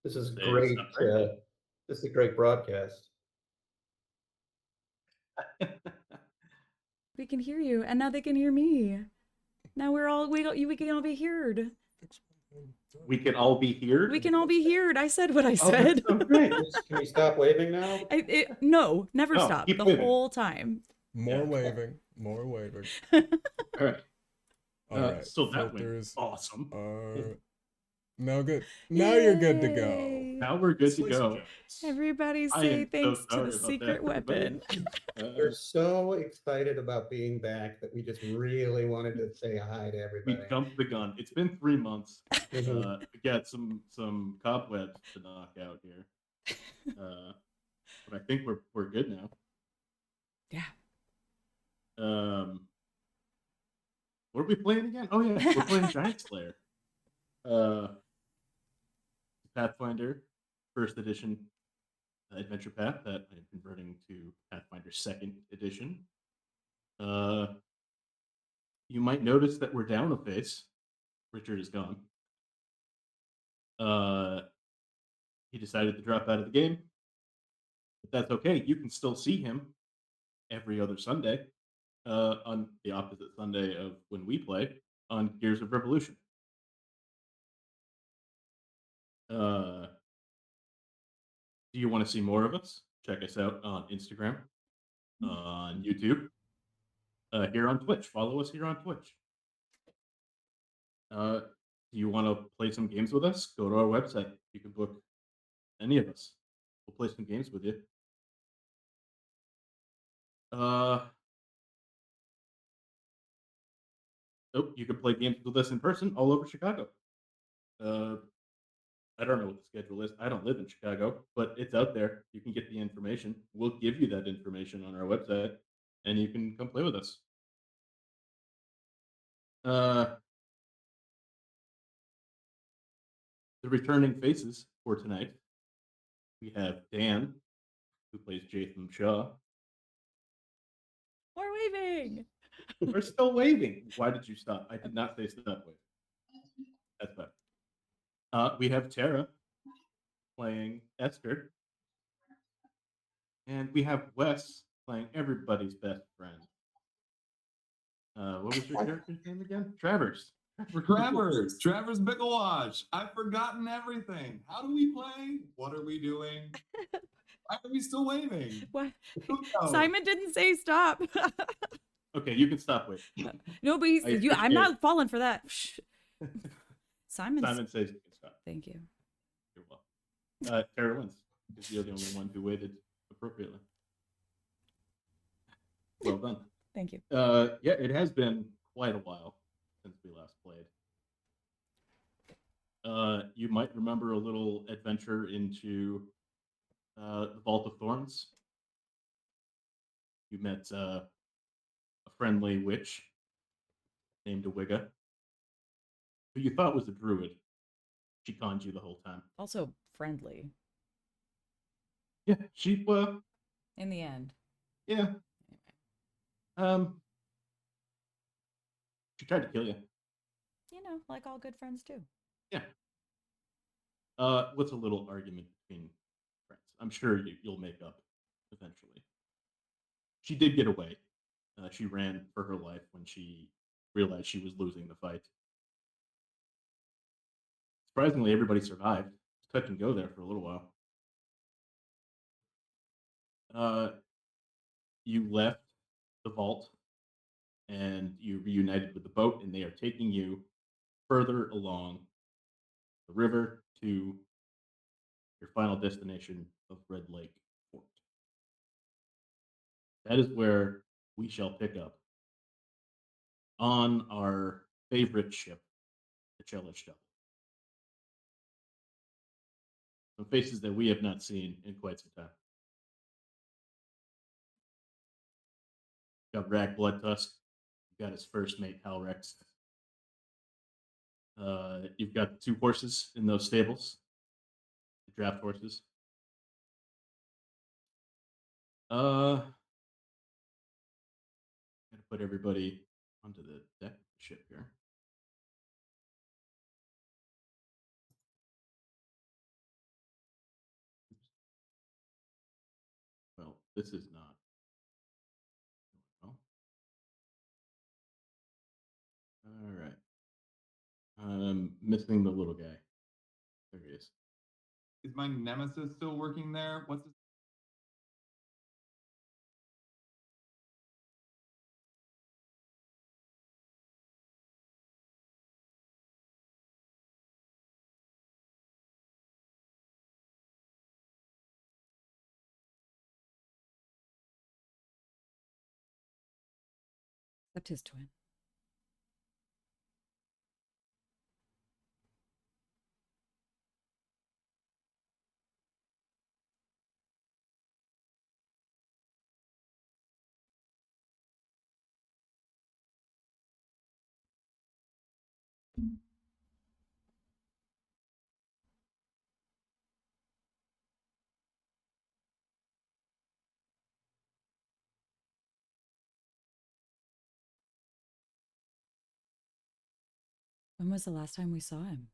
This is They great. sound great. This is a great broadcast. We can hear you, and now they can hear me. Now we can all be heard. We can all be here. We can all be heard. I said what I Oh, that's said. so great. Can we stop waving now? No, never No, stop. keep The waving. whole time. More Yeah. waving. More waving. All right. All right. So that went Filters awesome. are now good. Now you're good to go. Yay. Now we're good to go. Everybody I say am so thanks to sorry the about secret that, everybody. weapon. We're so excited about being back that we just really wanted to say hi to We everybody. jumped the gun. It's been 3 months. Mhm. We got some cobwebs to knock out here. But I think we're good now. Yeah. What are we playing again? Oh yeah, we're playing Giantslayer. Pathfinder, first edition adventure path that I'm converting to Pathfinder second edition. You might notice that we're down a face. Richard is gone. He decided to drop out of the game, but that's okay. You can still see him every other Sunday, on the opposite Sunday of when we play on Gears of Revolution. Do you want to see more of us? Check us out on Instagram, on YouTube, here on Twitch. Follow us here on Twitch. Do you want to play some games with us? Go to our website. You can book any of us. We'll play some games with you. You can play games with us in person all over Chicago. I don't know what the schedule is. I don't live in Chicago, but it's out there. You can get the information. We'll give you that information on our website, and you can come play with us. The returning faces for tonight, we have Dan, who plays Jaytham Shaw. We're waving. We're still waving. Why did you stop? I did not say stop waving. That's bad. We have Tara playing Esther. And we have Wes playing everybody's best friend. What was your character's name again? Travers. Travers Bicklewatch. I've forgotten everything. How do we play? What are we doing? Why are we still waving? What? Who knows? Simon didn't say stop. Okay, you can stop waving. No, but I'm not falling for that. Simon says you can stop. Thank you. You're welcome. Tara wins because you're the only one who waited appropriately. Well done. Thank you. Yeah, it has been quite a while since we last played. You might remember a little adventure into the Vault of Thorns. You met a friendly witch named Awigga, who you thought was a druid. She conned you the whole time. Also friendly. Yeah, she in the end. Yeah. She tried to kill you. You know, like all good friends do. Yeah. What's a little argument between friends? I'm sure you'll make up eventually. She did get away. She ran for her life when she realized she was losing the fight. Surprisingly, everybody survived. It's touch and go there for a little while. You left the vault and you reunited with the boat, and they are taking you further along the river to your final destination of Red Lake Fort. That is where we shall pick up on our favorite ship, the Chelish Devil. Some faces that we have not seen in quite some time. Got Rag Bloodtusk. Got his first mate, Halrex. You've got the 2 horses in those stables, the draft horses. Gotta put everybody onto the deck of the ship here. This is not. Well, all right. Missing the little guy. There he is. Is my nemesis still working there? What's his Except his twin. When was the last time we saw him?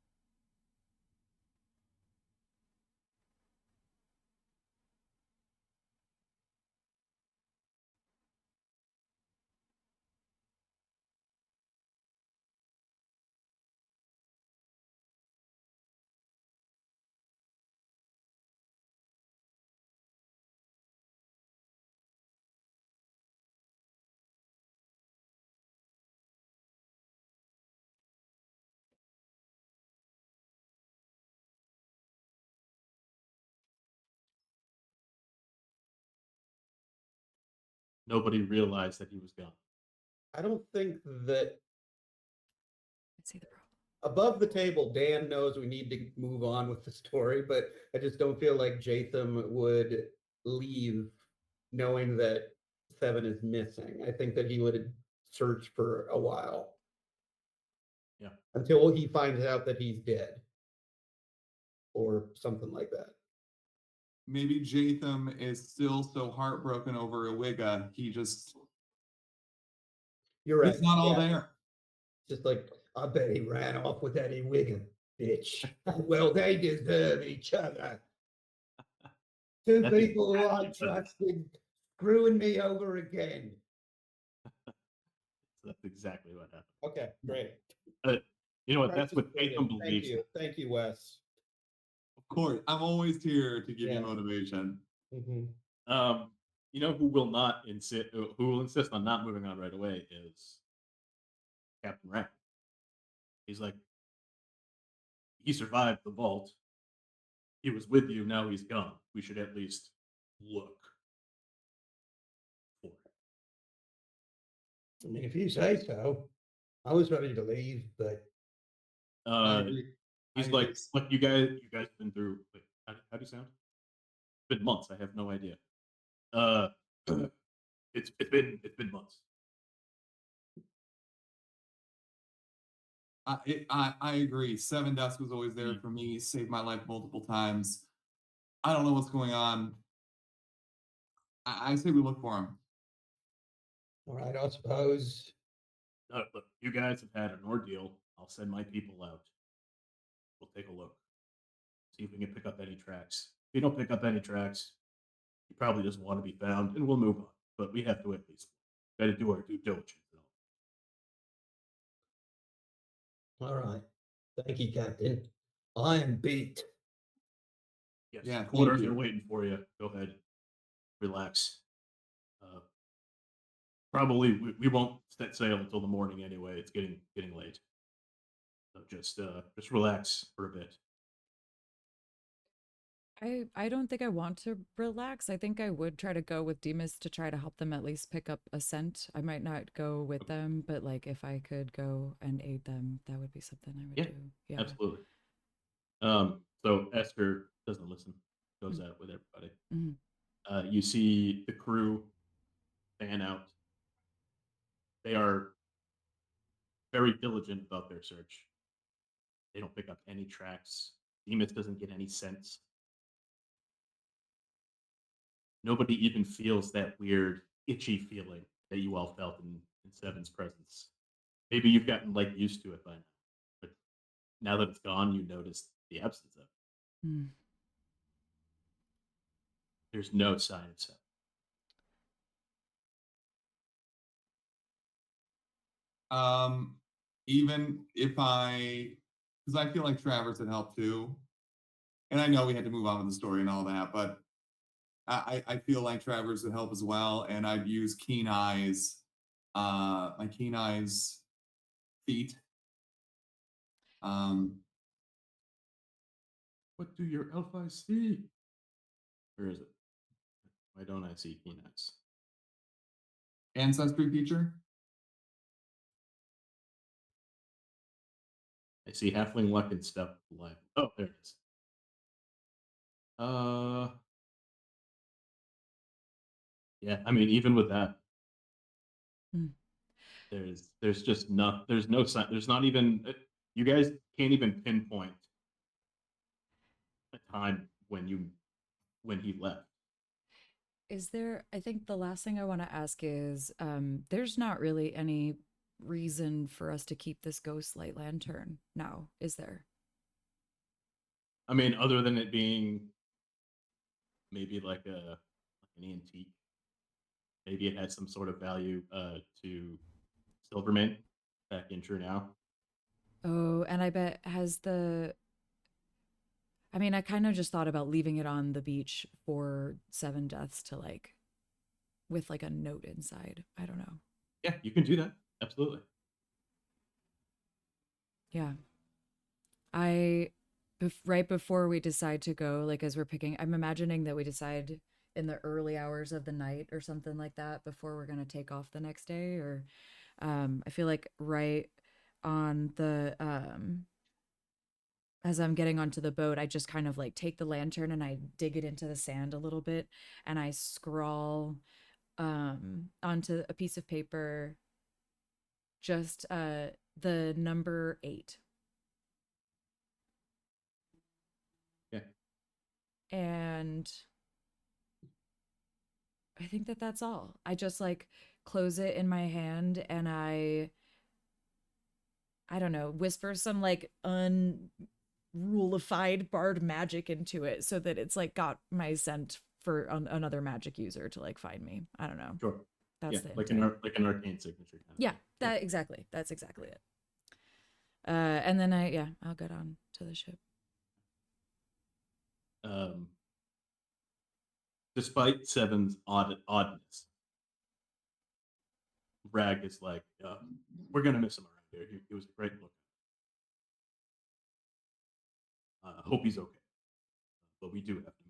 Nobody realized that he was gone. I don't think that I see the problem. above the table, Dan knows we need to move on with the story, but I just don't feel like Jaytham would leave knowing that Seven is missing. I think that he would search for a while. Yeah. Until he finds out that he's dead. Or something like that. Maybe Jaytham is still so heartbroken over Iwiga, he just You're right. it's not all yeah. there. Just like, I bet he ran off with that Wigan bitch. Well, they deserve each other. Two That's people who I exactly what it is. trusted screwing me over again. So that's exactly what happened. Okay, great. You know what? That's what Thank Jaytham believes. you. Thank you, Wes. Of course, I'm always here to give Yeah. you motivation. Mm-hmm. You know who will not insist? Who will insist on not moving on right away is Captain Rack. He's like, he survived the vault. He was with you. Now he's gone. We should at least look for him. I mean, if you say so. I was ready to leave, but I agree. He's I like, agree. look, you guys have been through. Wait, how do you sound? It's been months. I have no idea. It's been months. I agree. Seven Dusk was always there for me, saved my life multiple times. I don't know what's going on. I say we look for him. all right, I suppose. Look, you guys have had an ordeal. I'll send my people out. We'll take a look. See if we can pick up any tracks. If you don't pick up any tracks, he probably doesn't want to be found, and we'll move on. But we have to at least got to do our due diligence. All right. Thank you, Captain. I am beat. Yes, Yeah, thank quarters you. are waiting for you. Go ahead, relax. Probably we won't set sail until the morning anyway. It's getting late. So just relax for a bit. I don't think I want to relax. I think I would try to go with Demas to try to help them at least pick up a scent. I might not go with them, but like if I could go and aid them, that would be something I would Yeah, do. Yeah. Absolutely. So Esther doesn't listen. Goes out with everybody. Mhm. You see the crew fan out. They are very diligent about their search. They don't pick up any tracks. Demas doesn't get any sense. Nobody even feels that weird, itchy feeling that you all felt in Seven's presence. Maybe you've gotten like used to it by now, but now that it's gone, you notice the absence of it. Mm. There's no sign of Seven. Even if because I feel like Travers had helped too, and I know we had to move on with the story and all that, but I feel like Travers would help as well, and I'd use Keen Eyes, my Keen Eyes feat. Um, What do your elf eyes see? Where is it? Why don't I see peanuts? Ancestry feature. I see halfling luck and stuff live. Oh, there it is. Yeah, I mean, even with that, Hmm. there's just not there's no sign. There's not even you guys can't even pinpoint a time when he left. Is there, I think the last thing I want to ask is there's not really any reason for us to keep this ghost light lantern now, is there? I mean, other than it being maybe like an antique, maybe it had some sort of value to Silvermane back in True Now. Oh, and I bet has the, I mean, I kind of just thought about leaving it on the beach for 7 deaths to like, with like a note inside. I don't know. Yeah, you can do that. Absolutely. Yeah. Right before we decide to go, like as we're picking, I'm imagining that we decide in the early hours of the night or something like that before we're going to take off the next day. Or I feel like right on the, as I'm getting onto the boat, I just kind of like take the lantern and I dig it into the sand a little bit and I scrawl onto a piece of paper just the number 8. Yeah. And I think that that's all. I just like close it in my hand and I don't know, whisper some like unrulified bard magic into it so that it's like got my scent for another magic user to like find me. I don't know. Sure. That's Yeah, the like intent. like an arcane signature kind of Yeah, thing. that exactly. That's exactly it. And then I'll get on to the ship. Despite Seven's oddness, Rag is like, we're gonna miss him around here. He was a great look. Hope he's okay, but we do have to move.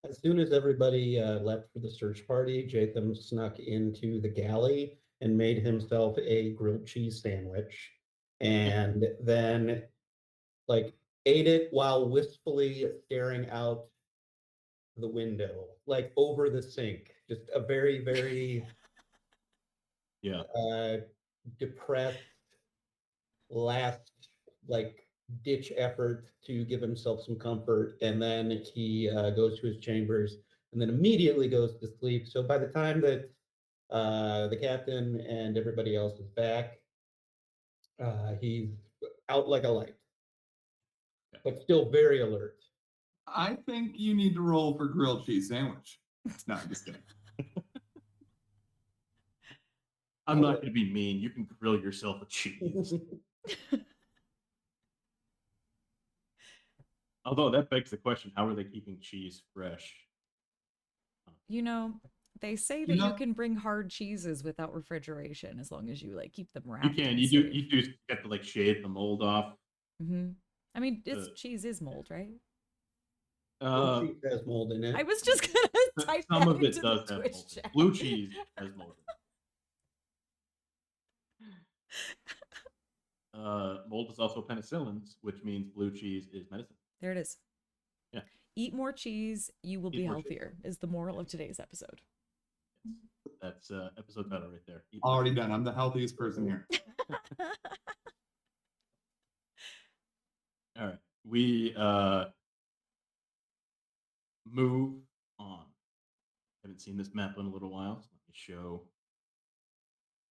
As soon as everybody left for the search party, Jaytham snuck into the galley and made himself a grilled cheese sandwich, and then like ate it while wistfully staring out the window, like over the sink. Just a very, very Yeah, depressed last like ditch effort to give himself some comfort, and then he goes to his chambers and then immediately goes to sleep. So by the time that the captain and everybody else is back, he's out like a light, but still very alert. I think you need to roll for grilled cheese sandwich. No, I'm just kidding. I'm not gonna be mean. You can grill yourself a cheese. Although that begs the question: how are they keeping cheese fresh? You know, they say that you can bring hard cheeses without refrigeration as long as you like keep them You wrapped. can. and You safe. do have to like shave the mold off. Mm-hmm. I mean, cheese is mold, right? Cheese has mold in it. I was just gonna type some that of it into does the have Twitch mold. chat. Blue cheese has mold. Mold is also penicillins, which means blue cheese is medicine. There it is. Yeah. Eat more cheese, you will Eat be more healthier, is the moral of today's episode. That's episode title right there. Already done. I'm the healthiest person here. All right. We move on. Haven't seen this map in a little while, so let me show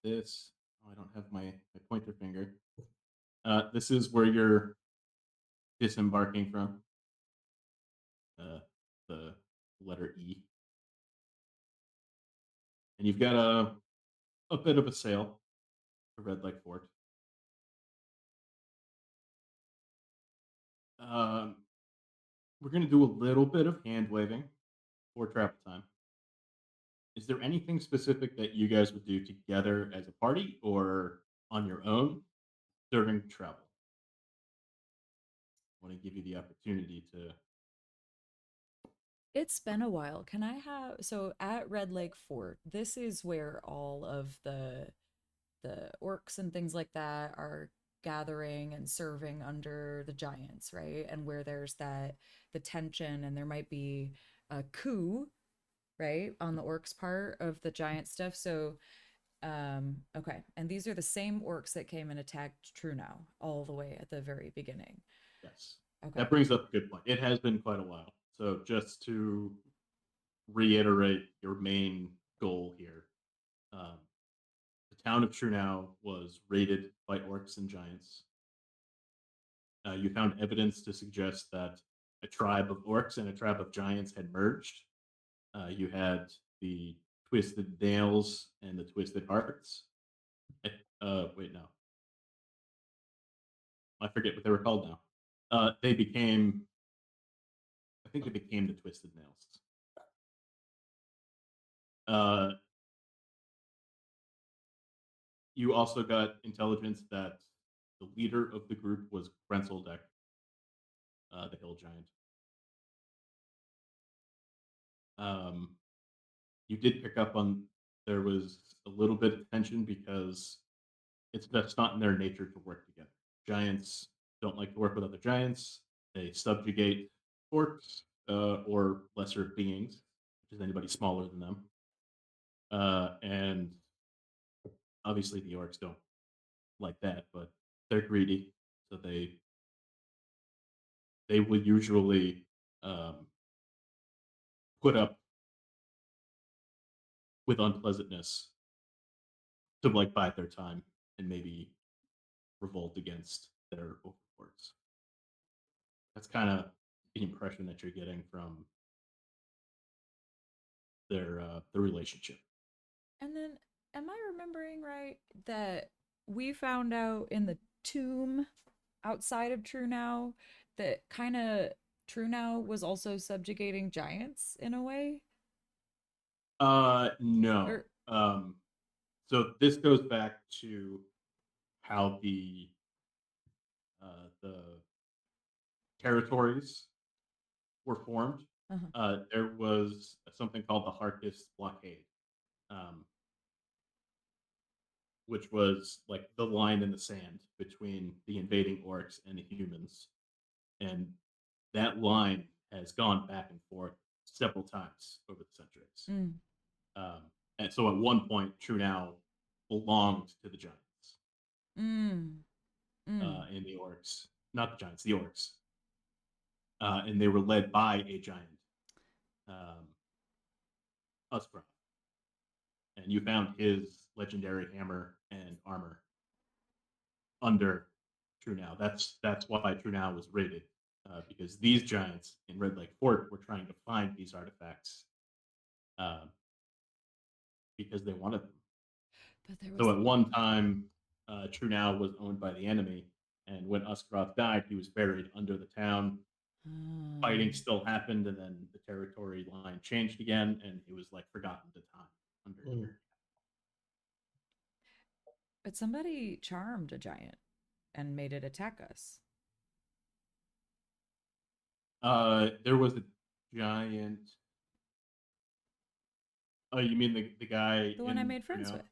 this. Oh, I don't have my pointer finger. This is where you're disembarking from. The letter E. and you've got a bit of a sail to Red Lake Fort. Um, we're going to do a little bit of hand waving for travel time. Is there anything specific that you guys would do together as a party or on your own during travel? I want to give you the opportunity to. It's been a while. Can I have so at Red Lake Fort, this is where all of the orcs and things like that are gathering and serving under the giants, right? And where there's that the tension and there might be a coup, right, on the orcs part of the giant stuff. So okay. And these are the same orcs that came and attacked True Now all the way at the very beginning. Yes. Okay. That brings up a good point. It has been quite a while. So just to reiterate your main goal here, the town of Trunau was raided by orcs and giants. You found evidence to suggest that a tribe of orcs and a tribe of giants had merged. You had the Twisted Nails and the Twisted Hearts. Wait, no. I forget what they were called now. They became, I think they became the Twisted Nails. You also got intelligence that the leader of the group was Grenseldeck, the hill giant. You did pick up on there was a little bit of tension because that's not in their nature to work together. Giants don't like to work with other giants. They subjugate orcs or lesser beings, which is anybody smaller than them. And obviously the orcs don't like that, but they're greedy, so they would usually put up with unpleasantness to like bide their time and maybe revolt against their overlords. That's kind of the impression that you're getting from their relationship. And then, am I remembering right that we found out in the tomb outside of True Now that kind of True Now was also subjugating giants in a way? No. Or So this goes back to how the territories were formed. There was something called the Harkis blockade, which was like the line in the sand between the invading orcs and the humans, and that line has gone back and forth several times over the centuries. And so at one point, True Now belonged to the giants and the orcs, not the giants, the orcs. And they were led by a giant, Uskra. And you found his legendary hammer and armor under True Now. That's why True Now was raided, because these giants in Red Lake Fort were trying to find these artifacts because they wanted them. but there was So at one time, True Now was owned by the enemy, and when Uskroth died, he was buried under the town. Fighting still happened, and then the territory line changed again, and it was like forgotten to time under here. But somebody charmed a giant and made it attack us. There was a giant. Oh, you mean the guy? The one I in, made friends with.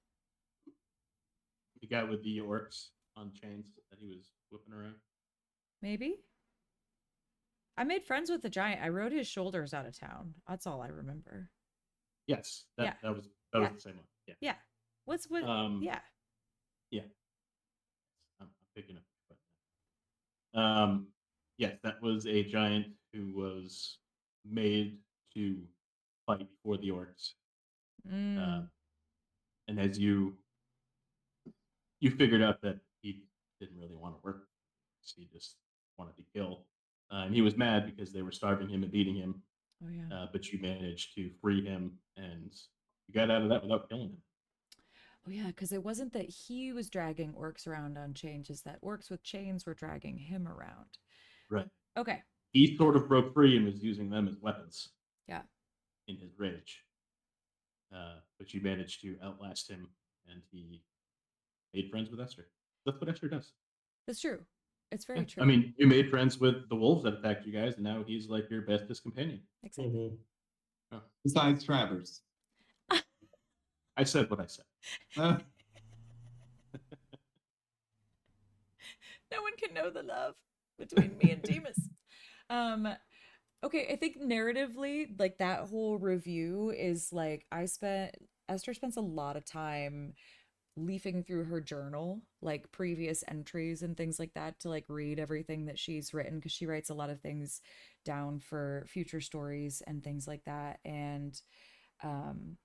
The guy with the orcs on chains that he was whipping around. Maybe. I made friends with the giant. I rode his shoulders out of town. That's all I remember. Yes, that was Yeah. the same one. Yeah. Yeah. What's what? Yeah. Yeah. I'm picking up. Yes, that was a giant who was made to fight for the orcs. And as you figured out that he didn't really want to work, he just wanted to kill, and he was mad because they were starving him and beating him. Oh yeah. But you managed to free him and You got out of that without killing him. Oh yeah, because it wasn't that he was dragging orcs around on chains, it's that orcs with chains were dragging him around. Right. Okay. He sort of broke free and was using them as weapons Yeah. in his rage. But you managed to outlast him, and he made friends with Esther. That's what Esther does. That's true. It's Yeah. very true. I mean, you made friends with the wolves that attacked you guys, and now he's like your bestest companion. Exactly. Mhm. Besides Travers. I said what I said. Uh, No one can know the love between me and Demas. Okay, I think narratively, like that whole review is like Esther spends a lot of time leafing through her journal, like previous entries and things like that, to like read everything that she's written, because she writes a lot of things down for future stories and things like that. And um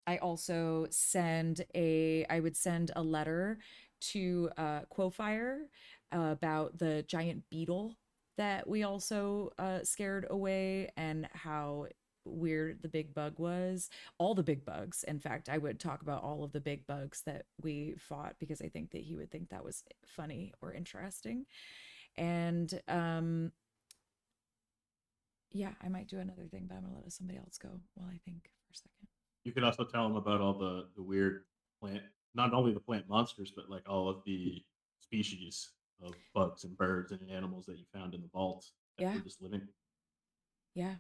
I also I would send a letter to Quofire about the giant beetle that we also scared away, and how weird the big bug was. All the big bugs. In fact, I would talk about all of the big bugs that we fought, because I think that he would think that was funny or interesting. And yeah, I might do another thing, but I'm gonna let somebody else go while I think for a second. You could also tell him about all the weird plant, not only the plant monsters, but like all of the species of bugs and birds and animals that you found in the vaults that Yeah. were just living. Yeah.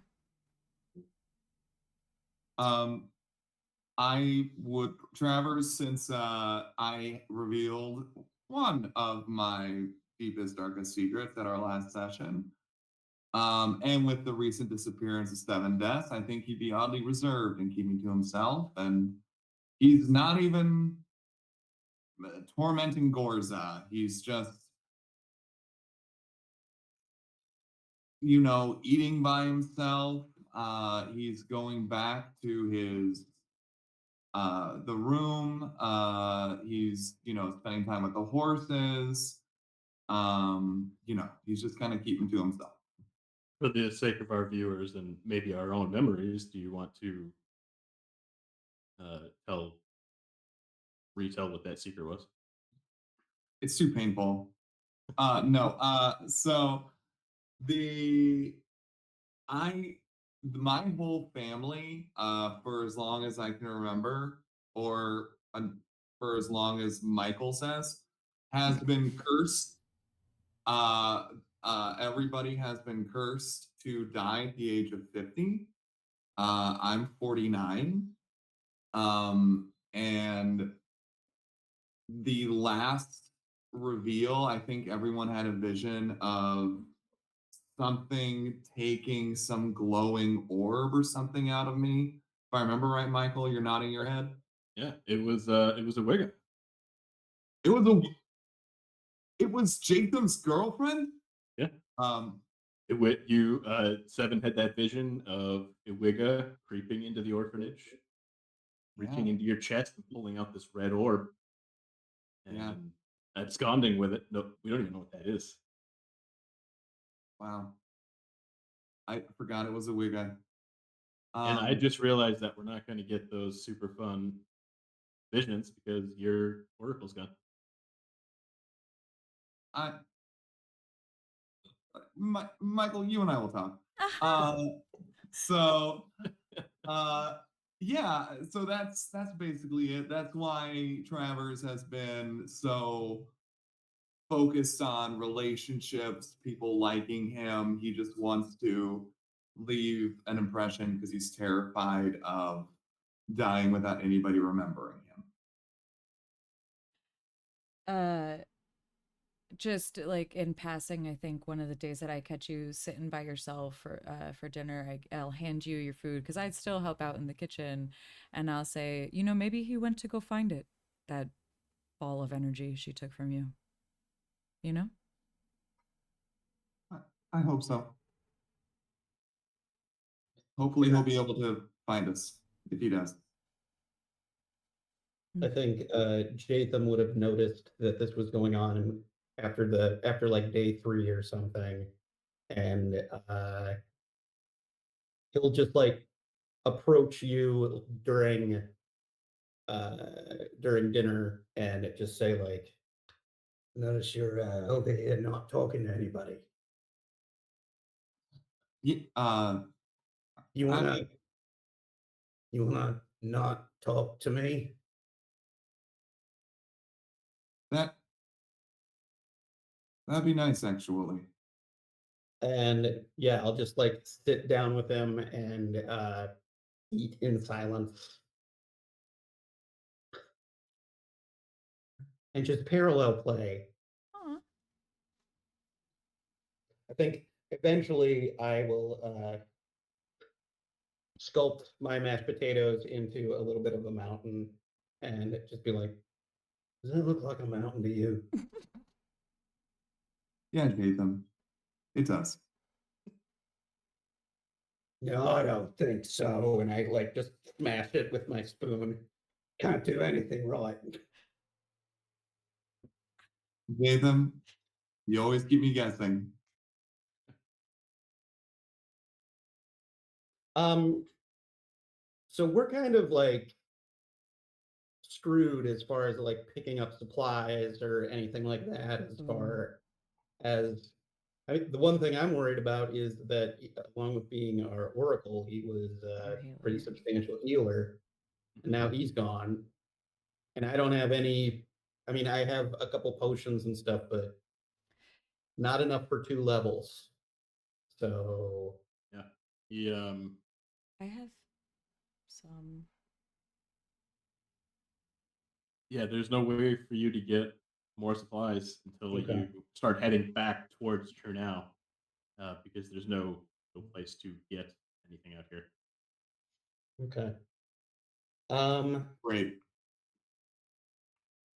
I would, Travers, since I revealed one of my deepest, darkest secrets at our last session, and with the recent disappearance of Seven Deaths, I think he'd be oddly reserved and keeping to himself, and he's not even tormenting Gorza. He's just, eating by himself. He's going back to his the room. He's spending time with the horses. He's just kind of keeping to himself. For the sake of our viewers and maybe our own memories, do you want to tell retell what that secret was? It's too painful. No. So the I my whole family, for as long as I can remember, or for as long as Michael says, has been cursed. Uh, Everybody has been cursed to die at the age of 50. I'm 49. And the last reveal, I think everyone had a vision of something taking some glowing orb or something out of me. If I remember right, Michael, you're nodding your head. Yeah, it was a Wigga. It was a. It was Jatham's girlfriend. Yeah. Um. Seven had that vision of Iwiga creeping into the orphanage, reaching Yeah. into your chest and pulling out this red orb and Yeah. absconding with it. No, we don't even know what that is. Wow. I forgot it was a wig. And I just realized that we're not going to get those super fun visions because your oracle's gone. Michael, you and I will talk. So, yeah. So that's basically it. That's why Travers has been so focused on relationships, people liking him. He just wants to leave an impression because he's terrified of dying without anybody remembering him. Just like in passing, I think one of the days that I catch you sitting by yourself for dinner, I'll hand you your food, because I'd still help out in the kitchen, and I'll say, maybe he went to go find it, that ball of energy she took from you. You know? I hope so. Hopefully, he'll be able to find us if he does. I think Jaytham would have noticed that this was going on after like day 3 or something, and he'll just like approach you during dinner and just say like, notice you're over here not talking to anybody. Yeah, You I- wanna you wanna not talk to me? that that'd be nice, actually. And yeah, I'll just like sit down with him and eat in silence and just parallel play. Aw. I think eventually I will sculpt my mashed potatoes into a little bit of a mountain and just be like, does that look like a mountain to you? Yeah, Jaytham, it does. No, I don't think so. And I like just smash it with my spoon. Can't do anything right. Jaytham, you always keep me guessing. Um, so we're kind of like screwed as far as like picking up supplies or anything like that, as far as I mean, the one thing I'm worried about is that along with being our oracle, he was Our a healer. pretty substantial healer, and now he's gone. And I don't have any. I mean, I have a couple potions and stuff, but not enough for 2 levels. So Yeah. He I have some. yeah, there's no way for you to get more supplies until Okay. you start heading back towards Chernau, because there's no place to get anything out here. okay. Um, Great.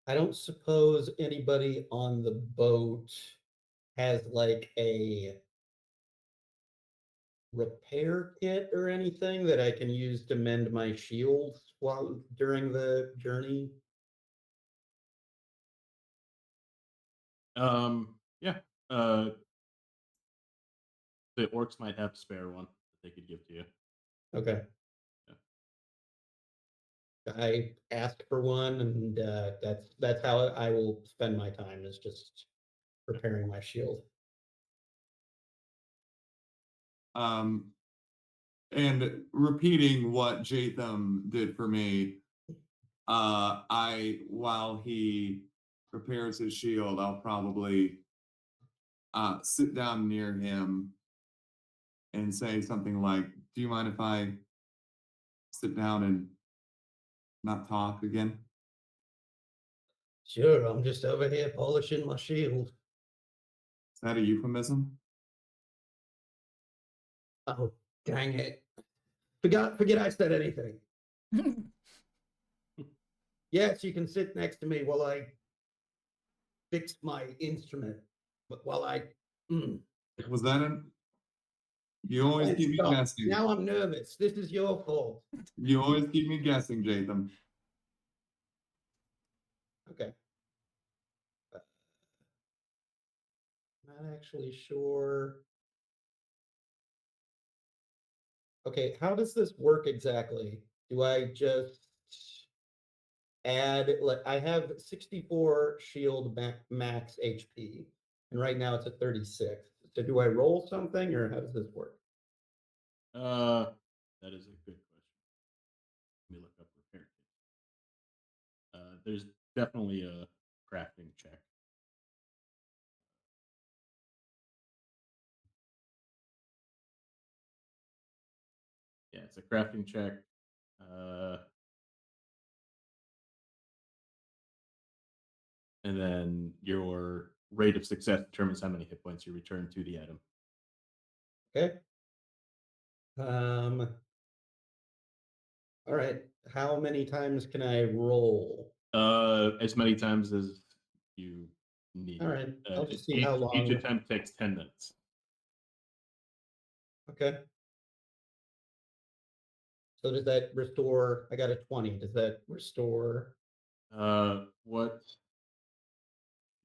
I don't suppose anybody on the boat has like a repair kit or anything that I can use to mend my shield while during the journey. Yeah. The orcs might have a spare one that they could give to you. Okay. I asked for one, and that's how I will spend my time, is just repairing my shield. Um, and repeating what Jaytham did for me, I while he prepares his shield, I'll probably sit down near him and say something like, "Do you mind if I sit down and not talk again?" Sure, I'm just over here polishing my shield. Is that a euphemism? Oh, dang it. Forget I said anything. Yes, you can sit next to me while I fix my instrument. But while I Was that an? You always keep me stop. guessing. Now I'm nervous. This is your fault. You always keep me guessing, Jaytham. Okay. Not actually sure. Okay, how does this work exactly? Do I just add, like, I have 64 shield max HP, and right now it's at 36. So do I roll something, or how does this work? That is a good question. Let me look up repair kit. There's definitely a crafting check. Yeah, it's a crafting check. And then your rate of success determines how many hit points you return to the item. Okay. All right. How many times can I roll? As many times as you need. All right. I'll just see Each, how each long. attempt takes 10 minutes. Okay. So does that restore? I got a 20. Does that restore? What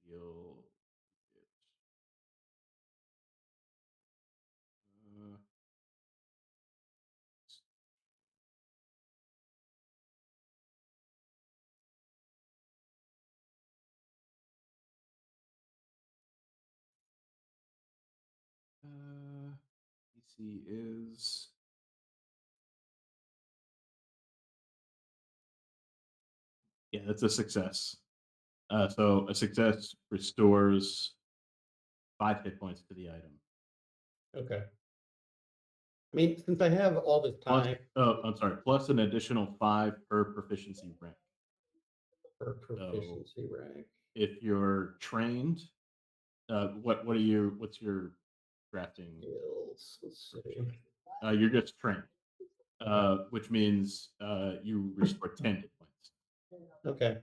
you'll get? Uh, DC is. Yeah, that's a success. So a success restores 5 hit points to the item. Okay. I mean, since I have all this Plus, time I'm sorry, plus an additional 5 per proficiency rank. for proficiency rank. If you're trained, what's your drafting? Skills. Let's see. You're just trained, which means you restore 10 hit points. Okay.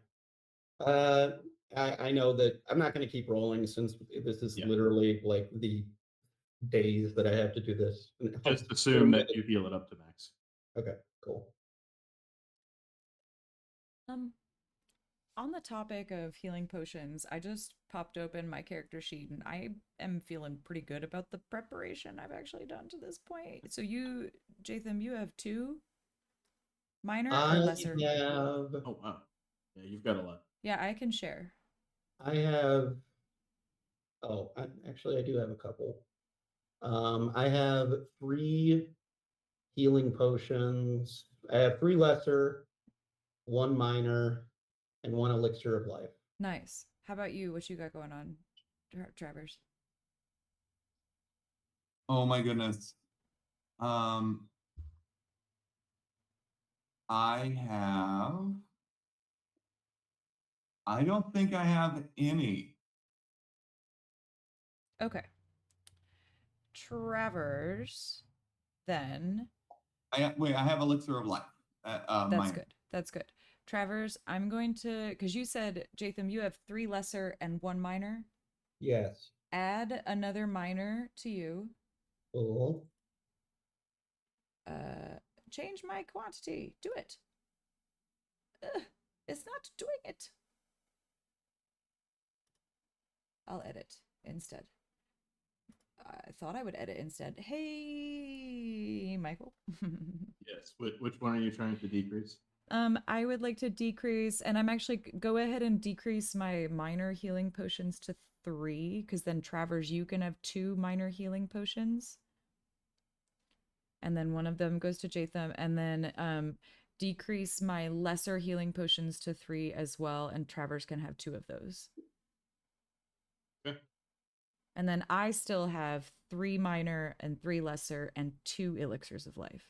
I know that I'm not going to keep rolling since this is Yeah. literally like the days that I have to do this. Just assume that you heal it up to max. Okay, cool. On the topic of healing potions, I just popped open my character sheet and I am feeling pretty good about the preparation I've actually done to this point. So you, Jaytham, you have 2 minor I or lesser? have. Oh wow, yeah, you've got a lot. Yeah, I can share. I have. Oh, actually, I do have a couple. I have 3 healing potions. I have 3 lesser, 1 minor, and 1 elixir of life. Nice. How about you? What you got going on, Travers? Oh my goodness. I don't think I have any. Okay. Travers, then. Wait, I have elixir of life. That's minor. good. That's good. Travers, I'm going to, because you said, Jaytham, you have 3 lesser and 1 minor. Yes. Add another minor to you. Cool. Change my quantity. Do it. Ugh, it's not doing it. I'll edit instead. I thought I would edit instead. Hey, Michael. Yes. Which one are you trying to decrease? I would like to decrease, and I'm actually go ahead and decrease my minor healing potions to 3, because then Travers, you can have 2 minor healing potions. And then one of them goes to Jaytham, and then decrease my lesser healing potions to 3 as well, and Travers can have 2 of those. Okay. And then I still have 3 minor and 3 lesser and 2 elixirs of life.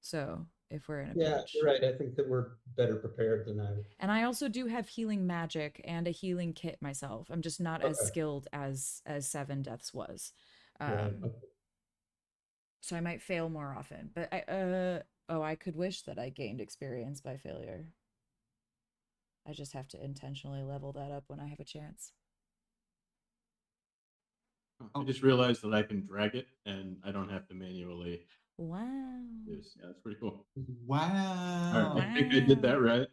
So if we're in a pinch. You're right. I think that we're better prepared than I. And I also do have healing magic and a healing kit myself. I'm just not as Okay. skilled as 7 Deaths was. Yeah. So I might fail more often. But I could wish that I gained experience by failure. I just have to intentionally level that up when I have a chance. I just realized that I can drag it and I don't have to manually Wow. do this. Yeah, that's pretty cool. Wow. All right, I think I did that right.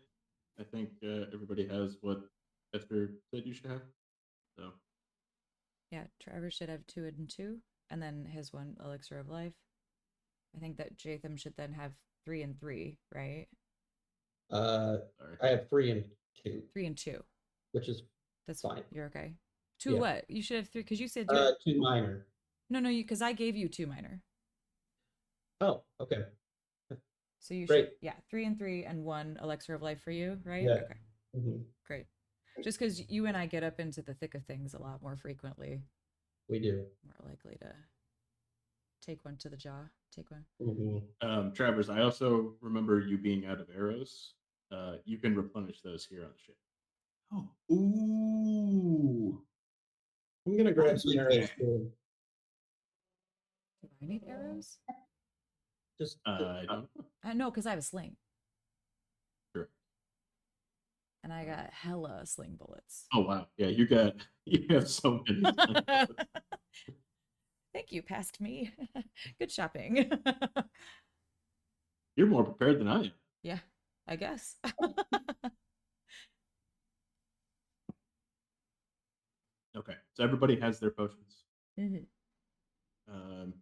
I think everybody has what Esther said you should have. So Yeah, Travers should have 2 and 2, and then his 1 elixir of life. I think that Jaytham should then have 3 and 3, right? sorry. I have 3 and 2, 3 and 2. which is That's fine. You're okay. 2 Yeah. what? You should have 3 because you said you're 2 minor. No, because I gave you 2 minor. Oh, okay. So you Great. should 3 and 3 and 1 elixir of life for you, right? Yeah. Okay. Mhm. Great. Just because you and I get up into the thick of things a lot more frequently, We do. more likely to take one to the jaw. Take one. Mhm. Travers, I also remember you being out of arrows. You can replenish those here on the ship. Oh, ooh. I'm gonna grab some Okay. arrows too. Do I need arrows? Just I don't know. No, because I have a sling. Sure. And I got hella sling bullets. Oh wow, yeah, you have so many. Thank you, past me. Good shopping. You're more prepared than I am. Yeah, I guess. Okay, so everybody has their potions. Mhm.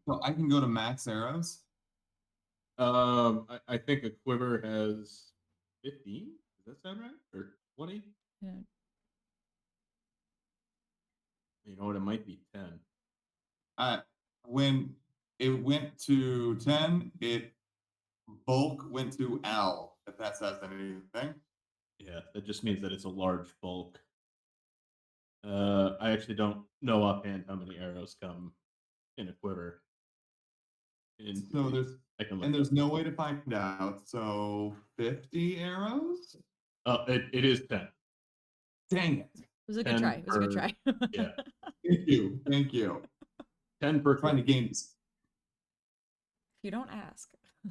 So I can go to max arrows. I think a quiver has 15. Does that sound right? Or 20? Yeah. You know what? It might be 10. it went to 10. It bulk went to L, if that says anything. Yeah, that just means that it's a large bulk. I actually don't know offhand how many arrows come in a quiver. So there's I can look. and there's no way to find out. So 50 arrows? Oh, it is 10. Dang it. It was a good 10 try. It was a good per- try. Yeah, Thank you. Thank you. 10 per Trying to quiver. game this. If you don't ask.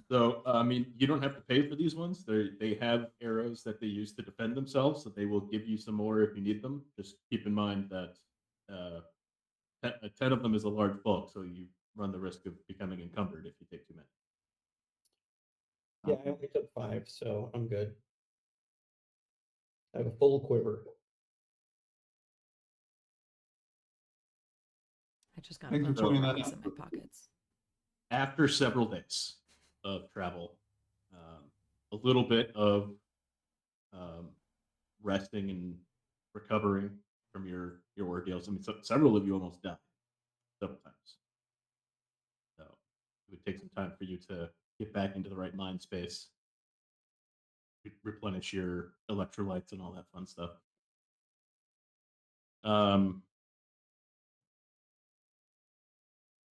So, I mean, you don't have to pay for these ones. They have arrows that they use to defend themselves, so they will give you some more if you need them. Just keep in mind that 10 of them is a large bulk, so you run the risk of becoming encumbered if you take too many. Yeah, I only took 5, so I'm good. I have a full quiver. I just got a Thanks for bunch of pointing that rocks out. in my pockets. After several days of travel, a little bit of resting and recovering from your ordeals. I mean, several of you almost died several times. So it would take some time for you to get back into the right mind space, replenish your electrolytes and all that fun stuff.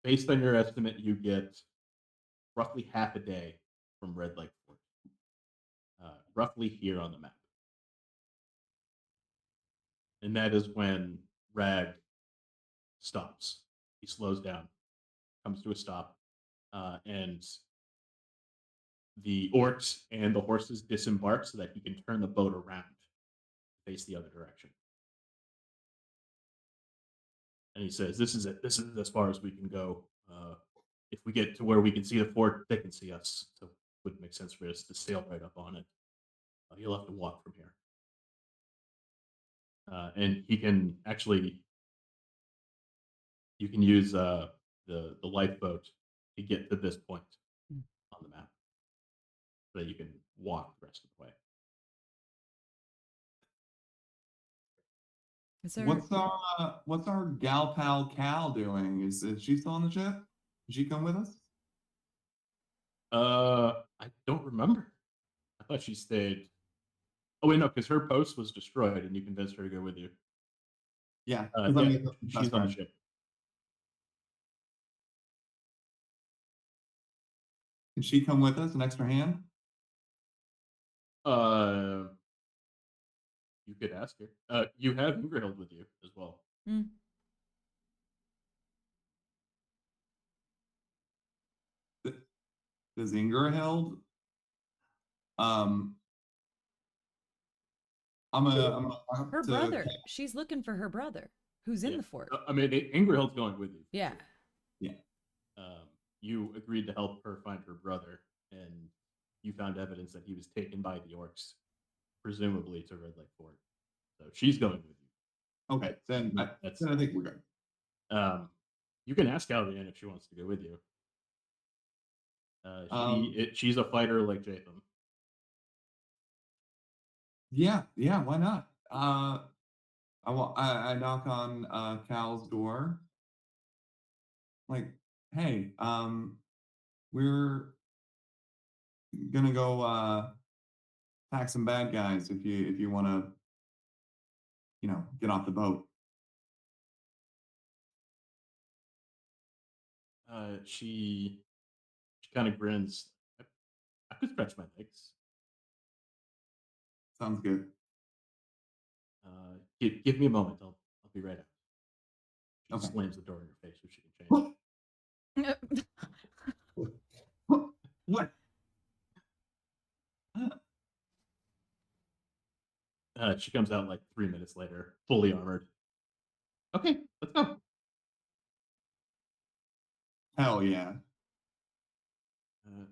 Based on your estimate, you get roughly half a day from Red Lake Fort, roughly here on the map. And that is when Rag stops. He slows down, comes to a stop, and the orcs and the horses disembark so that he can turn the boat around, face the other direction. And he says, "This is it. This is as far as we can go. If we get to where we can see the fort, they can see us. So it wouldn't make sense for us to sail right up on it. You'll have to walk from here." And he can actually, you can use the lifeboat to get to this point Mm. on the map, so that you can walk the rest of the way. Is there What's our gal pal Cal doing? Is she still on the ship? Did she come with us? I don't remember. I thought she stayed. Oh wait, no, because her post was destroyed, and you convinced her to go with you. Yeah, Yeah, she's on the ship. Can she come with us? An extra hand? Uh, you could ask her. You have Ingrid with you as well. Mm. Does Ingerhild? Um, I'm her brother? She's looking for her brother who's in Yeah. the fort. I mean, Ingrid's going with you. for Yeah. sure. Yeah. You agreed to help her find her brother, and you found evidence that he was taken by the orcs, presumably to Red Lake Fort. So she's going with you. Okay, then I That's think we're good. you can ask Alrianne if she wants to go with you. She's a fighter like Jaytham. Yeah, why not? I knock on Cal's door. Like, hey, we're gonna go attack some bad guys if you wanna, get off the boat. She kind of grins. I could stretch my legs. Sounds good. Give me a moment. I'll be right out. She Okay. slams the door in your face so she can change. What? She comes out like 3 minutes later, fully armored. Okay, let's go. Hell yeah.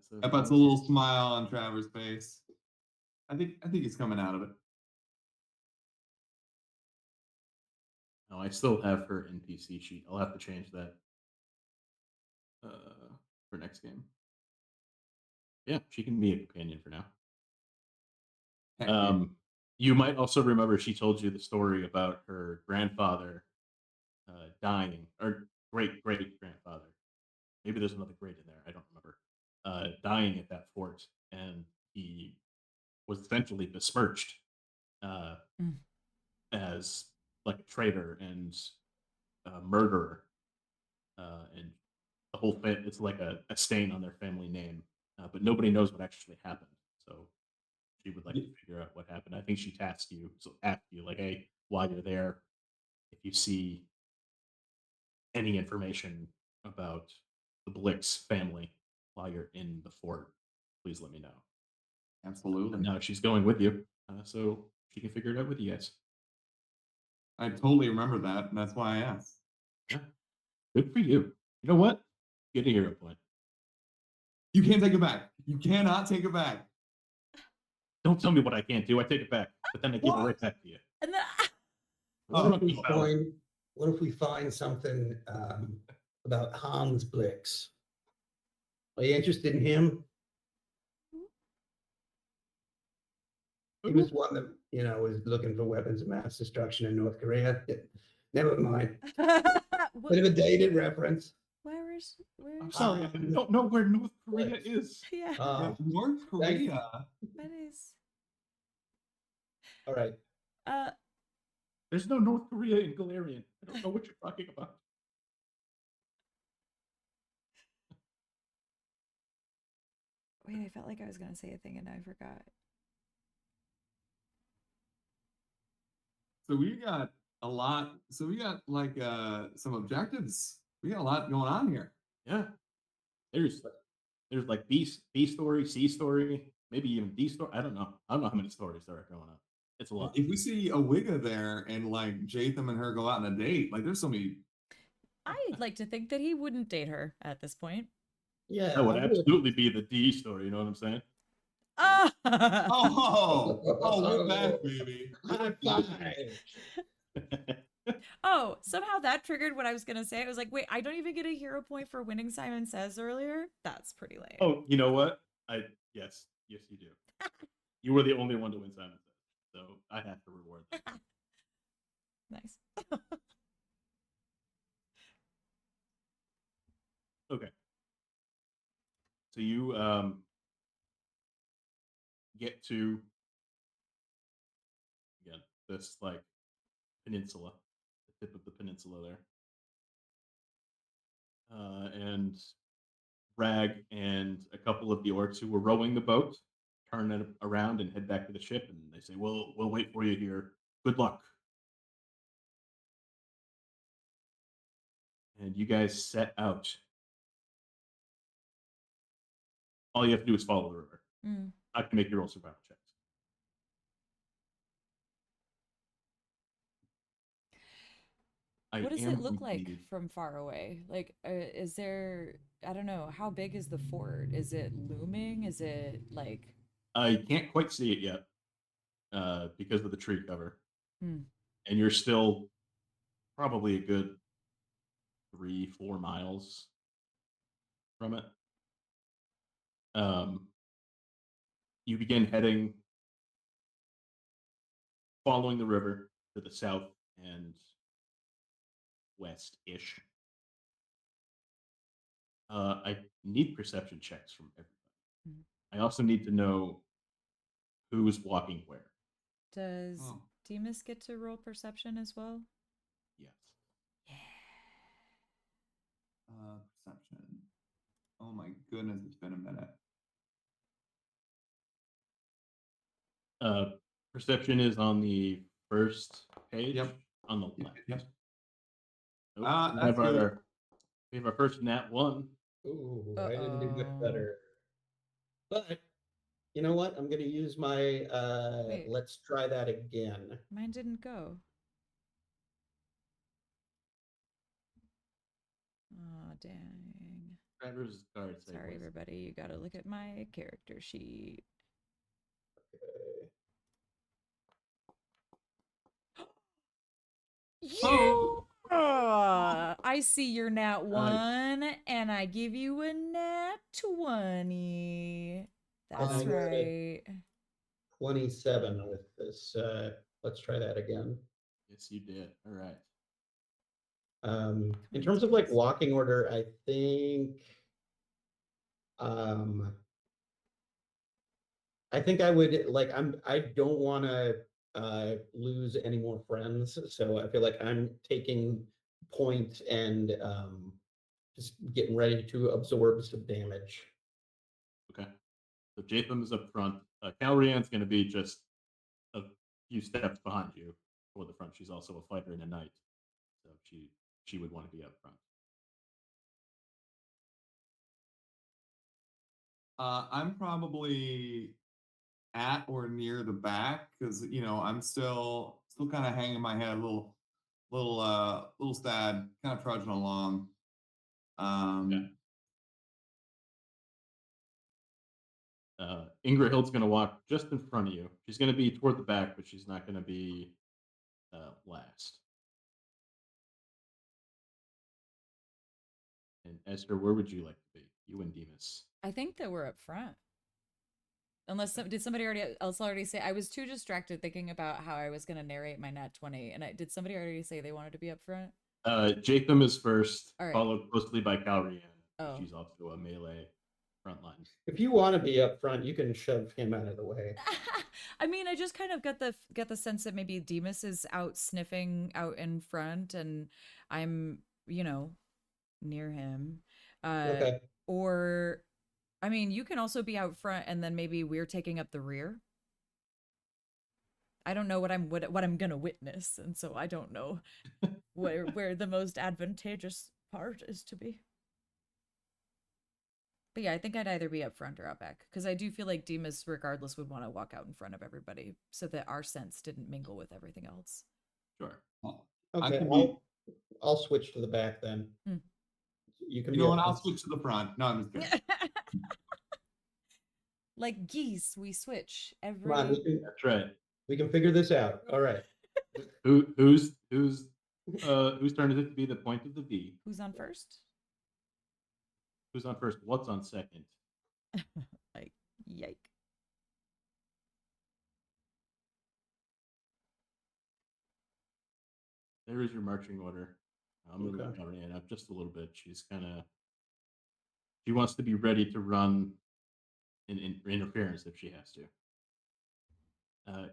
So That puts a little smile on Travers' face. I think he's coming out of it. no, I still have her NPC sheet. I'll have to change that for next game. Yeah, she can be a companion for now. Heck yeah. You might also remember she told you the story about her grandfather dying, or great grandfather maybe there's another grade in there. I don't remember. Dying at that fort, and he was essentially besmirched uh, Mm. as like a traitor and a murderer, and the whole thing. It's like a stain on their family name, but nobody knows what actually happened. So she would like to figure out what happened. I think she tasked you, so asked you like, "Hey, while you're there, if you see any information about the Blix family while you're in the fort, please let me know." Absolutely. And now she's going with you, so she can figure it out with you guys. I totally remember that, and that's why I asked. Yeah, good for you. You know what? Get a hero point. You can't take it back. You cannot take it back. Don't tell me what I can't do. I take it back, but then I give it What? right back to you. And then What if we Rookie foul. find something about Hans Blix? Are you interested in him? He was one that, was looking for weapons of mass destruction in North Korea. Never mind. Bit of a dated reference. where is I'm sorry, I don't know where North Korea is. yeah, North thank you. Korea. that is All right. There's no North Korea in Galarian. I don't know what you're talking about. wait, I felt like I was gonna say a thing and I forgot. So we got a lot. So we got like some objectives. We got a lot going on here. Yeah, there's like B story, C story, maybe even D story. I don't know how many stories there are going on. It's a lot. If we see a Wigga there and like Jaytham and her go out on a date, like there's so many. I'd like to think that he wouldn't date her at this point. Yeah. That would I would. absolutely be the D story. You know what I'm saying? Ah! We're back, baby. High five. Oh, somehow that triggered what I was gonna say. I was like, wait, I don't even get a hero point for winning Simon Says earlier. That's pretty lame. Oh, you know what? Yes, you do. You were the only one to win Simon Says, so I have to reward that. Nice. Okay. So you get to again this like peninsula, the tip of the peninsula there, and Rag and a couple of the orcs who were rowing the boat turn it around and head back to the ship, and they say, "We'll wait for you here. Good luck." And you guys set out. All you have to do is follow the river. Mm. Not to make your roll survival checks. What does am it look going to like need- from far away? Like, is there? I don't know. How big is the fort? Is it looming? Is it like? You can't quite see it yet because of the tree cover, Hmm. and you're still probably a good 3-4 miles from it. You begin heading, following the river to the south and west-ish. I need perception checks from everybody. Mhm. I also need to know who's walking where. Does Oh. Demas get to roll perception as well? Yes. Yeah. Perception. Oh my goodness, it's been a minute. Perception is on the first page. Yep. On the left. Yep. Nope. Ah, we have that's good. our first nat 1. Ooh, I didn't do much Uh-oh. better. But you know what? I'm going to use my Wait. let's try that again. Mine didn't go. Oh, dang. Travers card. Sorry, everybody. You gotta look at my character sheet. Oh. Yeah! I see your nat 1, and I give you a nat 20. That's I got right. 27 with this. Let's try that again. Yes, you did. All right. In terms of like walking order, I think I would like I don't want to lose any more friends, so I feel like I'm taking point and just getting ready to absorb some damage. Okay. So Jaytham is up front. Calrian's going to be just a few steps behind you for the front. She's also a fighter and a knight, so she would want to be up front. I'm probably at or near the back because I'm still kind of hanging my head, little sad, kind of trudging along. Okay. Ingrahild's going to walk just in front of you. She's going to be toward the back, but she's not going to be last. And Esther, where would you like to be? You and Demas. I think that we're up front. Unless did somebody already say? I was too distracted thinking about how I was going to narrate my nat 20, and did somebody already say they wanted to be up front? Jatham is first, All right. followed closely by Calrian. Oh. She's also a melee frontline. If you want to be up front, you can shove him out of the way. I mean, I just kind of get the sense that maybe Demas is out sniffing out in front, and I'm near him. Okay. Or, I mean, you can also be out front, and then maybe we're taking up the rear. I don't know what I'm gonna witness, and so I don't know where the most advantageous part is to be. But yeah, I think I'd either be up front or out back, because I do feel like Demas, regardless, would want to walk out in front of everybody so that our sense didn't mingle with everything else. Sure. Okay, I'll switch to the back then. You can. You know what? I'll switch to the front. No, I'm just kidding. Like geese, we switch every. Come on, That's right. We can figure this out. All right. Whose turn is it to be the point of the V? Who's on first? Who's on first? What's on second? Like, yike. There is your marching order. I'm going to Okay. move Calrian up just a little bit. She wants to be ready to run in interference if she has to.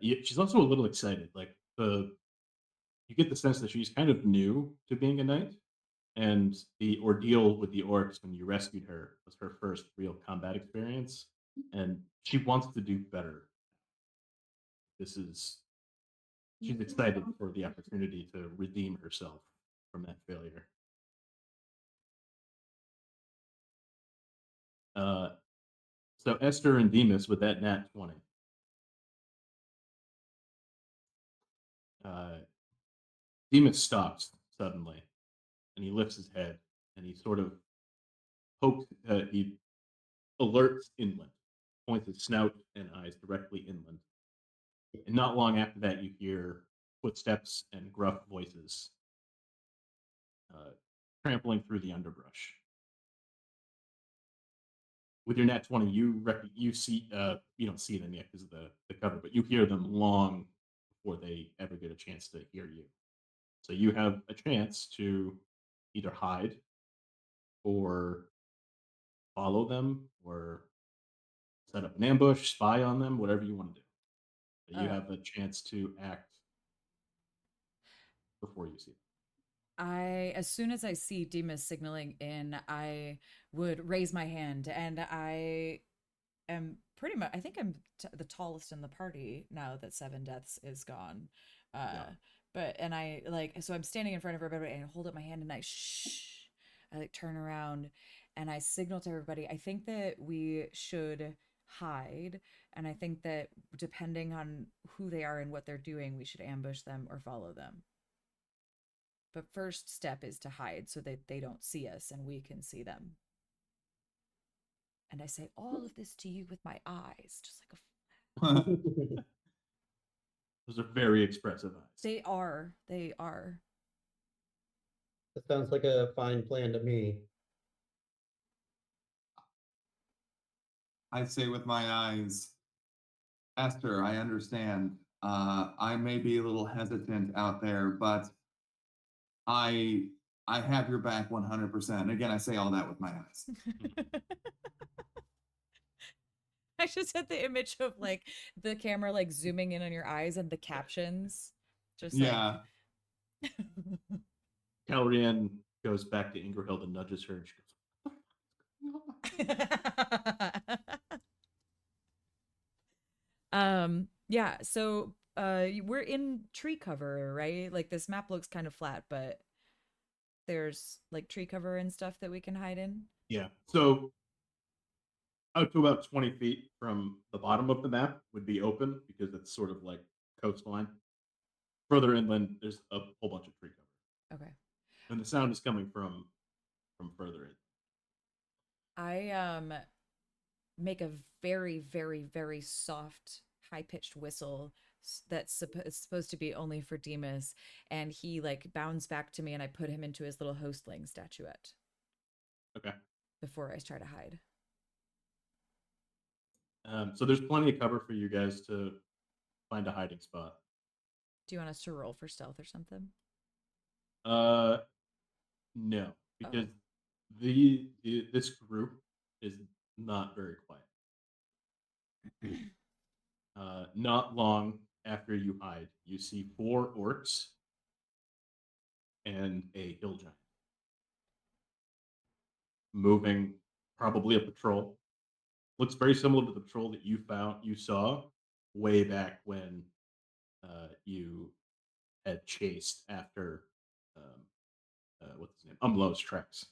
She's also a little excited. Like you get the sense that she's kind of new to being a knight, and the ordeal with the orcs when you rescued her was her first real combat experience, and she wants to do better. She's excited for the opportunity to redeem herself from that failure. So Esther and Demas with that nat 20. Demas stops suddenly, and he lifts his head, and he sort of he alerts inland, points his snout and eyes directly inland. And not long after that, you hear footsteps and gruff voices trampling through the underbrush. With your nat 20, you see you don't see them yet because of the cover, but you hear them long before they ever get a chance to hear you. So you have a chance to either hide or follow them or set up an ambush, spy on them, whatever you want to do. But you have a chance to act before you see them. As soon as I see Demas signaling in, I would raise my hand, and I am pretty much, I think I'm the tallest in the party now that 7 Deaths is gone. So I'm standing in front of everybody and I hold up my hand and I turn around and I signal to everybody. I think that we should hide, and I think that depending on who they are and what they're doing, we should ambush them or follow them. But first step is to hide so that they don't see us and we can see them. And I say all of this to you with my eyes, just like a. Those are very expressive eyes. They are. They are. That sounds like a fine plan to me. I say with my eyes, Esther, I understand. I may be a little hesitant out there, but I I have your back 100%. Again, I say all that with my eyes. I just had the image of like the camera like zooming in on your eyes and the captions. Just Yeah. like Calrian goes back to Ingerhild and nudges her, and she goes, yeah, so we're in tree cover, right? Like this map looks kind of flat, but there's like tree cover and stuff that we can hide in. yeah. So out to about 20 feet from the bottom of the map would be open because it's sort of like coastline. Further inland, there's a whole bunch of tree cover, Okay. and the sound is coming from further in. I make a very very very soft high-pitched whistle that's supposed to be only for Demas, and he like bounds back to me and I put him into his little hostling statuette Okay. before I try to hide. So there's plenty of cover for you guys to find a hiding spot. Do you want us to roll for stealth or something? No, because Oh. this group is not very quiet. Not long after you hide, you see 4 orcs and a hill giant moving, probably a patrol. Looks very similar to the patrol that you saw way back when you had chased after what's his name, Umlo's tracks.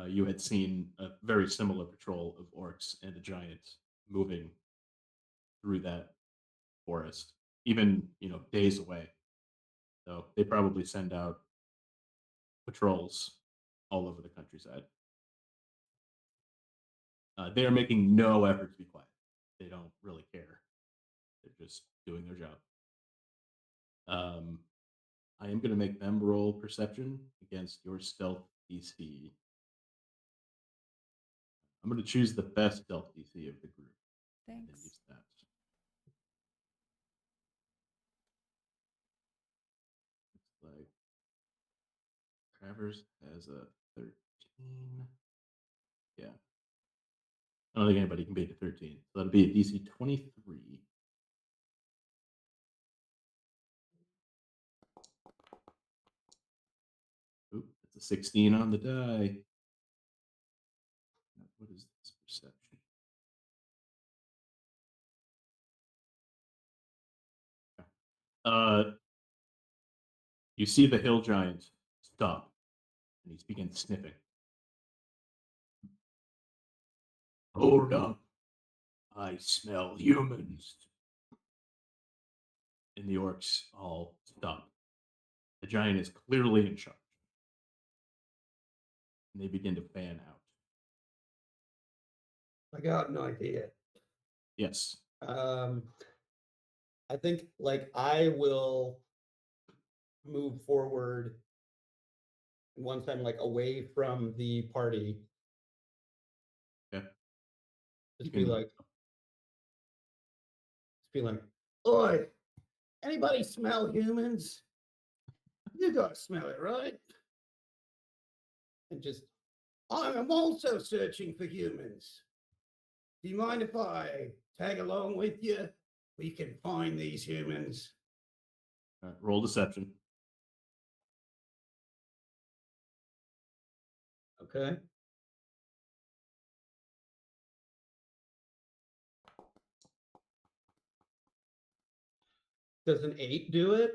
You had seen a very similar patrol of orcs and a giant moving through that forest, even days away. So they probably send out patrols all over the countryside. They are making no effort to be quiet. They don't really care. They're just doing their job. I am going to make them roll perception against your stealth DC. I'm going to choose the best stealth DC of the group. And Thanks. use that. Looks like Travers has a 13. Yeah. I don't think anybody can beat a 13. So that'll be a DC 23. Oop, that's a 16 on the die. What is this perception? You see the hill giant stop, and he begins sniffing. Hold up. I smell humans. And the orcs all stop. The giant is clearly in charge. And they begin to fan out. I got an idea. Yes. I think like I will move forward once I'm like away from the party. Okay. Just You be can- like, oi, anybody smell humans? You gotta smell it, right? And just, I'm also searching for humans. Do you mind if I tag along with you? We can find these humans. roll deception. Okay. Does an 8 do it?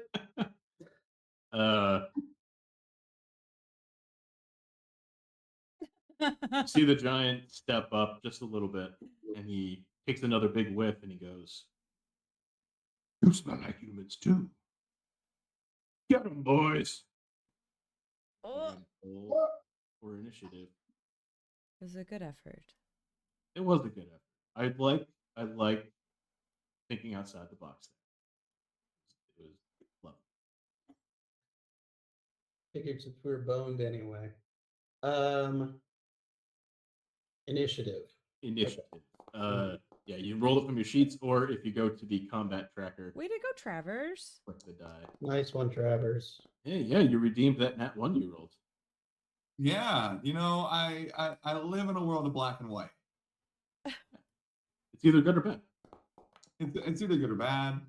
You see the giant step up just a little bit, and he takes another big whiff, and he goes, "You smell like humans too. Get them, boys." Oh, Roll for initiative. it was a good effort. It was a good effort. I like thinking outside the box there. It was lovely. Figured since we were boned anyway. Initiative. Initiative. Yeah. Yeah, you roll it from your sheets, or if you go to the combat tracker, Way to go, Travers. click the die. Nice one, Travers. Yeah, you redeemed that nat 1 you rolled. Yeah, I live in a world of black and white. It's either good or bad. It's either good or bad.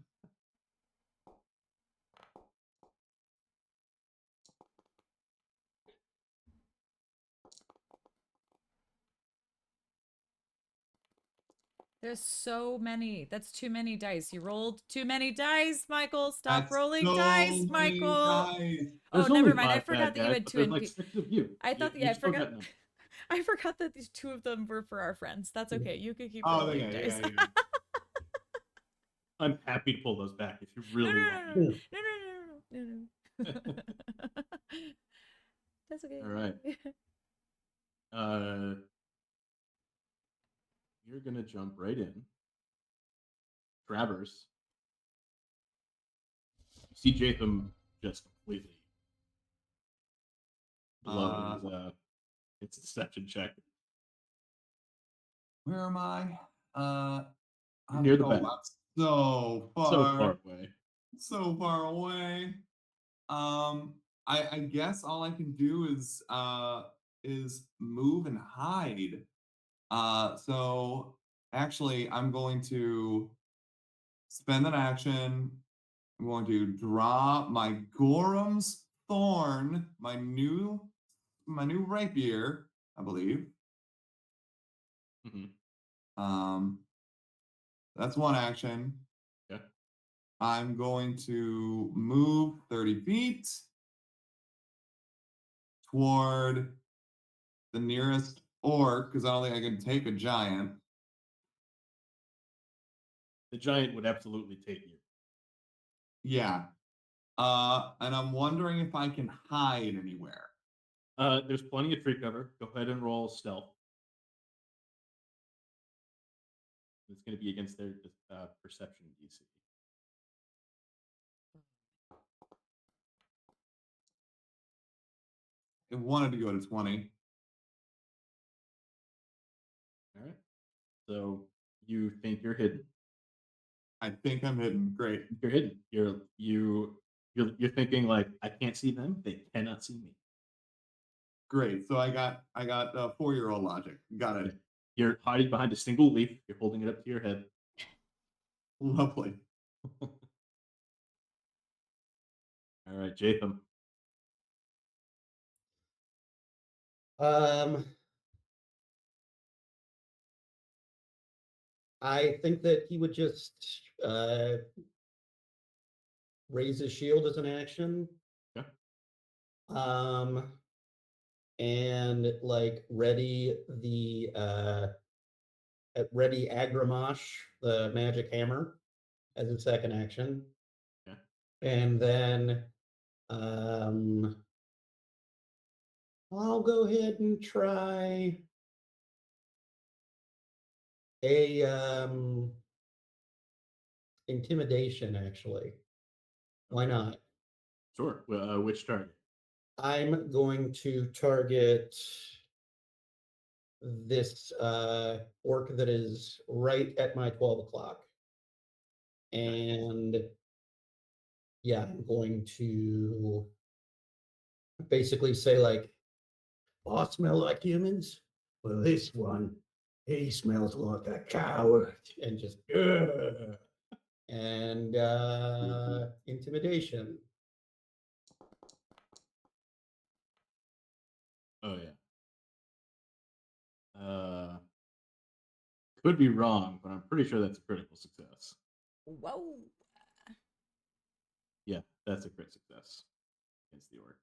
There's so many. That's too many dice. You rolled too many dice, Michael. Stop That's rolling so dice, many Michael. dice. Oh, There's never only mind. I 5 forgot bad that you guys, had but two there's like NP. 6 of you. I thought, You yeah, I still forgot. got none. I forgot that these 2 of them were for our friends. That's okay. You could keep Oh, rolling yeah, dice. yeah. I'm happy to pull those back if you No, really no, want. no, no, no, no, no. That's okay. All right. You're gonna jump right in. Travers. You see Jaytham just completely blow his deception check. Where am I? You're near the back. I'm so far. So far away. So far away. I guess all I can do is move and hide. So actually I'm going to spend an action. I'm going to draw my Gorham's Thorn, my new rapier, I believe. Mm-hmm. That's one action. Okay. I'm going to move 30 feet toward the nearest orc, because I don't think I can take a giant. The giant would absolutely take you. Yeah. And I'm wondering if I can hide anywhere. There's plenty of tree cover. Go ahead and roll stealth. It's going to be against their perception DC. It wanted to go to 20. All right. So you think you're hidden. I think I'm hidden. Great. You're hidden. You're thinking like, I can't see them. They cannot see me. Great. So I got 4-year-old logic. Got it. You're hiding behind a single leaf. You're holding it up to your head. Lovely. All right, Jaytham. I think that he would just raise his shield as an action. Okay. And like ready Agramash, the magic hammer, as a second action. Okay. And then I'll go ahead and try a intimidation, actually. Why Okay. not? Sure. Which target? I'm going to target this orc that is right at my 12 o'clock. And yeah, I'm going to basically say like, "Oh, smell like humans? Well, this one, he smells like a coward." And just, "Ugh." And intimidation. Oh yeah. Could be wrong, but I'm pretty sure that's a critical success. Whoa. Yeah, that's a crit success against the orc.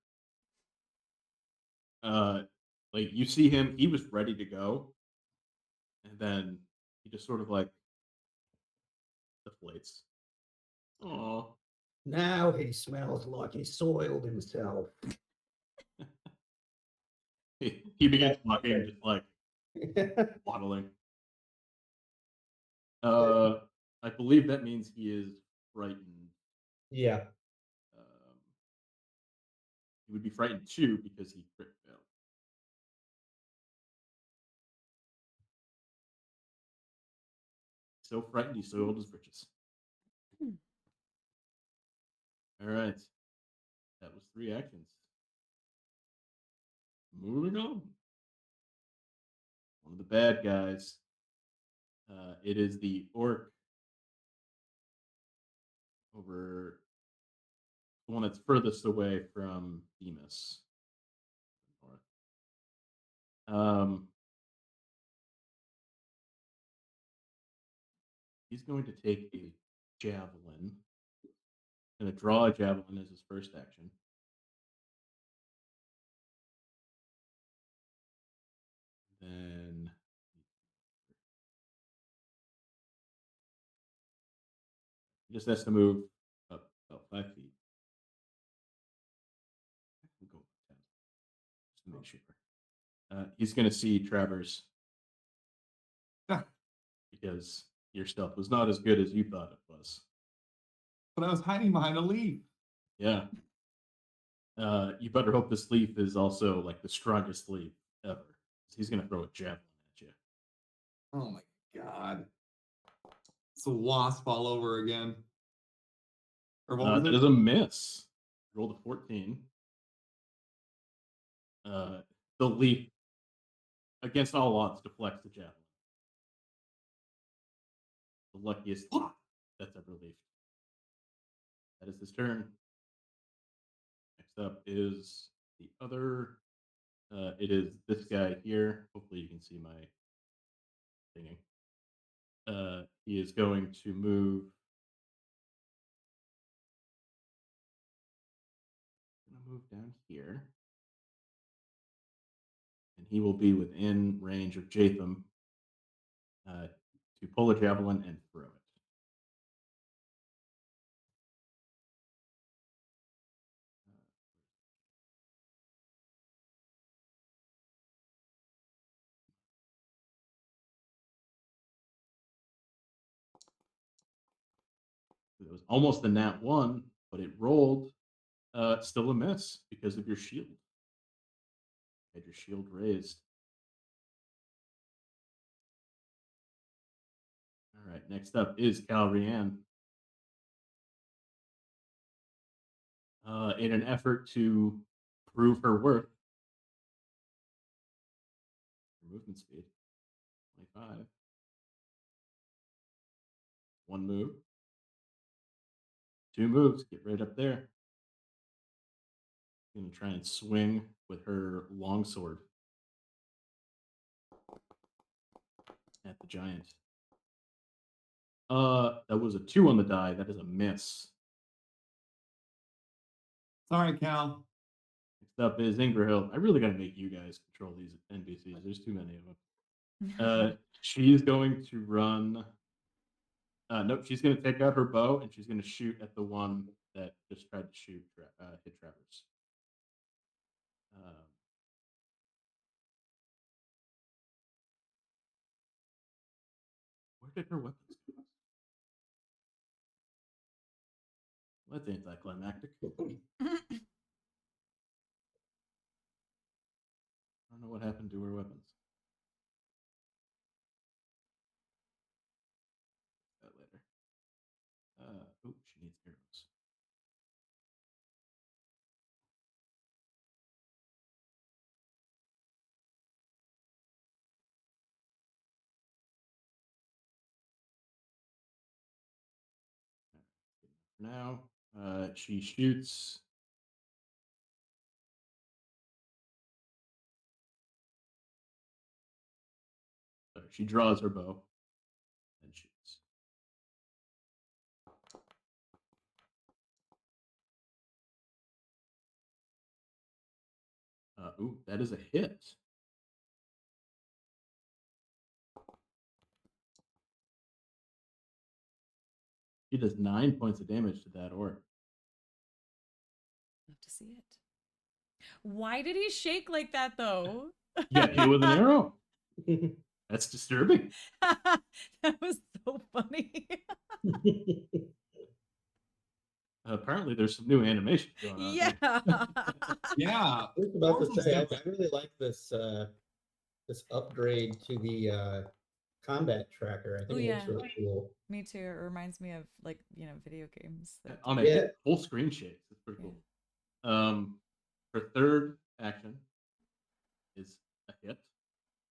Like you see him, he was ready to go, and then he just sort of like deflates. Oh, Now he smells like he soiled himself. he begins walking, just like waddling. I believe that means he is frightened. Yeah. He would be frightened too because he crit failed. So frightened he soiled his britches. Hmm. All right. That was 3 actions. Moving on. One of the bad guys. It is the orc over the one that's furthest away from Demas. He's going to take a javelin. Going to draw a javelin as his first action. Then he just has to move up about 5 feet. We'll go with 10 just to make sure. He's going to see Travers because your stealth was not as good as you thought it was. But I was hiding behind a leaf. Yeah. You better hope this leaf is also like the strongest leaf ever. He's going to throw a javelin at you. Oh my god. It's a wasp all over again. Or what was That it? is a miss. Rolled a 14. The leaf, against all odds, deflects the javelin. The luckiest leaf that's ever leafed. That is his turn. Next up is the other. It is this guy here. Hopefully you can see my thinking. He is going to move. Down here. And he will be within range of Jaytham to pull a javelin and throw it. It was almost a nat 1, but it rolled still a miss because of your shield. You had your shield raised. All right, next up is Calrianne. In an effort to prove her worth, her movement speed, 25. One move. 2 moves, get right up there. Gonna try and swing with her longsword at the giant. That was a 2 on the die. That is a miss. Sorry, Cal. Next up is Ingrahill. I really got to make you guys control these NPCs. There's too many of them. She's going to run. Nope, she's going to take out her bow and she's going to shoot at the one that just tried to hit Travers. Where did her weapons go? Well, that's anticlimactic. I don't know what happened to her weapons. That later. Oh, she needs arrows. For now, she shoots. Sorry, she draws her bow and shoots. Ooh, that is a hit. She does 9 points of damage to that orc. Love to see it. Why did he shake like that though? You got hit with an arrow. That's disturbing. That was so funny. Apparently, there's some new animation going on. Yeah. Yeah. I was about to Oracle's say, I different. really like this this upgrade to the combat tracker. I think Oh, it looks yeah. really cool. Me too. It reminds me of like, video games. that On do a Yeah. hit full screen shake. It's pretty Yeah. cool. Her third action is a hit,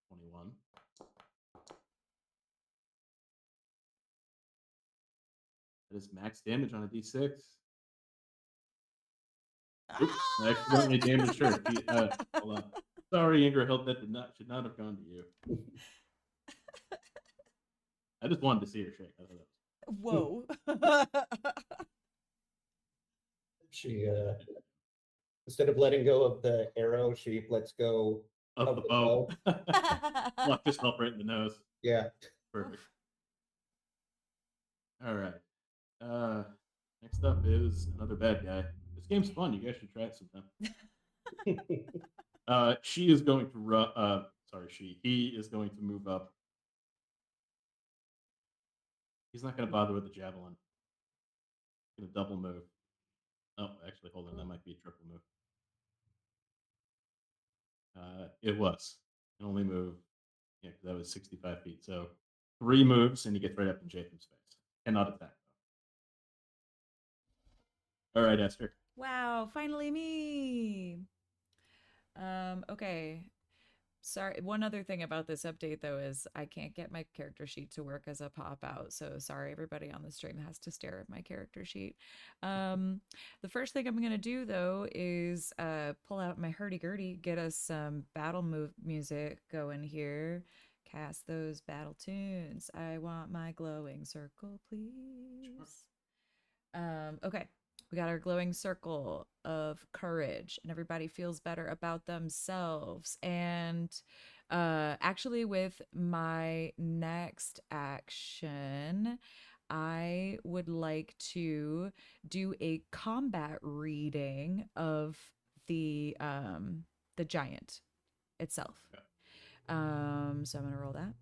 21. That is max damage on a d6. Oops, I accidentally damaged her. Hold on. Sorry, Ingrahild, that should not have gone to you. I just wanted to see her shake. I thought that was Whoa. She instead of letting go of the arrow, she lets go of of the the bow. bow. Luck just fell right in the nose. Yeah. Perfect. All right. Next up is another bad guy. This game's fun. You guys should try it sometime. She is going to run. He is going to move up. He's not going to bother with the javelin. He's going to double move. Oh, actually, hold on. That might be a triple move. It was. Can only move. Yeah, because that was 65 feet. So 3 moves, and he gets right up in Jaytham's face. Cannot attack, though. All right, Esther. Wow, finally me. Okay. Sorry, one other thing about this update though is I can't get my character sheet to work as a pop out. So sorry, everybody on the stream has to stare at my character sheet. The first thing I'm gonna do though is pull out my hurdy-gurdy, get us some battle music going here. Cast those battle tunes. I want my glowing circle, please. Okay. We got our glowing circle of courage, and everybody feels better about themselves. And actually, with my next action, I would like to do a combat reading of the giant itself. So I'm gonna roll that.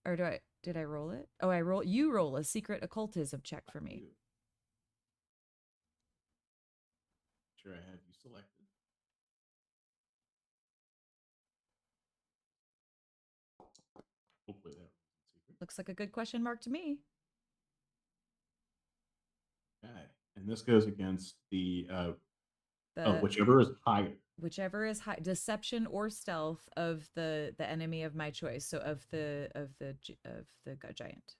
Or did I roll it? Oh, you roll a secret occultism check for me. Sure, I have you selected. Hopefully that wasn't secret. Looks like a good question mark to me. Okay, and this goes against the The whichever is higher. whichever is high, deception or stealth of the enemy of my choice. So of the giant.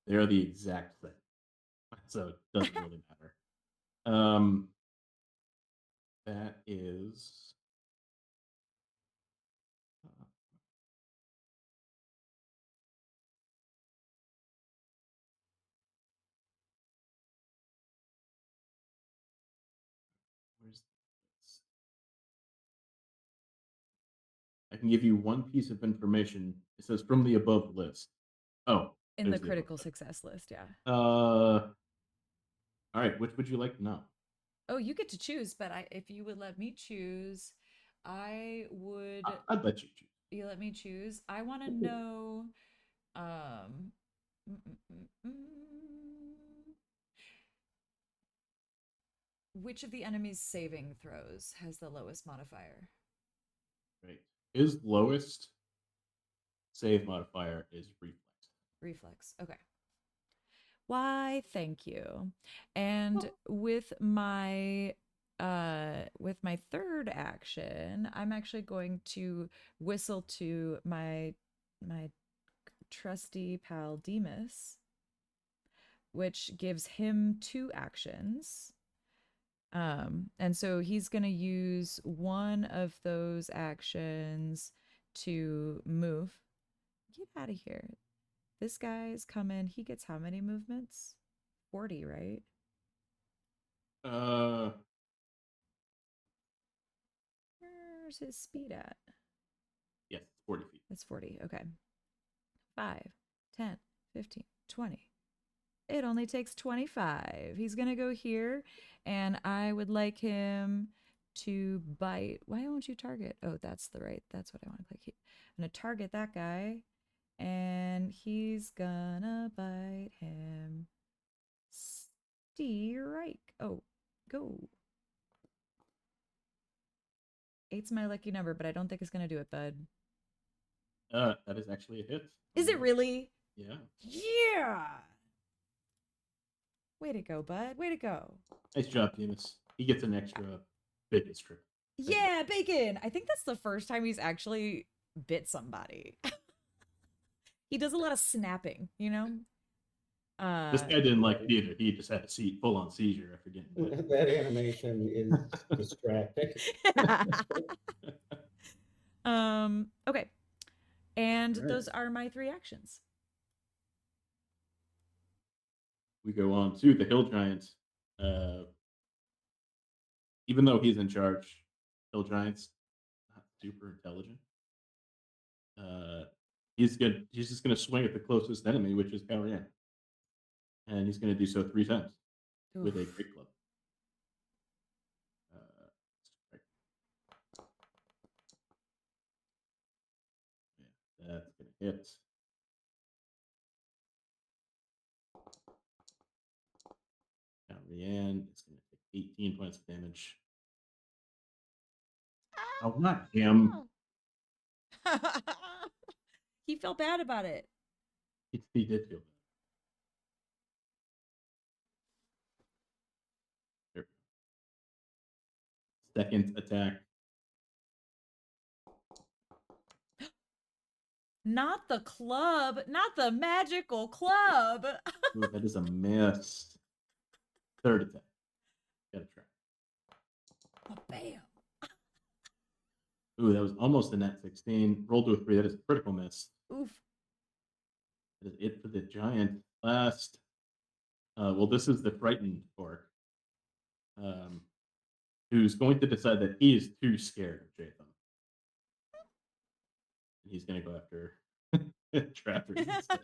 They are the exact thing, so it doesn't really matter. That is. Where's this? I can give you one piece of information. It says from the above list. Oh, In the there's critical above list. success list, yeah. All right, which would you like to know? Oh, you get to choose, but if you would let me choose, I would. I'd let you choose. You let me choose. I want to know. Um, mm, mm, mm, mm. Which of the enemy's saving throws has the lowest modifier? Right. His lowest save modifier is reflex. Reflex. Okay. Why, thank you. And with my third action, I'm actually going to whistle to my trusty pal Demas, which gives him 2 actions. And so he's going to use one of those actions to move. Get out of here. This guy's coming. He gets how many movements? 40, right? Where's his speed at? Yes, 40 feet. It's 40. Okay. 5, 10, 15, 20. It only takes 25. He's going to go here, and I would like him to bite. Why won't you target? Oh, that's what I want to click. I'm going to target that guy, and he's gonna bite him. Strike. Oh, go. 8's my lucky number, but I don't think it's gonna do it, bud. That is actually a hit. Is it really? Yeah. Yeah. Way to go, bud. Way to go. Nice job, Demas. He gets an extra bacon strip. Yeah, bacon. I think that's the first time he's actually bit somebody. He does a lot of snapping, you know? This guy didn't like it either. He just had a full-on seizure after getting bit. That animation is distracting. Okay. And Alright. those are my 3 actions. We go on to the Hill Giant. Even though he's in charge, Hill Giant's not super intelligent. He's just gonna swing at the closest enemy, which is Calrian. And he's gonna do so 3 times with a Oof. great club. Yeah, that's gonna hit. Now Rianne is gonna take 18 points of damage. Oh, not him. He felt bad about it. He did feel bad. There we go. Second attack. Not the club, not the magical club. Ooh, that is a miss. Third attack. Gotta try. Oh, bam. Ooh, that was almost a net 16. Rolled to a 3. That is a critical miss. Oof. That is it for the giant. Last. Well, this is the frightened orc. Who's going to decide that he is too scared of Jaytham. And he's going to go after Travers instead.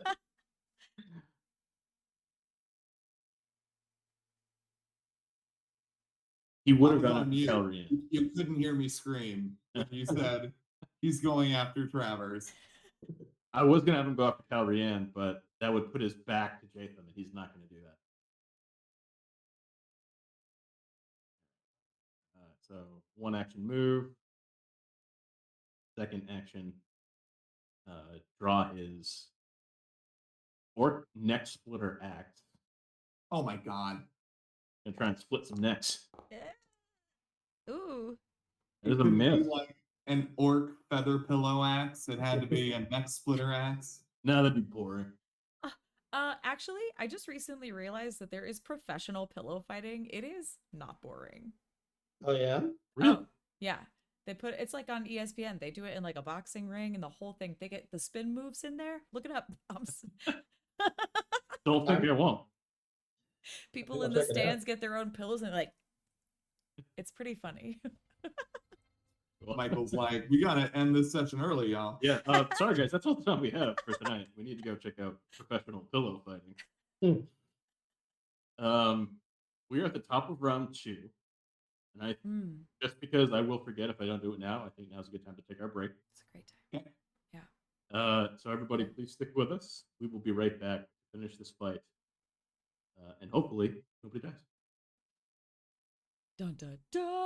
He would have I was gone on after mute. Calrian. You couldn't hear me scream when you said he's going after Travers. I was going to have him go after Calrian, but that would put his back to Jaytham, and he's not going to do that. So 1 action move. Second action, draw his orc neck splitter axe Oh my god. and try and split some necks. Ooh. That is a Couldn't be miss. like an orc feather pillow axe. It had to be a neck splitter axe. No, that'd be boring. Actually, I just recently realized that there is professional pillow fighting. It is not boring. Oh yeah? Really? Oh, yeah. They put it's like on ESPN. They do it in like a boxing ring and the whole thing. They get the spin moves in there. Look it up. Don't think I won't. People I'll in the check it out. stands get their own pillows and like it's pretty funny. Michael's like, we gotta end this session early, y'all. Yeah, sorry guys, that's all the time we have for tonight. We need to go check out professional pillow fighting. We are at the top of round 2. And I just because I will forget if I don't do it now, I think now's a good time to take our break. It's a great time. So everybody, please stick with us. We will be right back to finish this fight, and hopefully nobody dies. Dun dun dun.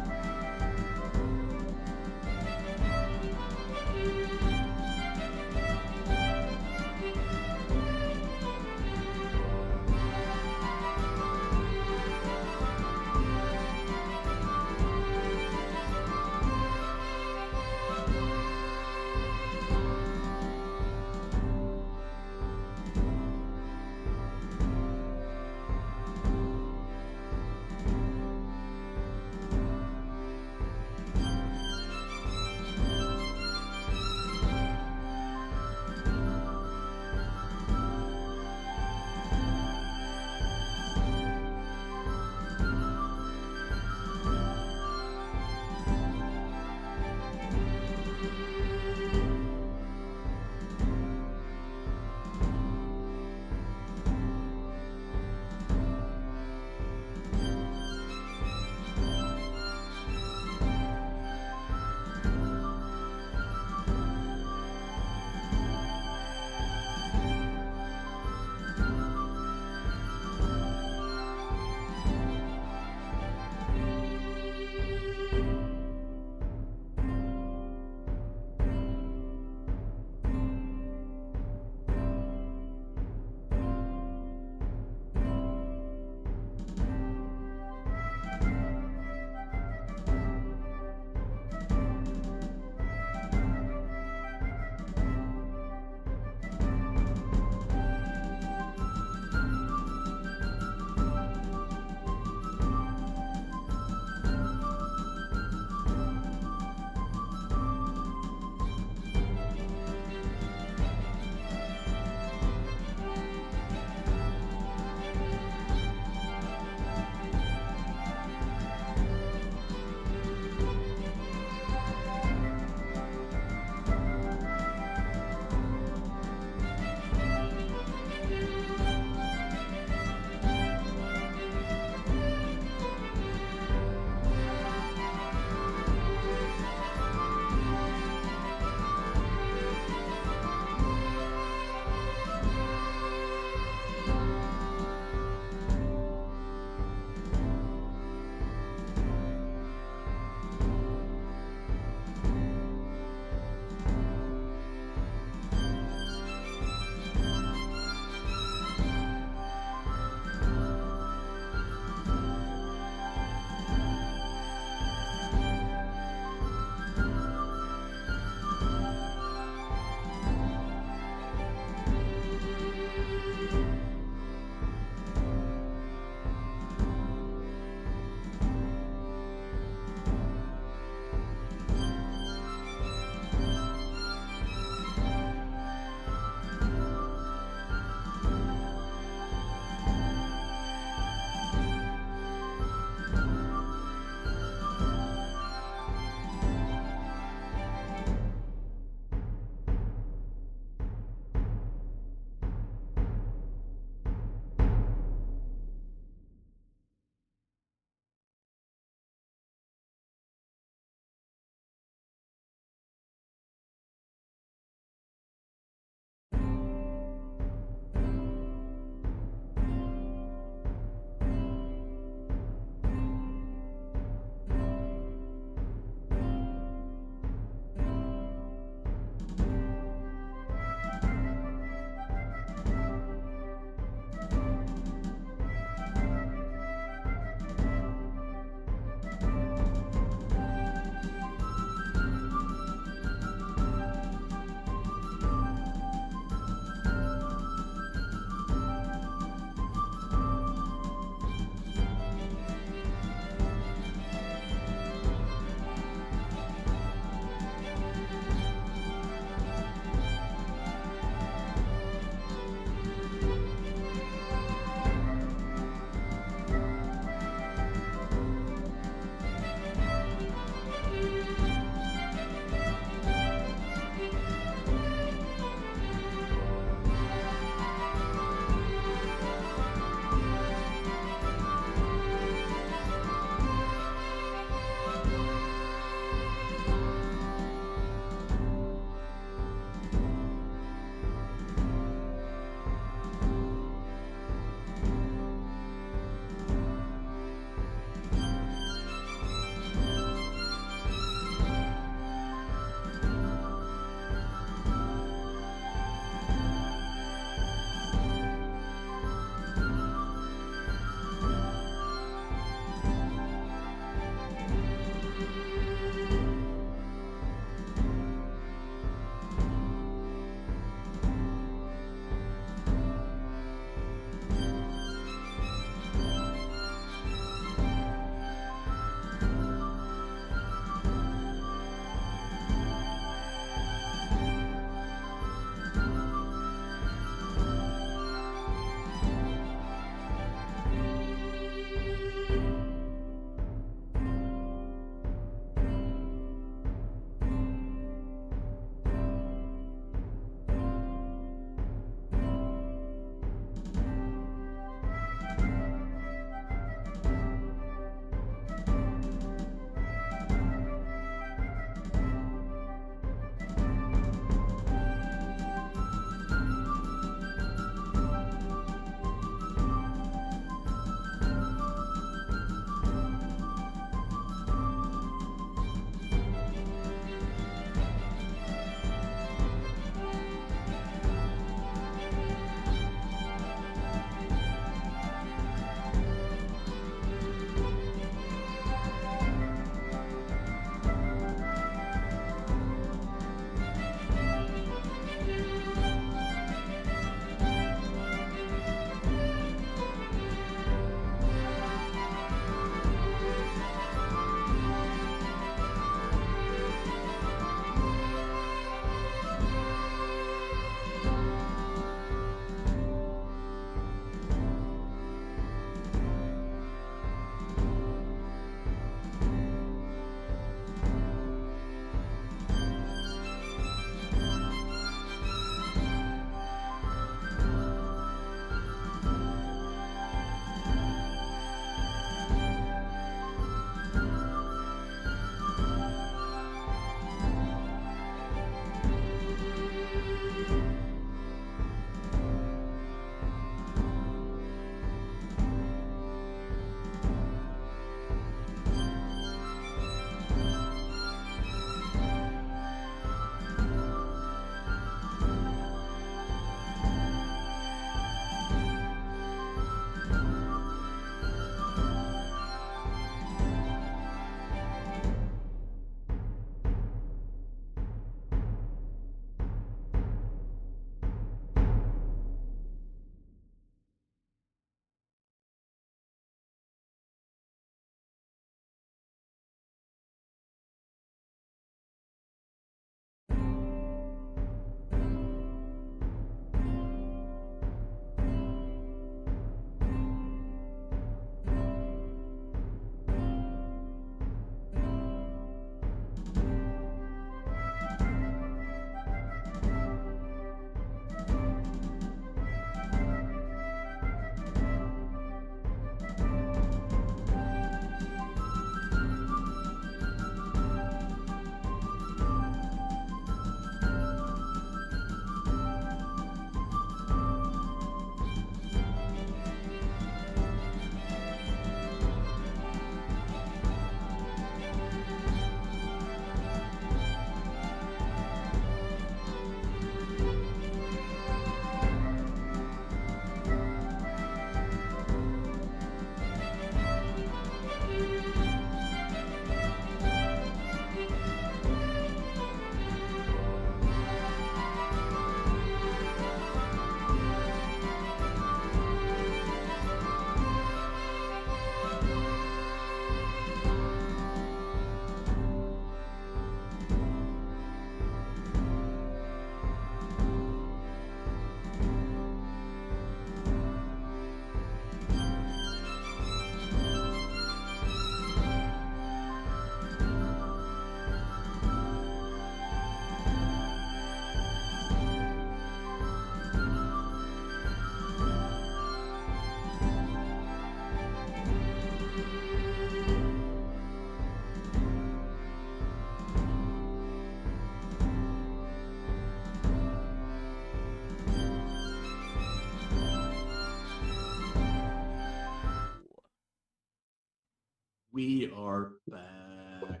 We are back.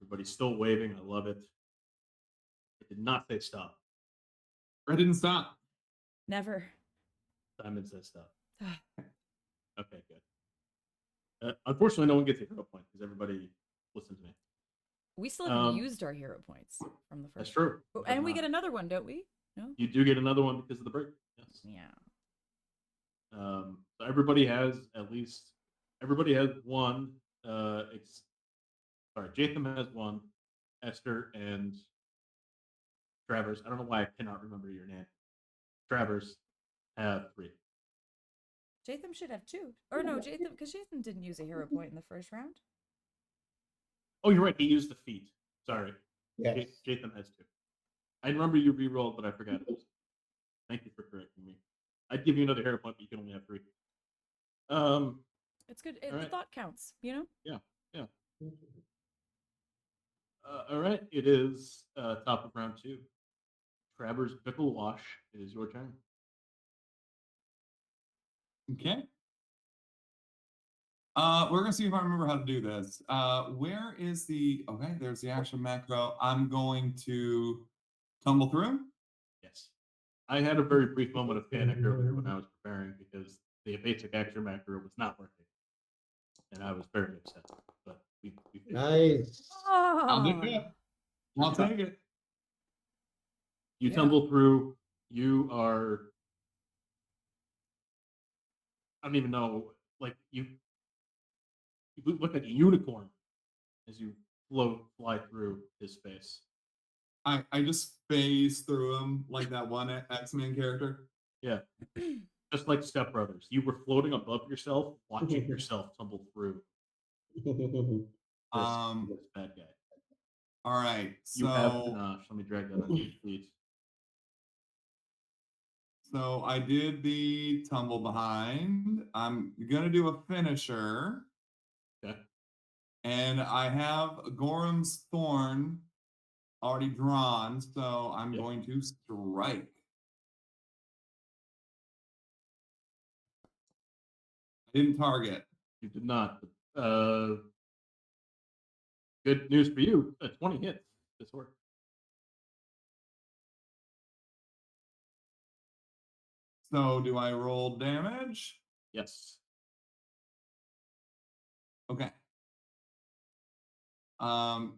Everybody's still waving. I love it. It did not say stop. I didn't stop. Never. Simon says stop. Okay, good. Unfortunately, no one gets a hero point because everybody listens to me. We still haven't Um, used our hero points from the first. That's true. Oh, We have and we not. get another one, don't we? No. You do get another one because of the break. Yes. Yeah. So everybody has one. Jaytham has one. Esther and Travers. I don't know why I cannot remember your name. Travers have 3. Jaytham should have 2. Or no, Jaytham, because Jaytham didn't use a hero point in the first round. Oh, you're right. He used the feat. Sorry. Yes. Jaytham has 2. I remember you re-rolled, but I forgot it. Thank you for correcting me. I'd give you another hero point, but you can only have 3. It's good. All The right. thought counts, you know? Yeah. All right. It is top of round 2. Travers Pickle Wash. It is your turn. Okay. We're gonna see if I remember how to do this. Where is the okay? There's the action macro. I'm going to tumble through. Yes. I had a very brief moment of panic earlier when I was preparing because the basic action macro was not working. And I was very upset. But we fixed it. Nice. I'll do Oh. it. I'll take it. You Yeah. tumble through. You are. I don't even know. Like you look like a unicorn as you fly through his space. I just phase through him like that one X-Men character. Yeah. Just like Step Brothers. You were floating above yourself, watching yourself tumble through this bad guy. All right. You have So panache. Let me drag that on your feet. so I did the tumble behind. I'm gonna do a finisher. Okay. And I have Gorham's Thorn already drawn, so I'm Yep. going to strike. I didn't target. You did not. Good news for you. 20 hits. This worked. So do I roll damage? Yes. Okay.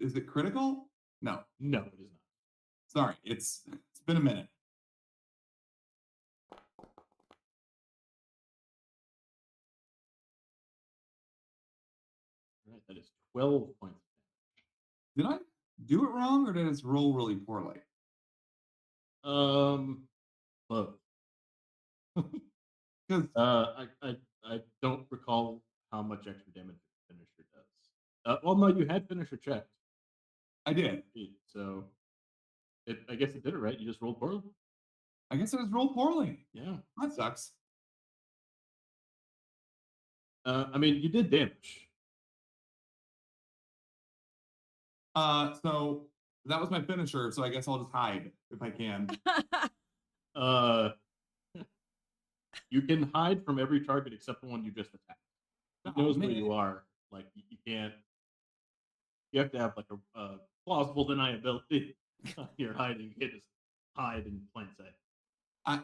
Is it critical? No. No, it is not. Sorry, it's been a minute. All right, that is 12 points. Did I do it wrong or did I just roll really poorly? Both. Because I don't recall how much extra damage finisher does. Well, no, you had finisher checked. I did. So I guess it did it right. You just rolled poorly. I guess I just rolled poorly. Yeah. That sucks. I mean, you did damage. So that was my finisher, so I guess I'll just hide if I can. You can hide from every target except the one you just attacked. He Oh, knows where man. you are. Like you can't. You have to have like a plausible deniability. You're hiding. You can't just hide in plain sight.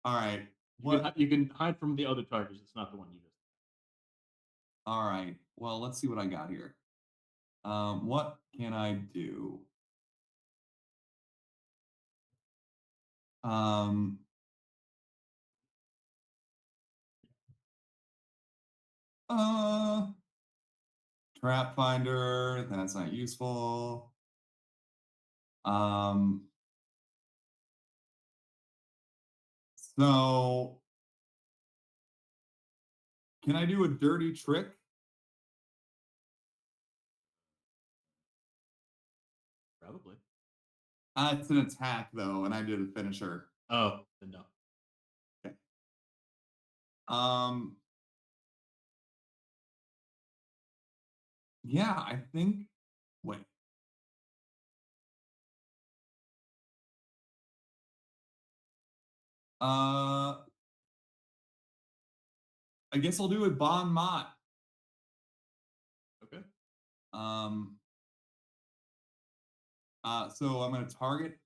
All right. You can hide from the other targets. It's not the one you just. All right. Well, let's see what I got here. What can I do? Trap finder, that's not useful. So can I do a dirty trick? Probably. It's an attack though, and I did a finisher. Oh, then no. Okay. Yeah, I think. Wait. I guess I'll do it Bon Mott. Okay. So I'm going to target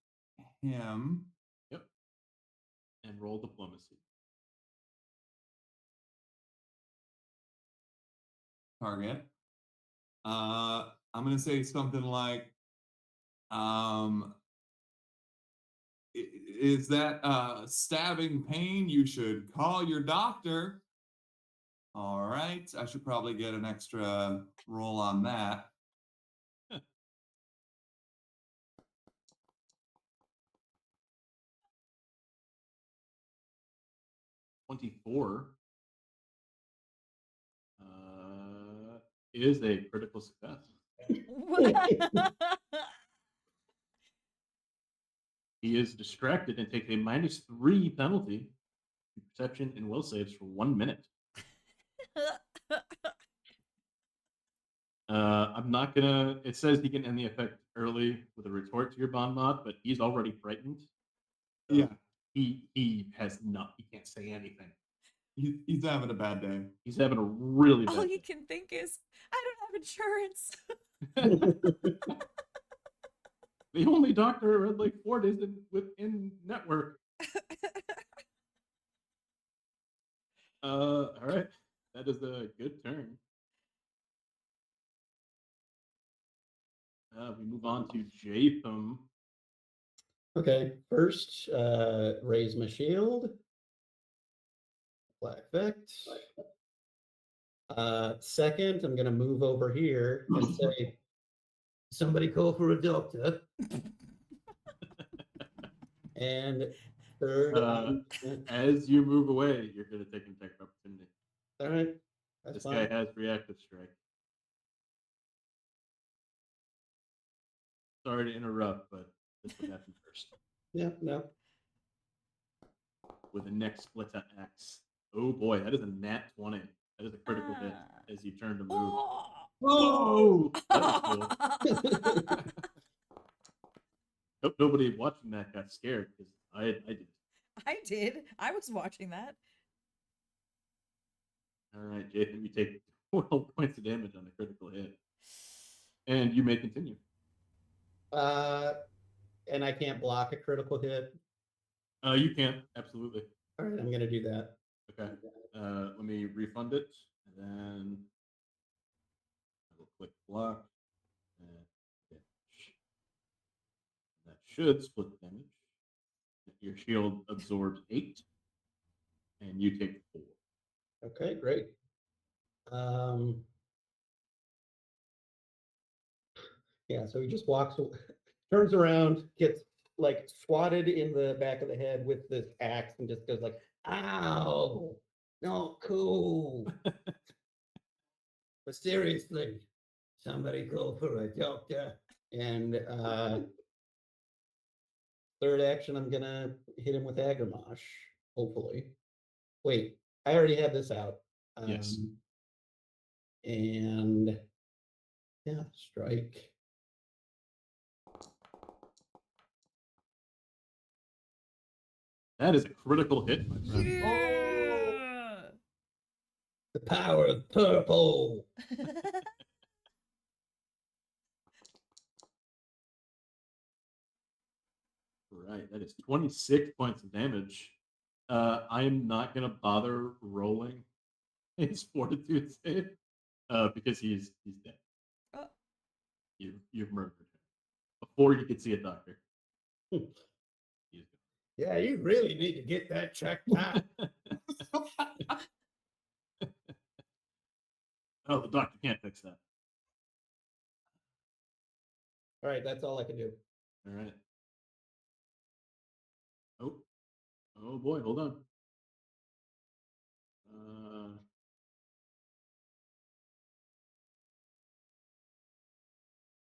him. Yep. And roll diplomacy. Target. I'm going to say something like, is that stabbing pain? You should call your doctor. All right. I should probably get an extra roll on that. 24 is a critical success. He is distracted and takes a -3 penalty to perception and will saves for 1 minute. I'm not gonna. It says he can end the effect early with a retort to your bond mod, but he's already frightened. So Yeah. he has not. He can't say anything. He's having a bad day. He's having a really bad All he day. can think is, I don't have insurance. The only doctor at Red Lake Fort is within network. All right, that is a good turn. We move on to Jaytham. Okay, first, raise my shield. Black effect. Second, I'm gonna move over here and say, somebody call for a doctor. And third, As you move away, you're going to take an attack of opportunity. all right, that's This fine. guy has reactive strike. Sorry to interrupt, but this would happen first. Yeah, no. With the next split axe. Oh boy, that is a nat 20. That is a critical hit as you turn to move. Whoa! That was cool. Hope nobody watching that got scared because I did. I did. I was watching that. All right, Jaytham, you take 12 points of damage on the critical hit. And you may continue. And I can't block a critical hit. You can, absolutely. All right, I'm gonna do that. Okay. Let me refund it, and then I will click block. And damage. That should split the damage. Your shield absorbs 8, and you take 4. Okay, great. Yeah, so he just walks, turns around, gets like swatted in the back of the head with this axe, and just goes like, "Ow, not cool." But seriously, somebody call for a doctor. And third action, I'm gonna hit him with Agamash, hopefully. Wait, I already had this out. Yes. And yeah, strike. That is a critical hit, my friend. Yeah. The power of purple. Right, that is 26 points of damage. I am not going to bother rolling his fortitude save because he's dead. Oh. You've murdered him before you could see a doctor. Yeah, you really need to get that checked out. Oh, the doctor can't fix that. All right, that's all I can do. All right. Oh boy, hold on.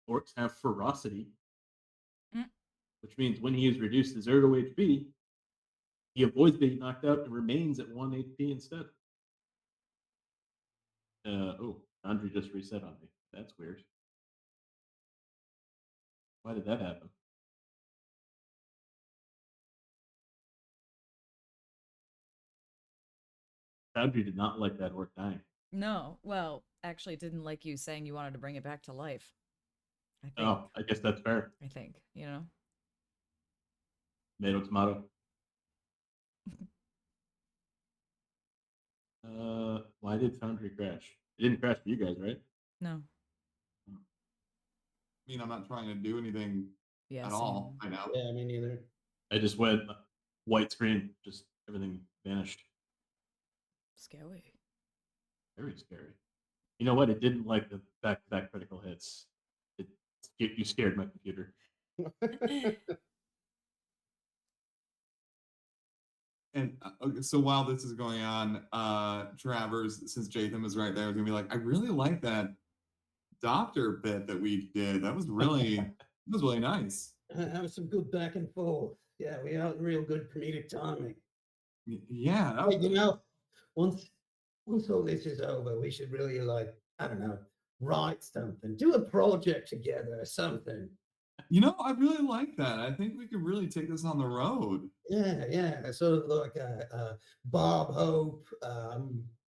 Orcs have ferocity, which means when he is reduced to 0 HP, he avoids being knocked out and remains at 1 HP instead. Andre just reset on me. That's weird. Why did that happen? Foundry did not like that orc dying. No, well, actually, didn't like you saying you wanted to bring it back to life. I think. Oh, I guess that's fair. I think, you know. Tomato, tomato. Why did Foundry crash? It didn't crash for you guys, right? No. I mean, I'm not trying to do anything Yeah. at all. I know. Yeah, me neither. I just went white screen, just everything vanished. Scary. Very scary. You know what? It didn't like the back-to-back critical hits. You scared my computer. And okay, so while this is going on, Travers, since Jaytham is right there, is gonna be like, I really like that doctor bit that we did. That was really nice. Have some good back and forth. Yeah, we had real good comedic timing. Yeah, that Hey, was, you know, once all this is over, we should really I don't know, write something, do a project together or something. I really like that. I think we could really take this on the road. Yeah, sort of like a Bob Hope,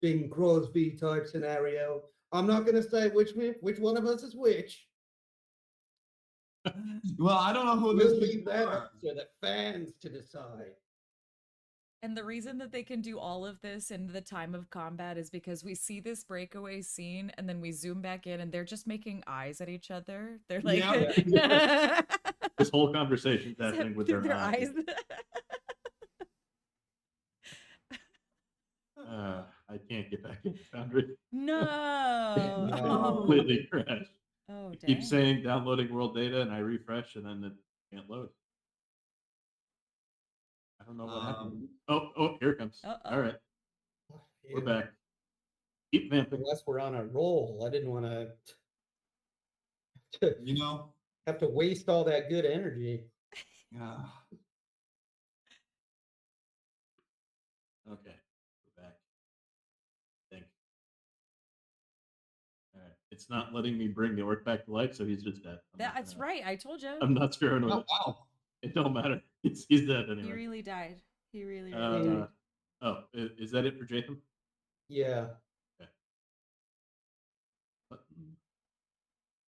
Bing Crosby type scenario. I'm not going to say which one of us is which. Well, I don't know who We'll this leave people that are. up to the fans to decide. And the reason that they can do all of this in the time of combat is because we see this breakaway scene and then we zoom back in and they're just making eyes at each other. They're like, Yeah. This whole conversation's happening with their eyes. I can't get back into Foundry. No. Completely crashed. Oh, It dang. keeps saying downloading world data, and I refresh, and then it can't load. I don't know what happened. Oh, here it comes. Uh-oh. All right, we're Yeah. back. Keep vamping. Unless we're on a roll, I didn't want to have to waste all that good energy. Yeah. Okay, we're back. I think. All right, it's not letting me bring the orc back to life, so he's just dead. That's right. I told you. I'm not screwing with Oh it. wow. It don't matter. He's dead He anyway. really died. He really died. Is that it for Jaytham? Yeah.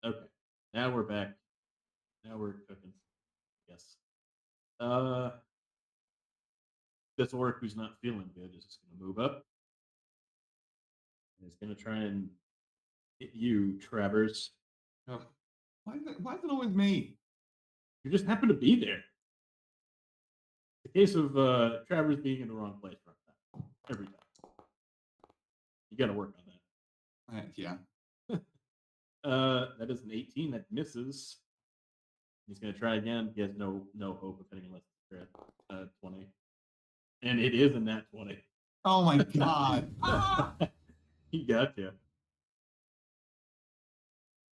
Okay. Now we're back. Now we're cooking. Yes. This orc who's not feeling good is just gonna move up. And he's gonna try and hit you, Travers. Oh, why is it always me? You just happen to be there. It's a case of Travers being in the wrong place right now. Every time. You gotta work on that. Yeah. That is an 18 that misses. He's gonna try again. He has no hope of hitting unless it's 20. And it is a nat 20. Oh my god. He got you.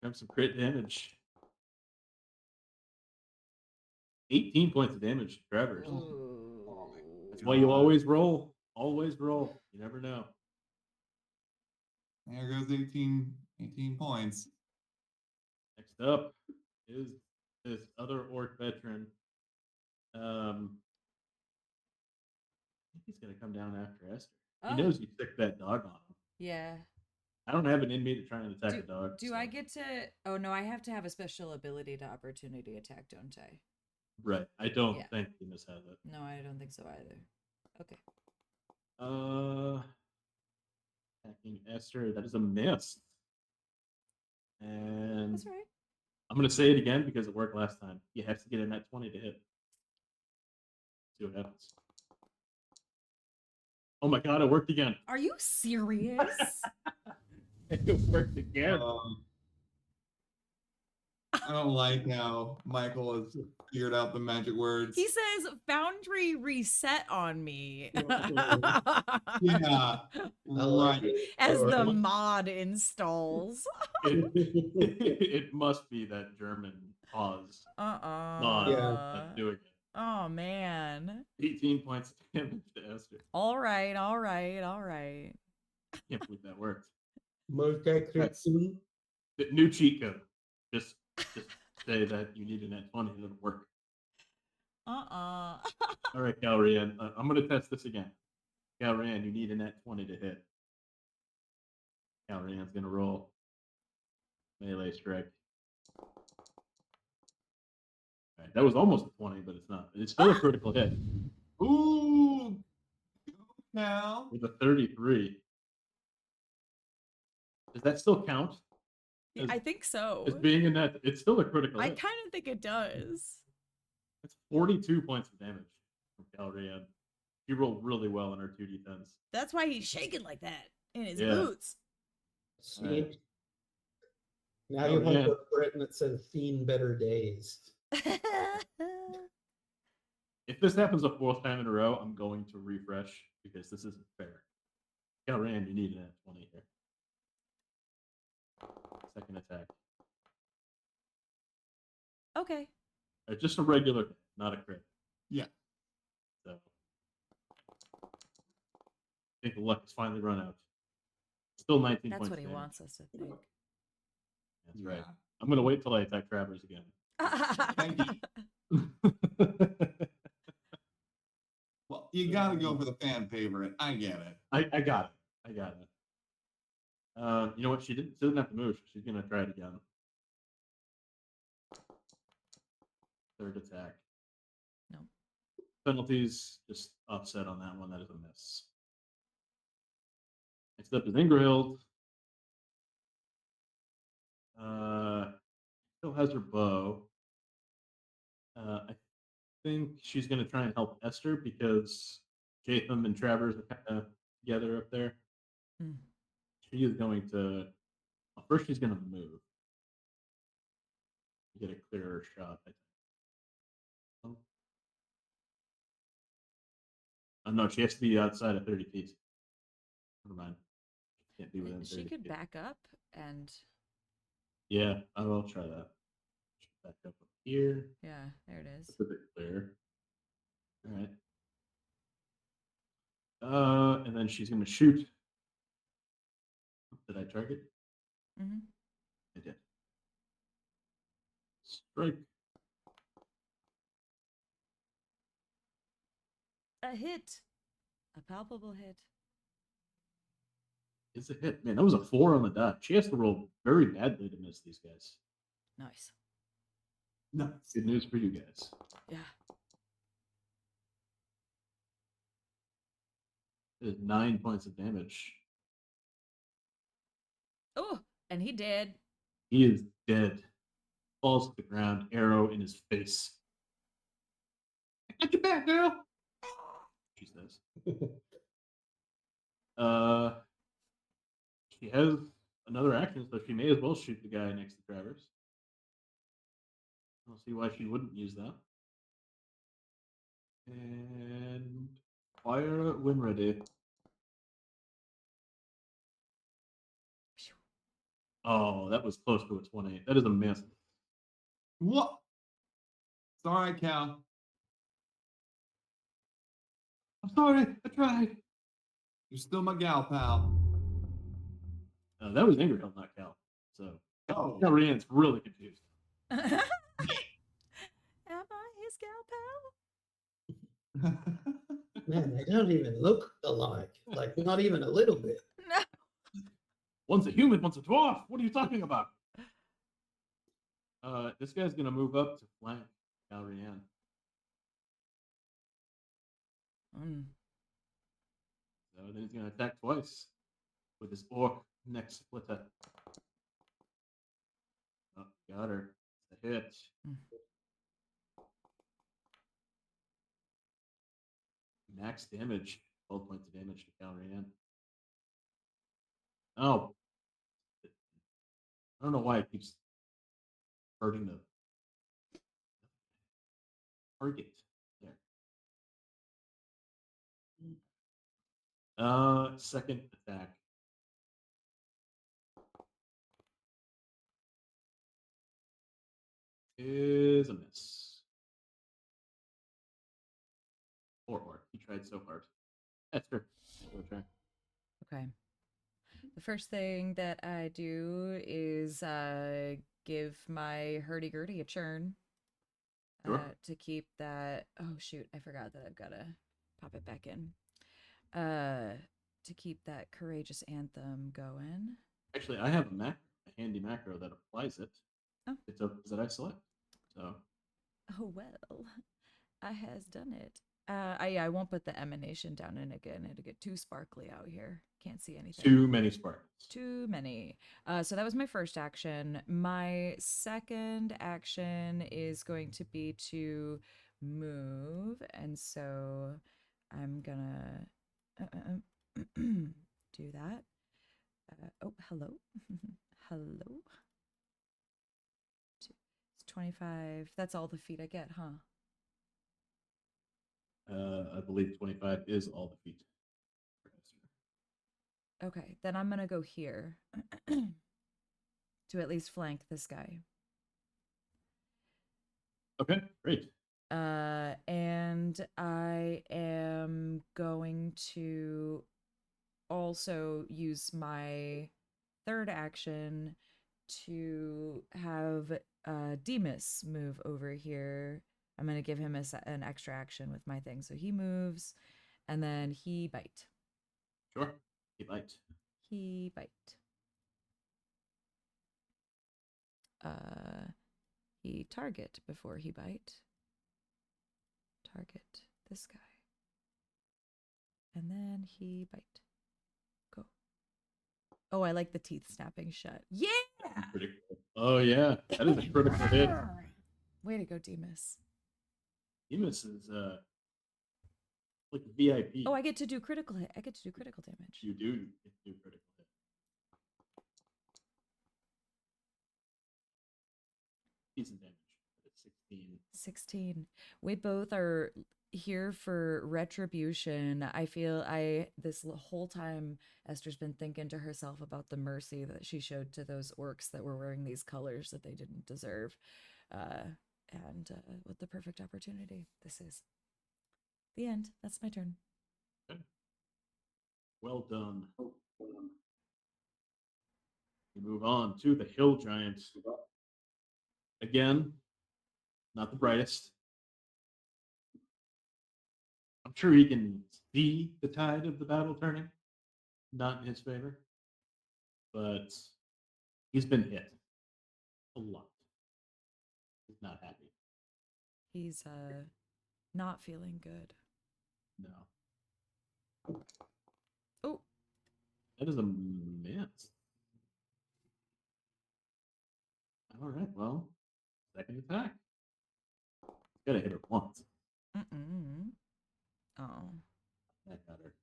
Have some crit damage. 18 points of damage, Travers. That's why you always roll. Always roll. You never know. There goes 18 points. Next up is this other orc veteran. I think he's gonna come down after Esther. He knows you sick that dog on him. Yeah. I don't have it in me to try and attack a dog. Do I get to? Oh no, I have to have a special ability to opportunity attack, don't I? Right. I don't think Venus has it. No, I don't think so either. Okay. Attacking Esther. That is a miss. And That's right. I'm gonna say it again because it worked last time. You have to get a nat 20 to hit. See what happens. Oh my god, it worked again. Are you serious? It worked again. I don't like how Michael has figured out the magic words. He says Foundry reset on me. Yeah. Right. As the mod installs. It must be that German pause. Mod that's doing it. Oh man. 18 points of damage to Esther. All right. Can't believe that worked. Most accurate. The new cheat code. Just say that you need a net 20 and it'll work. All right, Gallery, and I'm going to test this again. Calran, you need a net 20 to hit. Calran's gonna roll. Melee strike. Right, that was almost a 20, but it's not. It's still a critical hit. Ooh, now With a 33. Does that still count? Yeah, As- I think so. As being in that, it's still a critical I hit. kind of think it does. That's 42 points of damage from Calran. She rolled really well in her 2d10s. That's why he's shaking like that in his Yeah. boots. See, now Oh, you have yeah. a Britain that says "seen better days." If this happens a fourth time in a row, I'm going to refresh because this isn't fair. Calran, you need a net 20 here. Second attack. Okay. Just a regular hit, not a crit. Yeah. So I think the luck has finally run out. Still 19 That's points. what he damage. wants us to think. That's right. Yeah. I'm going to wait till I attack Travers again. Thank you. Well, you got to go for the fan favorite. I get it. I got it. I got it. You know what? She didn't have to move. She's going to try it again. Third attack. No. Penalties just offset on that one. That is a miss. Next up is Ingrild. Still has her bow. I think she's going to try and help Esther because Jaytham and Travers are kind of together up there. Mm. She is going to. Well, first, she's going to move. Get a clearer shot. I think. Oh no, she has to be outside of 30 feet. Never mind. She can't be within 30 She could feet. back up and Yeah, I will try that. Back up here. yeah, there it is. That's a bit clearer. All right. And then she's going to shoot. Did I target? Hmm. I did. Strike. A hit. A palpable hit. It's a hit. Man, that was a 4 on the dot. She has to roll very badly to miss these guys. Nice. Nice. Good news for you guys. Yeah. It is 9 points of damage. Oh, and he did. He is dead. Falls to the ground, arrow in his face. I got your back, girl. She says. She has another action, so she may as well shoot the guy next to Travers. I don't see why she wouldn't use that. And fire when ready. Oh, that was close to a 20. That is a miss. What? It's all right, Cal. I'm sorry, I tried. You're still my gal, pal. That was Ingrid, not Cal. So Oh. Rianne's really confused. Am I his gal pal? Man, they don't even look alike. Like not even a little bit. No. One's a human, one's a dwarf. What are you talking about? This guy's gonna move up to flank Rianne. Mm. So then he's gonna attack twice with his orc neck splitter. Oh, got her. It's a hit. Mm. Max damage. 12 points of damage to Rianne. Oh. I don't know why it keeps hurting the target. There. Second attack. Is a miss. Or he tried so hard. Esther, go try. Okay. The first thing that I do is give my hurdy-gurdy a churn. Sure. To keep that. Oh shoot! I forgot that I've got to pop it back in. to keep that courageous anthem going. Actually, I have a handy macro that applies it. Oh. It's a that I select. So Oh well, I has done it. I won't put the emanation down in again. It'll get too sparkly out here. Can't see anything. too many sparkles. Too many. So that was my first action. My second action is going to be to move, and so I'm gonna do that. Oh, hello, hello. It's 25. That's all the feet I get, huh? I believe 25 is all the feet. Okay, then I'm gonna go here to at least flank this guy. Okay, great. And I am going to also use my third action to have Demas move over here. I'm going to give him an extra action with my thing. So he moves, and then he bite. Sure. He bites. He bite. He target before he bite. Target this guy. And then he bite. Go. Oh, I like the teeth snapping shut. Yeah! Critical. Oh yeah, that is a critical hit. Way to go, Demas. Demas is like VIP. Oh, I get to do critical hit. I get to do critical damage. You do get to do critical hit. Decent damage. It's 16. 16. We both are here for retribution. I feel this whole time Esther's been thinking to herself about the mercy that she showed to those orcs that were wearing these colors that they didn't deserve. And what the perfect opportunity this is. The end. That's my turn. Okay. Well done. We move on to the hill giants. Again, not the brightest. I'm sure he can see the tide of the battle turning, not in his favor, but he's been hit a lot. He's not happy. He's not feeling good. No. Oh, That is a miss. All right, well, second attack. Gotta hit her once. Oh. That got her.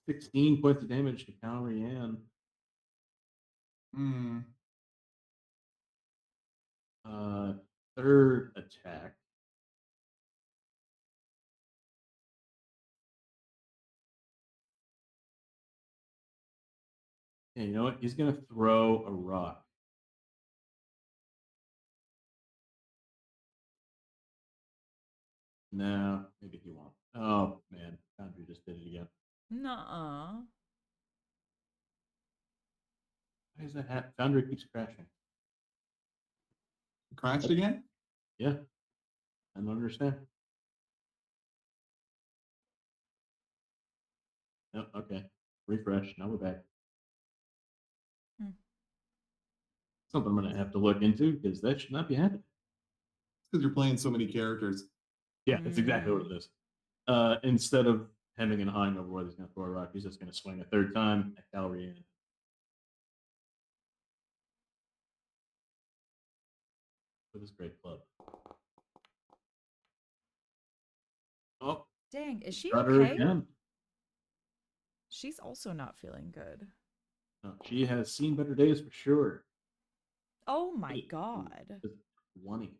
16 points of damage to Calrianne. Hmm. Third attack. Yeah, you know what? He's gonna throw a rock. No, maybe he won't. Oh man, Foundry just did it again. Nuh-uh. Why is that happen? Foundry keeps crashing. Crashed again? Yeah, I don't understand. No, okay. Refresh. Now we're back. Something I'm gonna have to look into because that should not be happening. Because you're playing so many characters. Yeah, that's exactly what it is. Instead of hemming and hawing over whether he's gonna throw a rock, he's just gonna swing a third time at Calrianne. With his great club. Oh, Dang, is she got her okay? again. She's also not feeling good. No, she has seen better days for sure. Oh my Ooh, god. just 20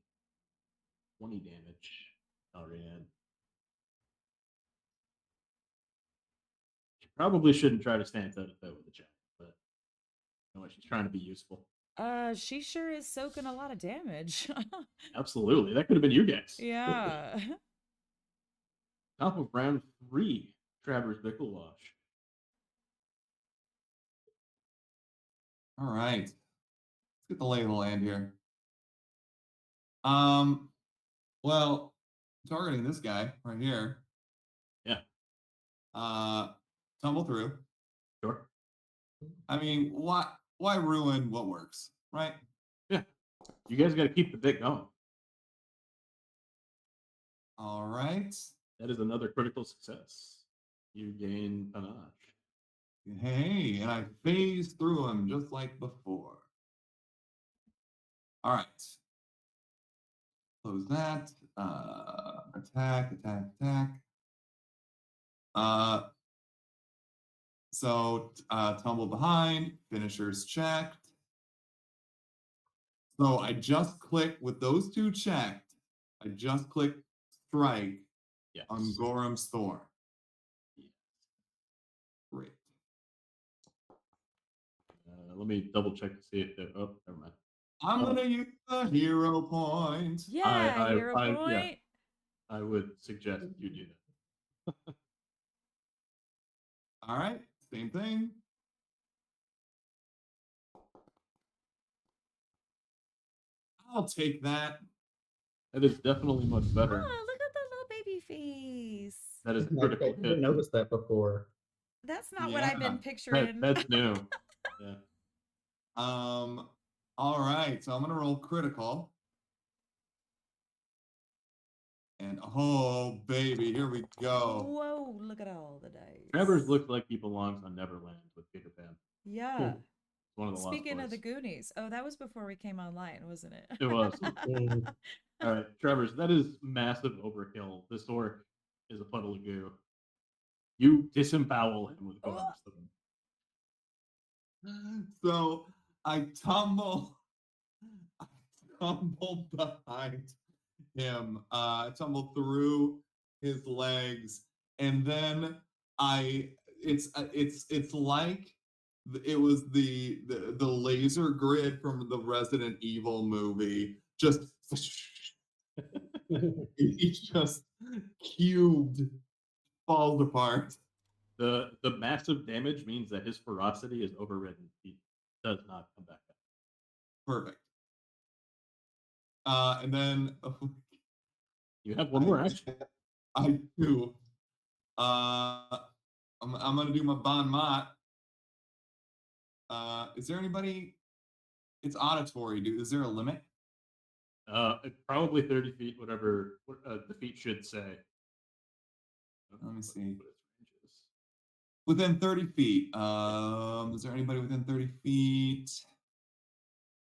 damage. Calrianne. She probably shouldn't try to stand toe to toe with the giant, but you know what? She's trying to be useful. She sure is soaking a lot of damage. Absolutely. That could have been you guys. Yeah. Top of round 3, Travers Bickelwash. All right. Let's get the lay of the land here. Well, targeting this guy right here. Yeah, Tumble through. sure. I mean, why ruin what works, right? Yeah, you guys got to keep the bit going. All right. That is another critical success. You gain panache. Hey, and I phased through him just like before. All right. Close that. Attack, attack, attack. So tumble behind, finishers checked. So I just clicked with those two checked. I just clicked strike Yes. on Gorham's Thorn. Great. Let me double check to see if they're. Oh, never mind. I'm gonna use a hero point. Yeah, hero yeah. point. I would suggest you do that. All right, same thing. I'll take that. That is definitely much Oh, better. look at the little baby face. That is a I critical didn't hit. notice that before. That's not what I've been Yeah. picturing. That's new. Yeah. All right, so I'm gonna roll critical. And oh baby, here we go. Whoa, look at all the dice. Travers looks like he belongs on Neverland with Peter Pan. Yeah. It's one of the Speaking Lost of the Boys. Goonies. Oh, that was before we came online, wasn't it? It was. Mm. All right, Travers, that is massive overkill. This orc is a puddle of goo. You disembowel him with Gorham's Thorn. So I tumble behind him, tumble through his legs, and then it's like it was the laser grid from the Resident Evil movie, just he just cubed, falls apart. The massive damage means that his ferocity is overridden. He does not come back up. Perfect. And then You have one more action. I do. I'm gonna do my bon mot. Is there anybody? It's auditory, dude. Is there a limit? Probably 30 feet, whatever the feet should say. Let me What see. its range is. Within 30 feet. Is there anybody within 30 feet?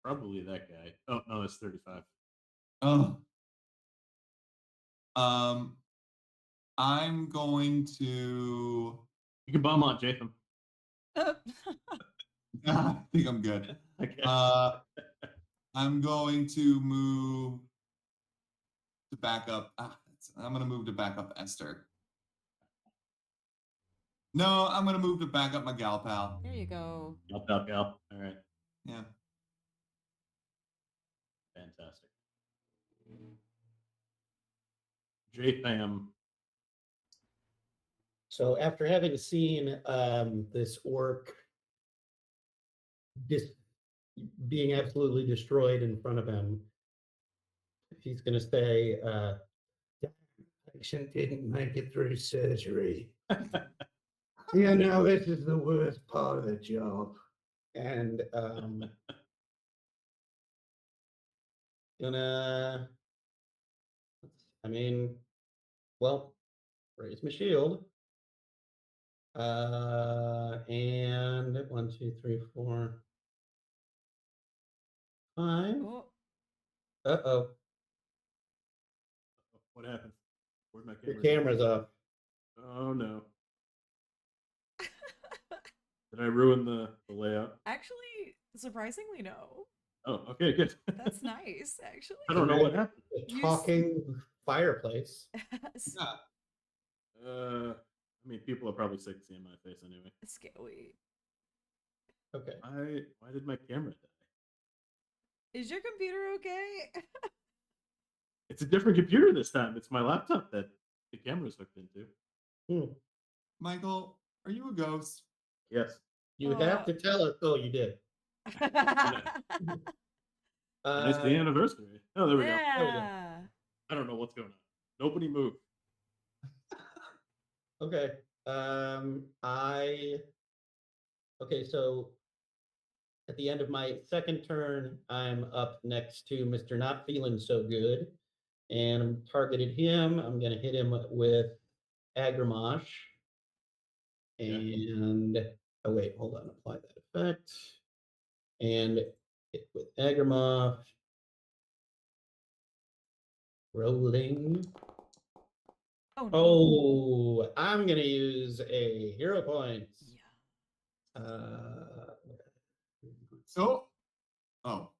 Probably that guy. Oh no, it's 35. Oh. I'm going to. You can bomb on Jaytham. I think I'm good. I guess. I'm going to move to back up. I'm going to move to back up Esther. No, I'm going to move to back up my gal pal. There you go. Gal. All right. Yeah. Fantastic. Jaytham. So after having seen this orc being absolutely destroyed in front of him, he's going to say, patient didn't make it through surgery. You know, this is the worst part of the job. And gonna, raise my shield. And 1, 2, 3, 4, 5. Oh, Uh-oh, What happened? Where'd my your camera? camera's off. Oh no. Did I ruin the layout? actually, surprisingly, no. Oh, okay, good. That's nice, actually. I don't know what happened. A talking fireplace. Yeah. I mean, people are probably sick of seeing my face anyway. Scary. Okay. Why did my camera die? Is your computer okay? It's a different computer this time. It's my laptop that the camera's hooked into. Michael, are you a ghost? Yes. You have to tell us. Oh, you did. And it's the anniversary. Oh, there we go. Yeah. I don't know what's going on. Nobody move. Okay. Okay, so at the end of my second turn, I'm up next to Mr. Not Feeling So Good. And I'm targeted him. I'm gonna hit him with Agramash. Yeah. And oh wait, hold on, apply that effect. And hit with Agramash. Rolling. Oh no. Oh, I'm gonna use a hero point. Yeah. So, oh,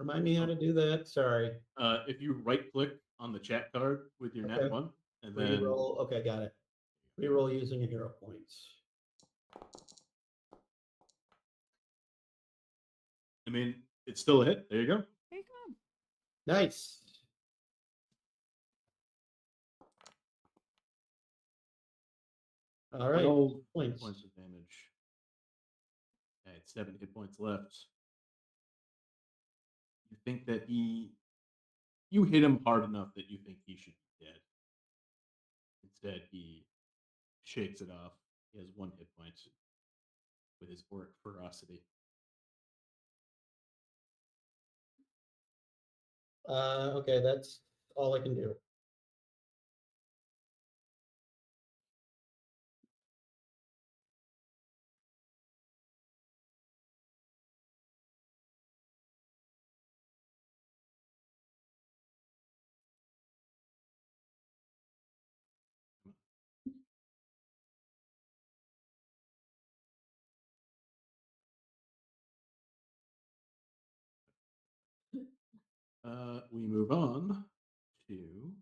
Remind me how to do that. Sorry. If you right click on the chat card with your Okay. nat 1, and then Reroll. Okay, got it. Reroll using a hero points. I mean, it's still a hit. There you go. Hey, come on. Nice. All right. 12 Points. points of damage. Okay, 7 hit points left. You think that you hit him hard enough that you think he should be dead. Instead, he shakes it off. He has 1 hit point with his orc ferocity. Okay, that's all I can do. We move on to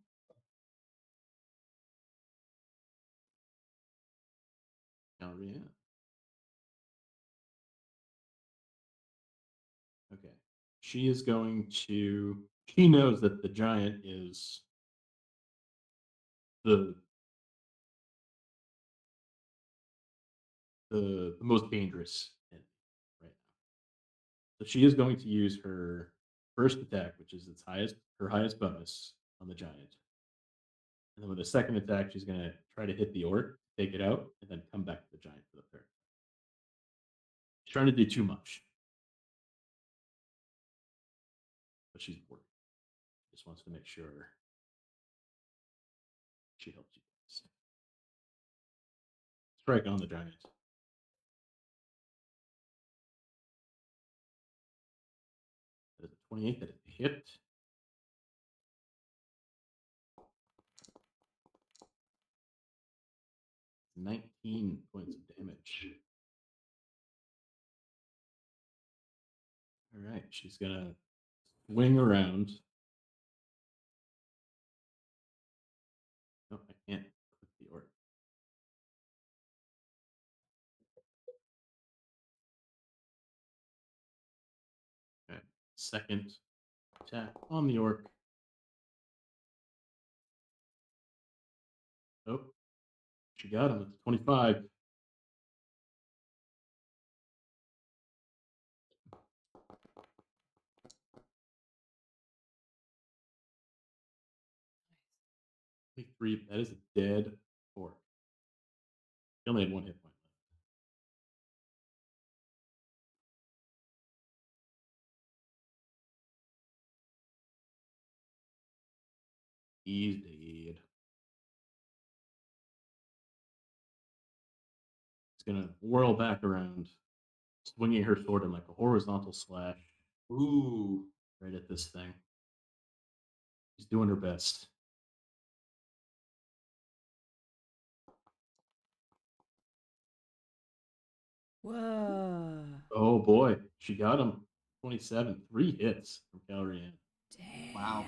Galrian. Okay. She is going to. She knows that the giant is the most dangerous enemy right now. So she is going to use her first attack, which is her highest bonus on the giant. And then with a second attack, she's going to try to hit the orc, take it out, and then come back to the giant for the third. She's trying to do too much, but she's bored. Just wants to make sure she helps you guys. Strike on the giant. That is a 28 that is a hit. $19 points of damage. All right, she's gonna swing around. No, I can't click the orc. Okay, second attack on the orc. Oh, she got him. It's 25. Three. That is a dead orc. He only had 1 hit point left. He's dead. He's gonna whirl back around, swinging her sword in like a horizontal slash ooh, right at this thing. She's doing her best. Whoa. Oh boy, she got him. 27, 3 hits from Calrian. Damn. Wow.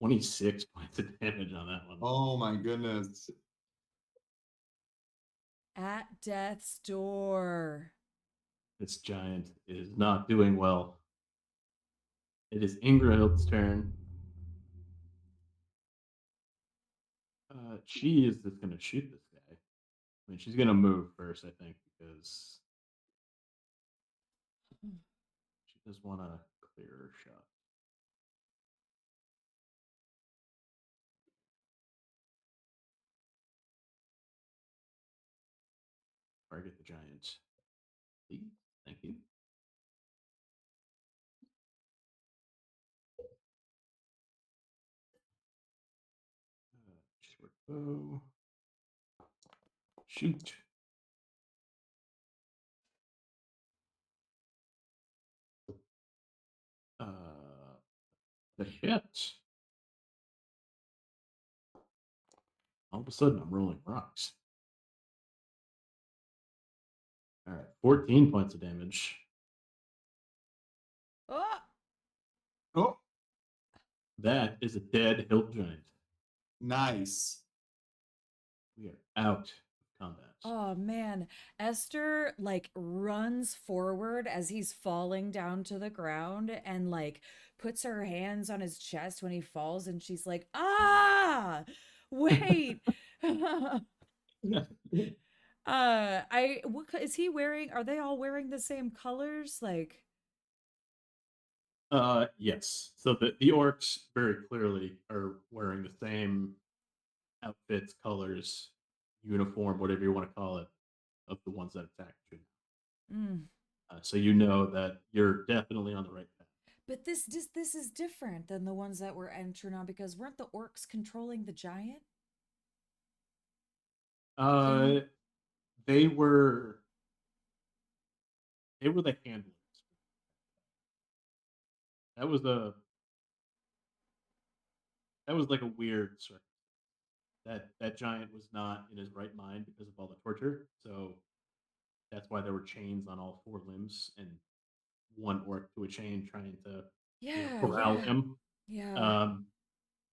26 points of damage on that one. oh my goodness. At death's door. This giant is not doing well. It is Ingrahild's turn. She is just going to shoot this guy. I mean, she's going to move first, I think, because just want a clearer shot. Target the giant. Please. Thank you. Short bow. Shoot. The hit. All of a sudden, I'm rolling rocks. All right, 14 points of damage. Oh, Oh, That is a dead hill giant. nice. We are out of combat. Oh man, Esther like runs forward as he's falling down to the ground and like puts her hands on his chest when he falls and she's like, "Ah! Wait." Is he wearing, are they all wearing the same colors? Like, Yes. So the orcs very clearly are wearing the same outfits, colors, uniform, whatever you want to call it, of the ones that attacked you. mm. So you know that you're definitely on the right path. But this is different than the ones that were entering on because weren't the orcs controlling the giant? They were the handlers. That was like a weird sort. That giant was not in his right mind because of all the torture. So that's why there were chains on all four limbs and one orc to a chain trying to Yeah, corral yeah. him. Yeah.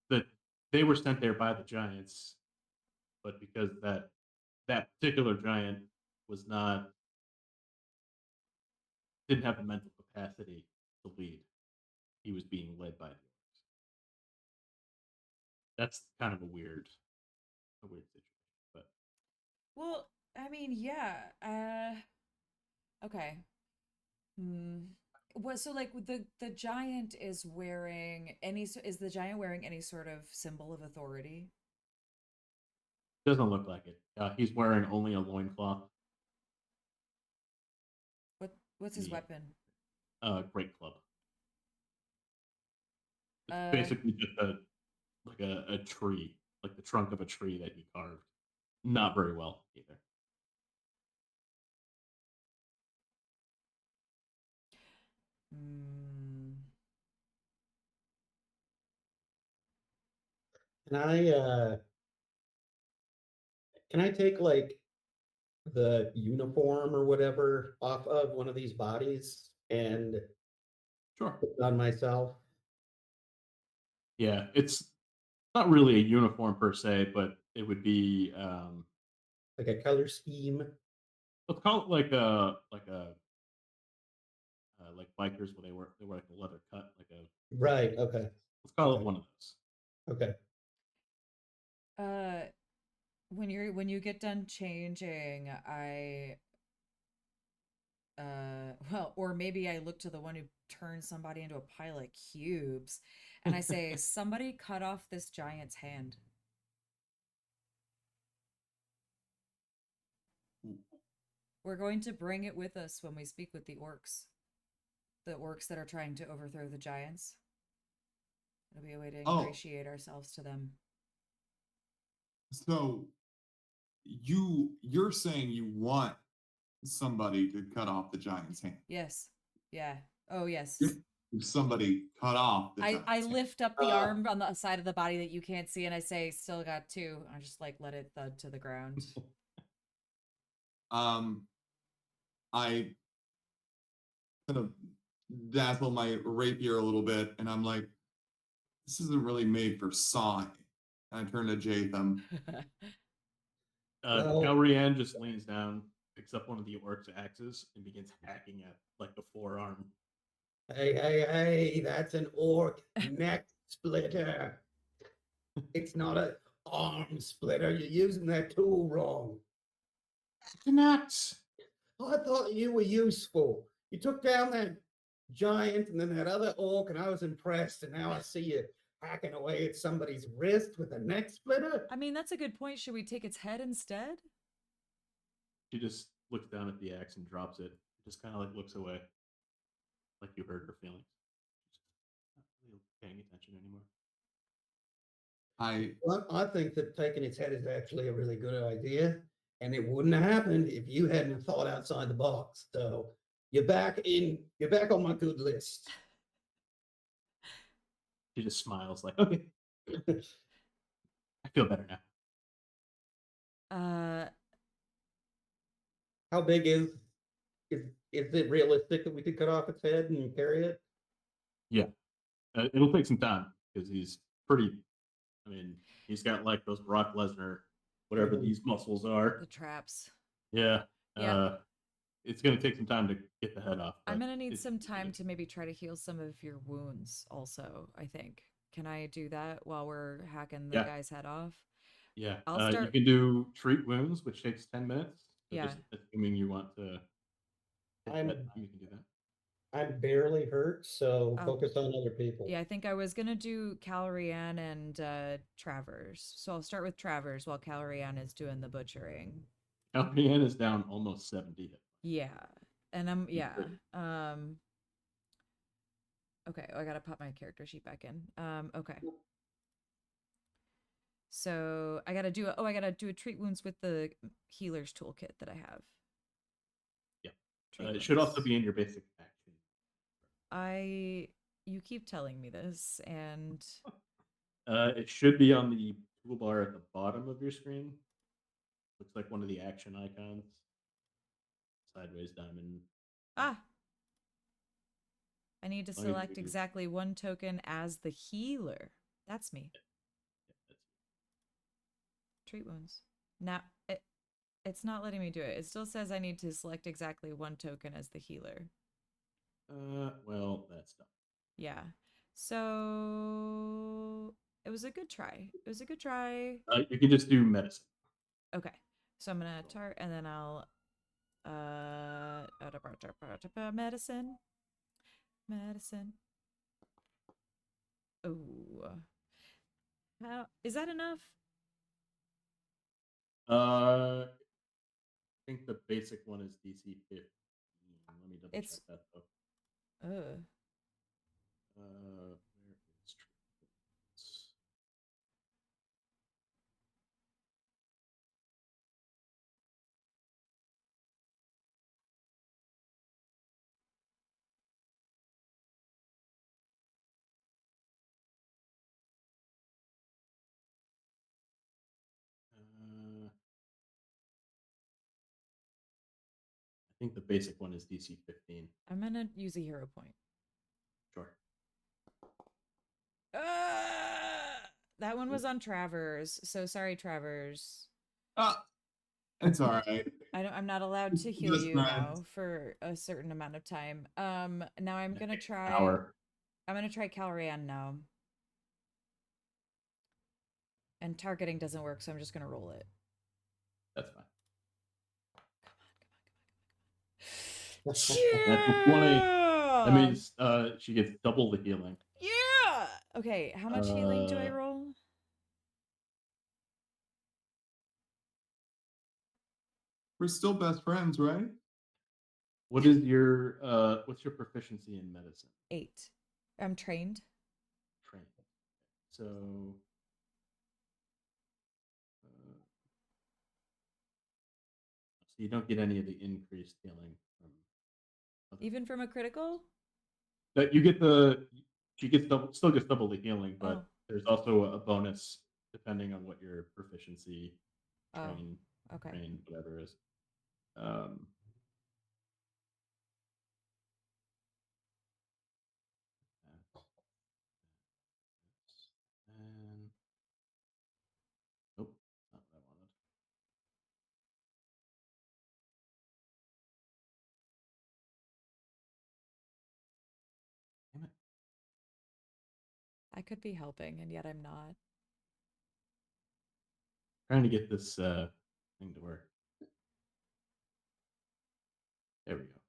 That they were sent there by the giants, but because that particular giant was not didn't have the mental capacity to lead, he was being led by the orcs. That's kind of a weird situation. But Well, I mean, yeah. Okay. Hmm. What, so like the giant is wearing is the giant wearing any sort of symbol of authority? doesn't look like it. He's wearing only a loincloth. What's his Yeah. weapon? Great club. It's Uh, basically just a tree, like the trunk of a tree that he carved. Not very well either. mm, Can I take like the uniform or whatever off of one of these bodies and Sure. put it on myself? Yeah, it's not really a uniform per se, but it would be Like a color scheme? let's call it like bikers where they wear like a leather cut, like a Right, okay, let's call it Okay. one of those. okay. when you get done changing, I well, or maybe I look to the one who turned somebody into a pile of cubes and I say, somebody cut off this giant's hand. We're going to bring it with us when we speak with the orcs. The orcs that are trying to overthrow the giants. It'll be a way to Oh. ingratiate ourselves to them. So you're saying you want somebody to cut off the giant's hand. Yes. Yeah. Oh, yes. If somebody cut off the giant's I hand. lift up the arm on the side of the body that you can't see and I say, still got two. I just like let it thud to the ground. I kind of dazzle my rapier a little bit, and I'm like, this isn't really made for sawing. And I turn to Jaytham. Well- Calrian just leans down, picks up one of the orc's axes, and begins hacking at like the forearm. Hey, that's an orc neck splitter. It's not an arm splitter. You're using that tool wrong. Nuts. I thought you were useful. You took down that giant and then that other orc, and I was impressed. And now I see you hacking away at somebody's wrist with a neck splitter. I mean, that's a good point. Should we take its head instead? She just looks down at the axe and drops it. Just kind of like looks away, like you heard her feelings. Just not really paying attention anymore. Well, I think that taking its head is actually a really good idea, and it wouldn't have happened if you hadn't thought outside the box. So you're back on my good list. She just smiles like, okay, I feel better now. How big is it realistic that we could cut off its head and carry it? Yeah, it'll take some time because he's pretty. I mean, he's got like those Brock Lesnar, whatever Mhm. these muscles are. The traps. Yeah. Yeah. It's gonna take some time to get the head off. I'm but gonna need it's some pretty time good. to maybe try to heal some of your wounds also, I think. Can I do that while we're hacking the Yeah. guy's head off? Yeah. I'll You start- can do treat wounds, which takes 10 minutes. So Yeah. just assuming you want to take I'm- that time, you can do that. I'm barely hurt, so Oh. focus on other people. Yeah, I think I was gonna do Calrian and Travers. So I'll start with Travers while Calrian is doing the butchering. Alpian is down almost 70 hit. Yeah. And I'm yeah. pretty. Okay, I gotta pop my character sheet back in. Okay. So I gotta do a treat wounds with the healer's toolkit that I have. Yeah. Treat It should also wounds. be in your basic action. You keep telling me this, and It should be on the toolbar at the bottom of your screen. Looks like one of the action icons. Sideways diamond. I need to All you select do- exactly one token as the healer. That's me. Yeah, that's Treat wounds. Now it's not letting me do it. It still says I need to select exactly one token as the healer. well, that's done. Yeah. So it was a good try. It was a good try. You can just do medicine. Okay. So I'm gonna tart and then I'll medicine. Medicine. Oh. How is that enough? I think the basic one is DC 15. Let me double It's- check that though. Ugh. Where is treatments? I think the basic one is DC 15. I'm gonna use a hero point. Sure. That one was on Travers. So sorry, Travers. It's all right. I'm not allowed to heal Just you friends. now for a certain amount of time. Now I'm gonna try. Hour. I'm gonna try Calrian now. And targeting doesn't work, so I'm just gonna roll it. That's fine. Come That's a 20. That means she gets double the healing. Yeah. Okay, how much healing do I Uh, roll? We're still best friends, right? What is your what's your proficiency in medicine? 8. I'm trained. Trained. So so you don't get any of the increased healing from other Even from a critical? that you get the she gets double still gets double the healing, but Oh. there's also a bonus depending on what your proficiency Oh, train okay. train whatever is. And nope, not what I wanted. Damn it. I could be helping, and yet I'm not. Trying to get this thing to work. There we go.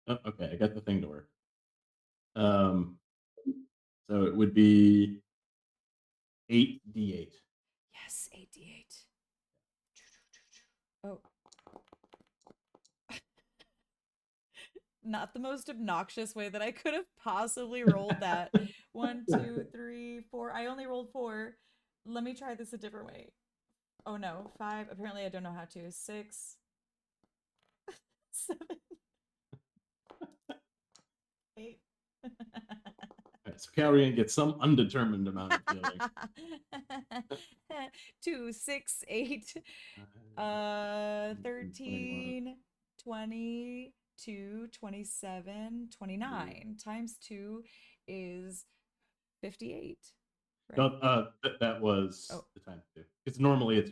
Oh, okay, I got the thing to work. Um, so it would be 8d8. Yes, 8d8. Oh. Not the most obnoxious way that I could have possibly rolled that. 1, 2, 3, 4. I only rolled 4. Let me try this a different way. Oh no, 5. Apparently I don't know how to. 6, 7, 8. All right, so Calrian gets some undetermined amount of healing. 2, 6, 8, 13, 22, 27, 29 times 2 is 58. No, Right? that was Oh. the time to do. Because normally it's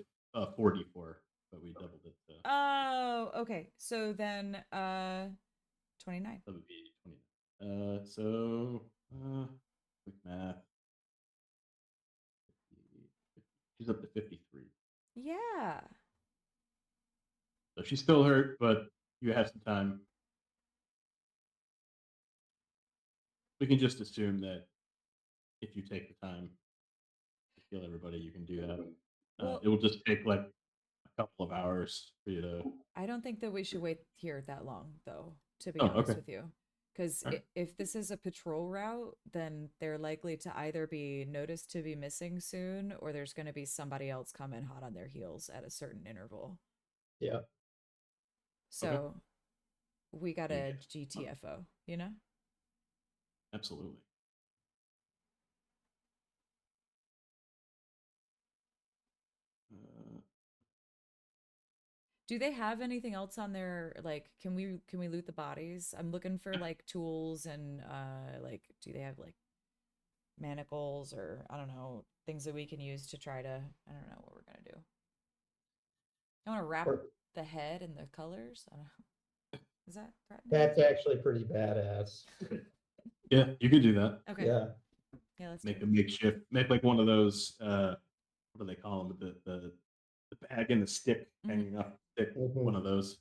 44, but we doubled it to Oh, okay. So then 29. that would be 20. So quick math. She's up to 53. Yeah. So she's still hurt, but you have some time. We can just assume that if you take the time to heal everybody, you can do that. Well, It will just take like a couple of hours for you to. I don't think that we should wait here that long, though, to be Oh, honest okay. with you. Because Alright. if this is a patrol route, then they're likely to either be noticed to be missing soon, or there's going to be somebody else coming hot on their heels at a certain interval. Yeah. So we got a Yeah. GTFO, you know? Absolutely. Do they have anything else on their like can we loot the bodies? I'm looking for like tools and like do they have like manacles or I don't know, things that we can use to try to I don't know what we're gonna do. I want to wrap Or- the head in the colors. I don't know. Is that threatening? That's actually pretty badass. Yeah, you could do that. Okay. Yeah. Yeah, let's Make do a it. makeshift. Make like one of those. What do they call them? The bag and the stick hanging off the stick. Mhm. One of those.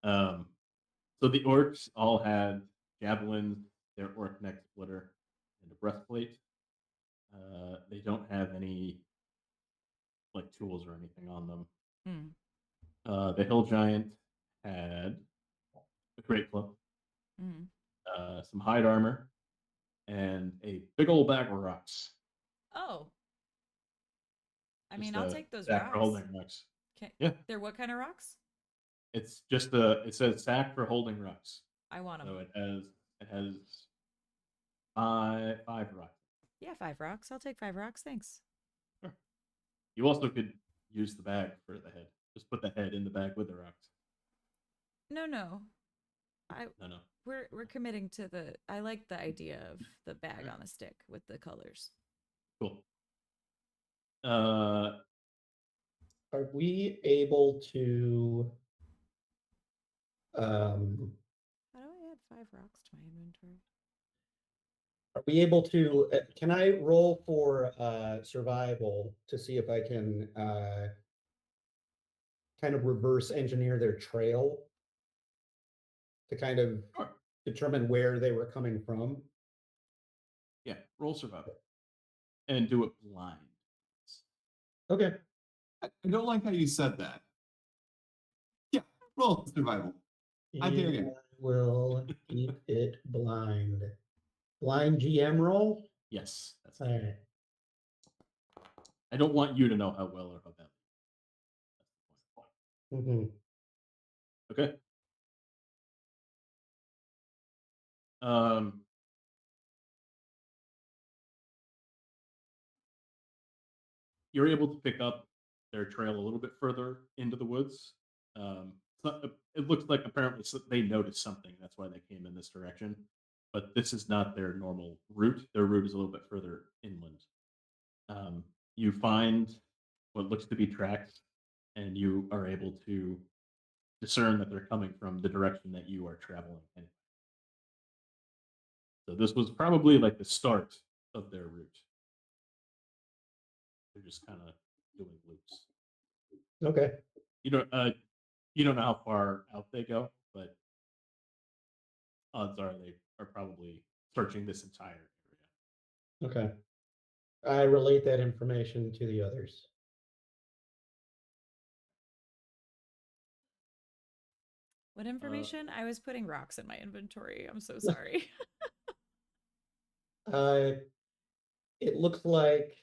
So the orcs all had javelins, their orc neck splitter, and a breastplate. They don't have any like tools or anything on them. The hill giant had a great club, some hide armor, and a big old bag of rocks. Oh. I Just mean, I'll a take those sack for rocks. holding rocks. Okay. Yeah. They're what kind of rocks? It's just it says sack for holding rocks. I want them. So it has five rocks. Yeah, 5 rocks. I'll take 5 rocks. Thanks. Sure. You also could use the bag for the head. Just put the head in the bag with the rocks. No. No. We're committing to the I like the idea of the bag on a stick with the colors. Cool. Are we able to How do I add 5 rocks to my inventory? are we able to can I roll for survival to see if I can kind of reverse engineer their trail to kind of Sure. determine where they were coming from? Yeah. Roll survival. And do it blind. Okay. I don't like how you said that. Yeah, roll survival. I dare you. Will keep it blind. Blind GM roll? Yes. That's All right. I don't want you to know how well or how bad. Mm-hmm. Okay. You're able to pick up their trail a little bit further into the woods. It looks like apparently they noticed something. That's why they came in this direction. But this is not their normal route. Their route is a little bit further inland. You find what looks to be tracks, and you are able to discern that they're coming from the direction that you are traveling. So this was probably like the start of their route. They're just kind of doing loops. Okay. You don't know how far out they go, but odds are they are probably searching this entire area. Okay. I relate that information to the others. What information? I was putting rocks in my inventory. I'm so sorry. Uh, it looks like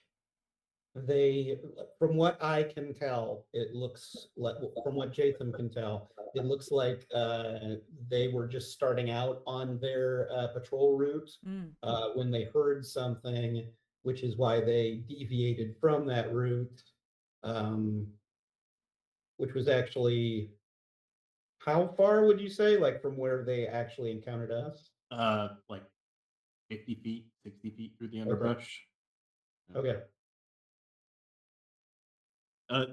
they, from what I can tell, it looks like, from what Jaytham can tell, it looks like they were just starting out on their patrol route Mm. when they heard something, which is why they deviated from that route, which was actually, how far would you say, like from where they actually encountered us? Like 50 feet, 60 feet through the underbrush. Okay.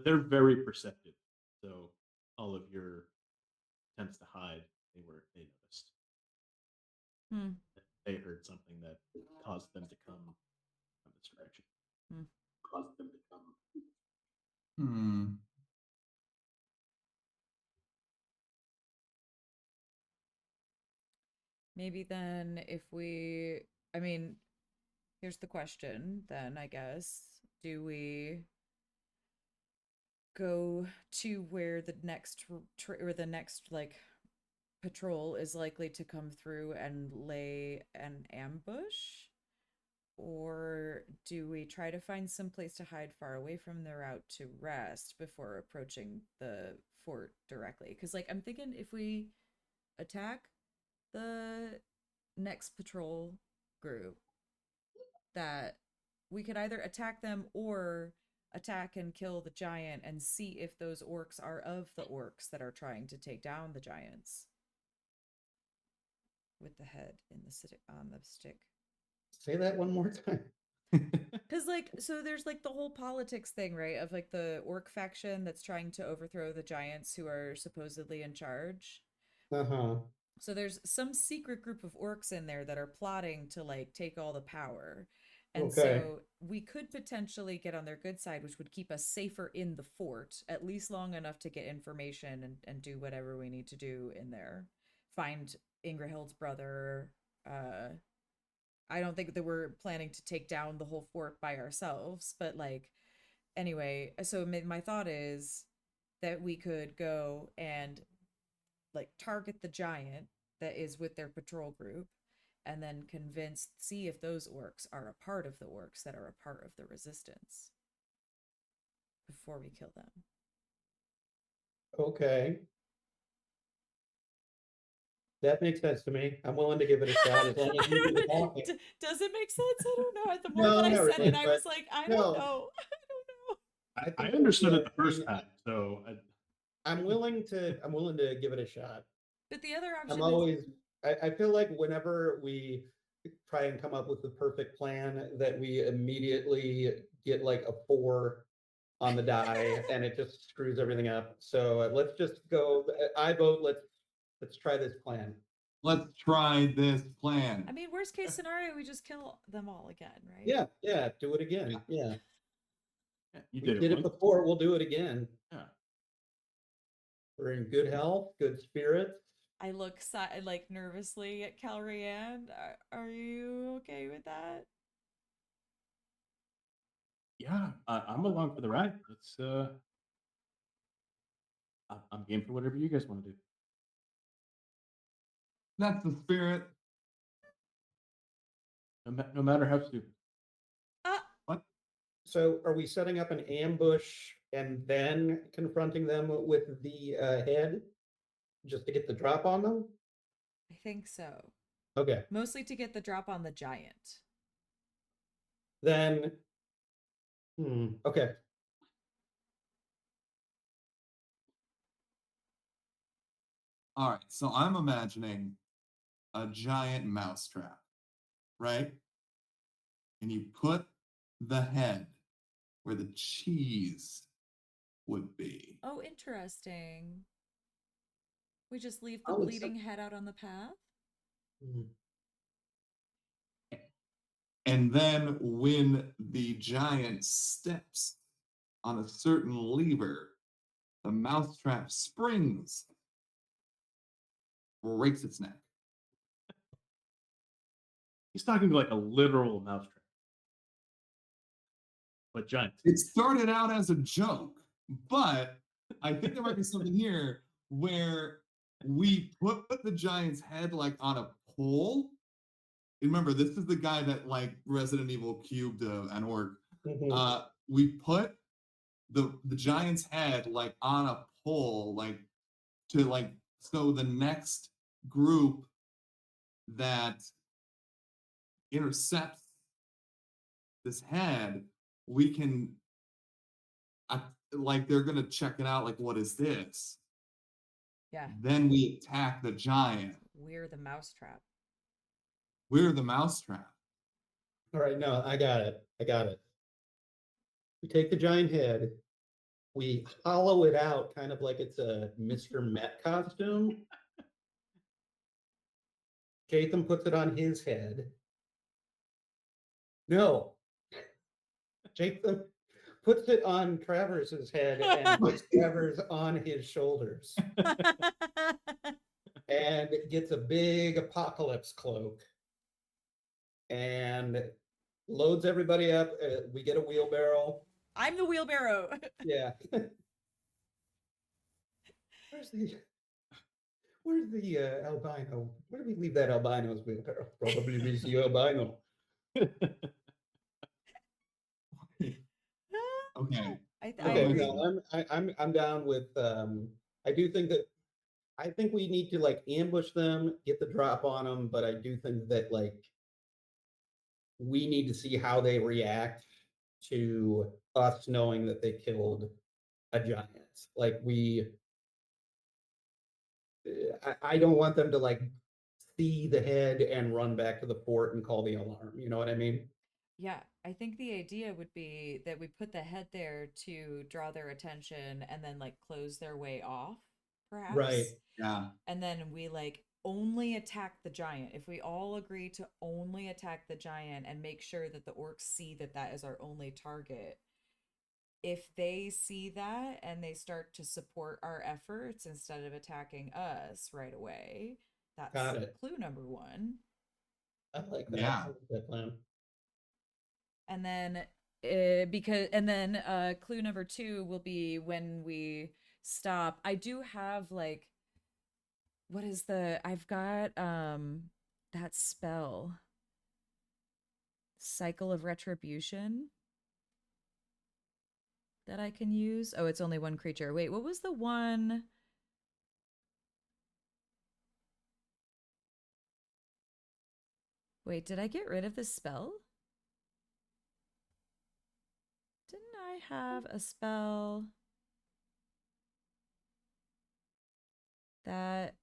They're very perceptive, so all of your attempts to hide, they noticed. Hmm. They heard something that caused them to come from this direction. Hmm. Caused them to come. Hmm. Maybe then if we, I mean, here's the question then, I guess. Do we go to where the next or the next like patrol is likely to come through and lay an ambush? Or do we try to find some place to hide far away from the route to rest before approaching the fort directly? Because, like, I'm thinking if we attack the next patrol group, that we could either attack them or attack and kill the giant and see if those orcs are of the orcs that are trying to take down the giants with the head in the on the stick. Say that one more time. Because, like, so there's like the whole politics thing, right? Of like the orc faction that's trying to overthrow the giants who are supposedly in charge. Uh-huh. So there's some secret group of orcs in there that are plotting to like take all the power. And Okay. so we could potentially get on their good side, which would keep us safer in the fort, at least long enough to get information and do whatever we need to do in there. Find Ingrahild's brother. I don't think that we're planning to take down the whole fort by ourselves, but like, anyway, so my thought is that we could go and like target the giant that is with their patrol group and then see if those orcs are a part of the orcs that are a part of the resistance before we kill them. Okay. That makes sense to me. I'm willing to give it a shot as long as you do the talking. Does it make sense? I don't know. The more No, that I not said really, it, I but was like, I no. don't know. I don't know. I think understood that, it the first time, so I'm willing to give it a shot. But the other option I'm is always, I feel like whenever we try and come up with the perfect plan, that we immediately get like a 4 on the die and it just screws everything up. So let's just go. I vote. Let's try this plan. Let's try this plan. I mean, worst case scenario, we just kill them all again, right? Yeah, yeah. Do it again. Yeah. yeah, you We did did it it once. before. We'll do it again. Yeah. We're in good health, good spirits. I look like nervously at Calrianne. Are you okay with that? Yeah, I'm along for the ride. Let's. I'm game for whatever you guys want to do. That's the spirit. No matter how stupid. What? So are we setting up an ambush and then confronting them with the head just to get the drop on them? I think so. Okay. Mostly to get the drop on the giant. Then, okay. All right, so I'm imagining a giant mousetrap, right? And you put the head where the cheese would be. Oh, interesting. We just leave the Oh, it's bleeding head out on the path? Hmm. And then when the giant steps on a certain lever, the mousetrap springs, breaks its neck. He's talking like a literal mousetrap, but giant. It started out as a joke, but I think there might be something here where we put the giant's head like on a pole. Remember, this is the guy that like Resident Evil cubed an orc. Mhm. We put the giant's head like on a pole, like to like so the next group that intercepts this head, we can like they're gonna check it out. Like, what is this? Yeah, Then we attack the giant. we're the mousetrap. We're the mousetrap. All right, no, I got it. I got it. We take the giant head, we hollow it out, kind of like it's a Mr. Met costume. Jaytham puts it on his head. No. Jaytham puts it on Travers's head and puts Travers on his shoulders and gets a big apocalypse cloak and loads everybody up. We get a wheelbarrow. I'm the wheelbarrow. Yeah. Where's the albino? Where did we leave that albino's wheelbarrow? Probably with the albino. Okay. I Okay, agree. no, I'm down with I do think that I think we need to like ambush them, get the drop on them, but I do think that like we need to see how they react to us knowing that they killed a giant. Like I don't want them to like see the head and run back to the fort and call the alarm. You know what I mean? Yeah, I think the idea would be that we put the head there to draw their attention and then like close their way off, perhaps. Right. Yeah. And then we like only attack the giant. If we all agree to only attack the giant and make sure that the orcs see that that is our only target, if they see that and they start to support our efforts instead of attacking us right away, Got that's it. clue number one. I like that. Yeah. I like that plan. And then clue number two will be when we stop. I do have like I've got that spell, Cycle of Retribution, that I can use. Oh, it's only one creature. Wait, what was the one? Wait, did I get rid of this spell? Didn't I have a spell that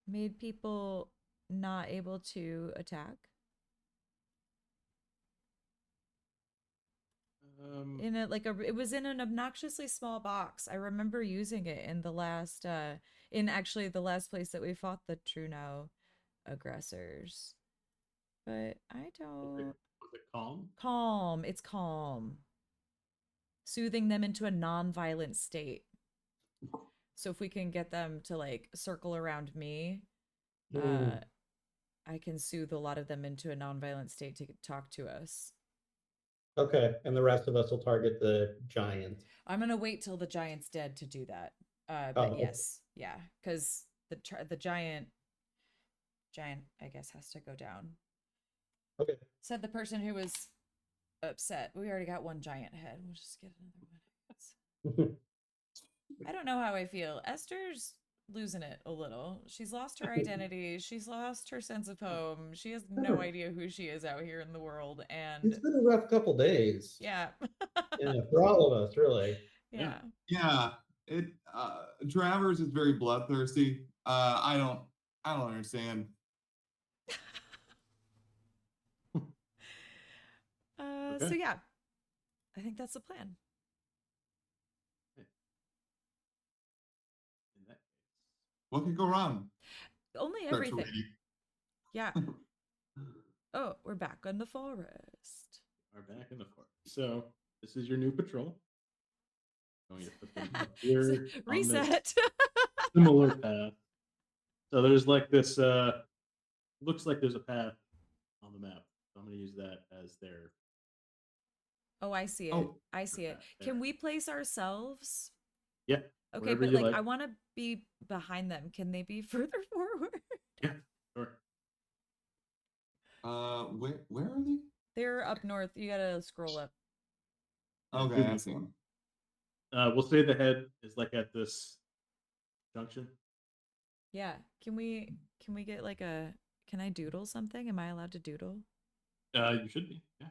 made people not able to attack? In a like a it was in an obnoxiously small box. I remember using it in the last in actually the last place that we fought the True Now aggressors. But I don't. Was it calm? Calm. It's calm. Soothing them into a non-violent state. So if we can get them to like circle around me, I can soothe a lot of them into a non-violent state to talk to us. Okay, and the rest of us will target the giant. I'm gonna wait till the giant's dead to do that. But Oh, okay. yes, yeah, because the giant, I guess, has to go down. Okay. Said the person who was upset. We already got one giant head. We'll just get another one. I don't know how I feel. Esther's losing it a little. She's lost her identity. She's lost her sense of home. She has no idea who she is out here in the world. And It's been a rough couple days. yeah. Yeah, for all of us, really. Yeah. Yeah. It Travers is very bloodthirsty. I don't understand. So Okay. yeah, I think that's the plan. In that case, What could go wrong? Only Starts everything. reading. Yeah. Oh, we're back on the forest. are back in the fort. So this is your new patrol. Going to put them up here on this Reset. similar path. So there's like this. Looks like there's a path on the map. So I'm going to use that as their. Oh, I see it. Oh, I see it. there. Can we place ourselves? Yeah. Okay, wherever but you like I want to be behind them. Can they be further forward? Yeah. Sure. where are they? They're up north. You gotta scroll up. Okay, I see them. We'll say the head is like at this junction. Yeah. Can we get like a? Can I doodle something? Am I allowed to doodle? You should be. Yeah.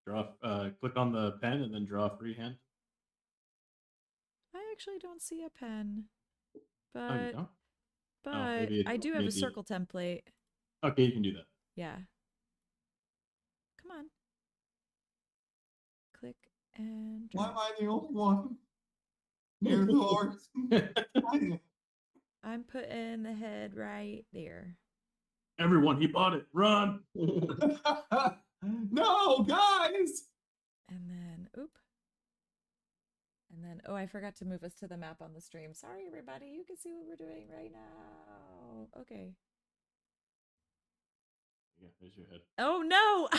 Draw. Click on the pen and then draw freehand. I actually don't see a pen, Oh, you but don't? but I do have a maybe- circle template. Okay, you can do that. Yeah. Come on. Click and Why drag. am I the only one near the horse? I'm putting the head right there. Everyone, he bought it. Run! No, guys. And then, oop. And then, oh, I forgot to move us to the map on the stream. Sorry, everybody. You can see what we're doing right now. Okay. Yeah, there's your head. Oh, no.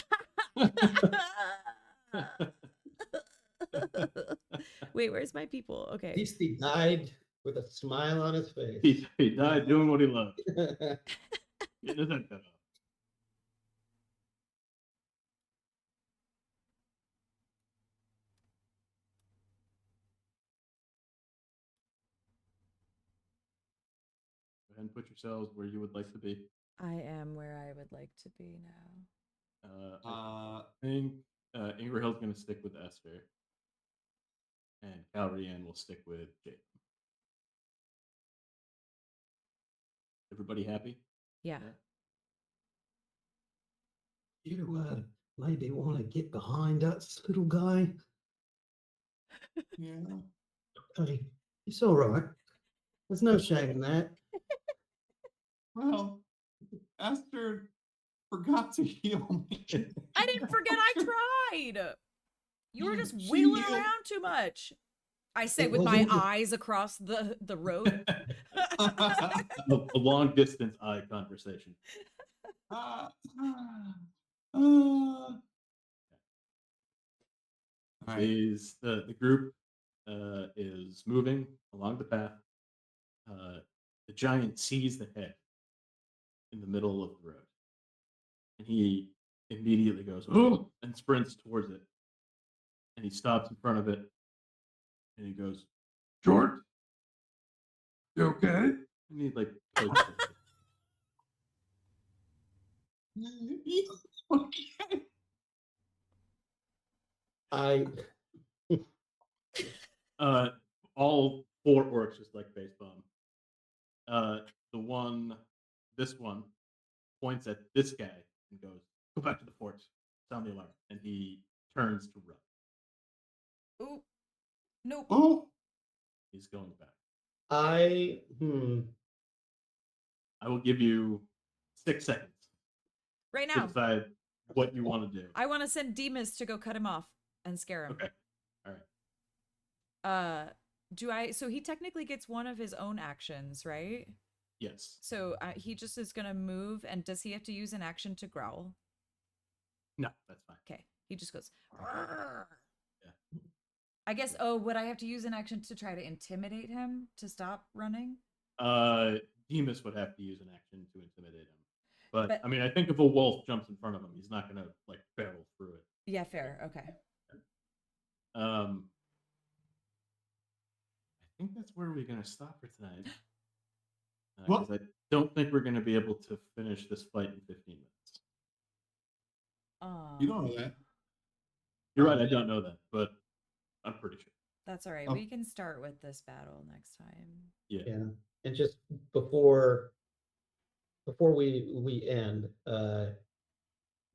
Wait, where's my people? At Okay. least he died with a smile on his face. He died doing what he loved. Getting his head cut off. Go ahead and put yourselves where you would like to be. I am where I would like to be now. I think Ingrahill's going to stick with Esther, and Calrian will stick with Jaytham. Everybody happy? Yeah. You maybe want to get behind us, little guy. Yeah. Hey, it's all right. There's no shame in that. Well, Esther forgot to heal me. I didn't forget I tried. You were just She wheeling healed- around too much. I say It with my wasn't the- eyes across the road. A long distance eye conversation. All right. The group is moving along the path. The giant sees the head in the middle of the road, and he immediately goes "Oh!" and sprints towards it. And he stops in front of it, and he goes, "Jort, you okay?" And he like pokes it. Okay. I All four orcs just like face bomb. This one points at this guy and goes, "Go back to the fort, sound the alarm." And he turns to run. Ooh. Nope. Oh, He's going back. I I will give you 6 seconds Right to now. decide what you want to do. I want to send Demas to go cut him off and scare him. Okay. All right. So he technically gets one of his own actions, right? Yes. So he just is going to move, and does he have to use an action to growl? No, that's fine. Okay. He just goes. Yeah. I guess, would I have to use an action to try to intimidate him to stop running? Demas would have to use an action to intimidate him. But But- I mean, I think if a wolf jumps in front of him, he's not going to like barrel through it. Yeah, fair. Okay. I think that's where we're going to stop for tonight. What? 'Cause I don't think we're going to be able to finish this fight in 15 minutes. you don't know that. You're right, I don't know that, but I'm pretty sure. That's all right. Oh. We can start with this battle next time. Yeah. yeah. And just before we end,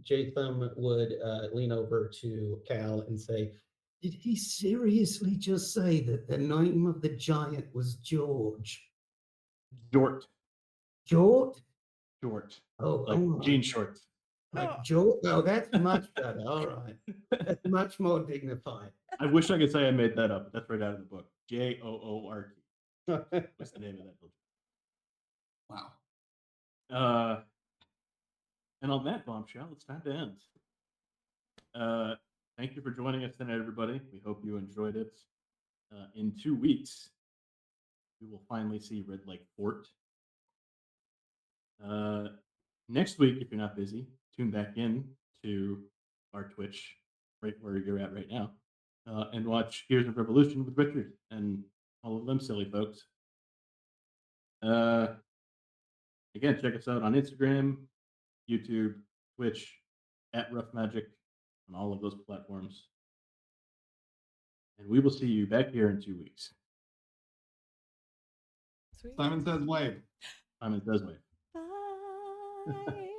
Jaytham would lean over to Cal and say, "Did he seriously just say that the name of the giant was George? Jort. Jort? Jort. Oh, Like all right. jean shorts. Like Jort? Oh, that's much better. All right. That's much more dignified." I wish I could say I made that up, but that's right out of the book. Joort. What's the name of that book? Wow. And on that bombshell, it's time to end. Thank you for joining us tonight, everybody. We hope you enjoyed it. In 2 weeks, we will finally see Red Lake Fort. Next week, if you're not busy, tune back in to our Twitch, right where you're at right now, and watch Gears of Revolution with Richard and all of them silly folks. Again, check us out on Instagram, YouTube, Twitch, at Rough Magic, on all of those platforms. And we will see you back here in 2 weeks. Sweet. Simon says wave. Simon says wave. Bye.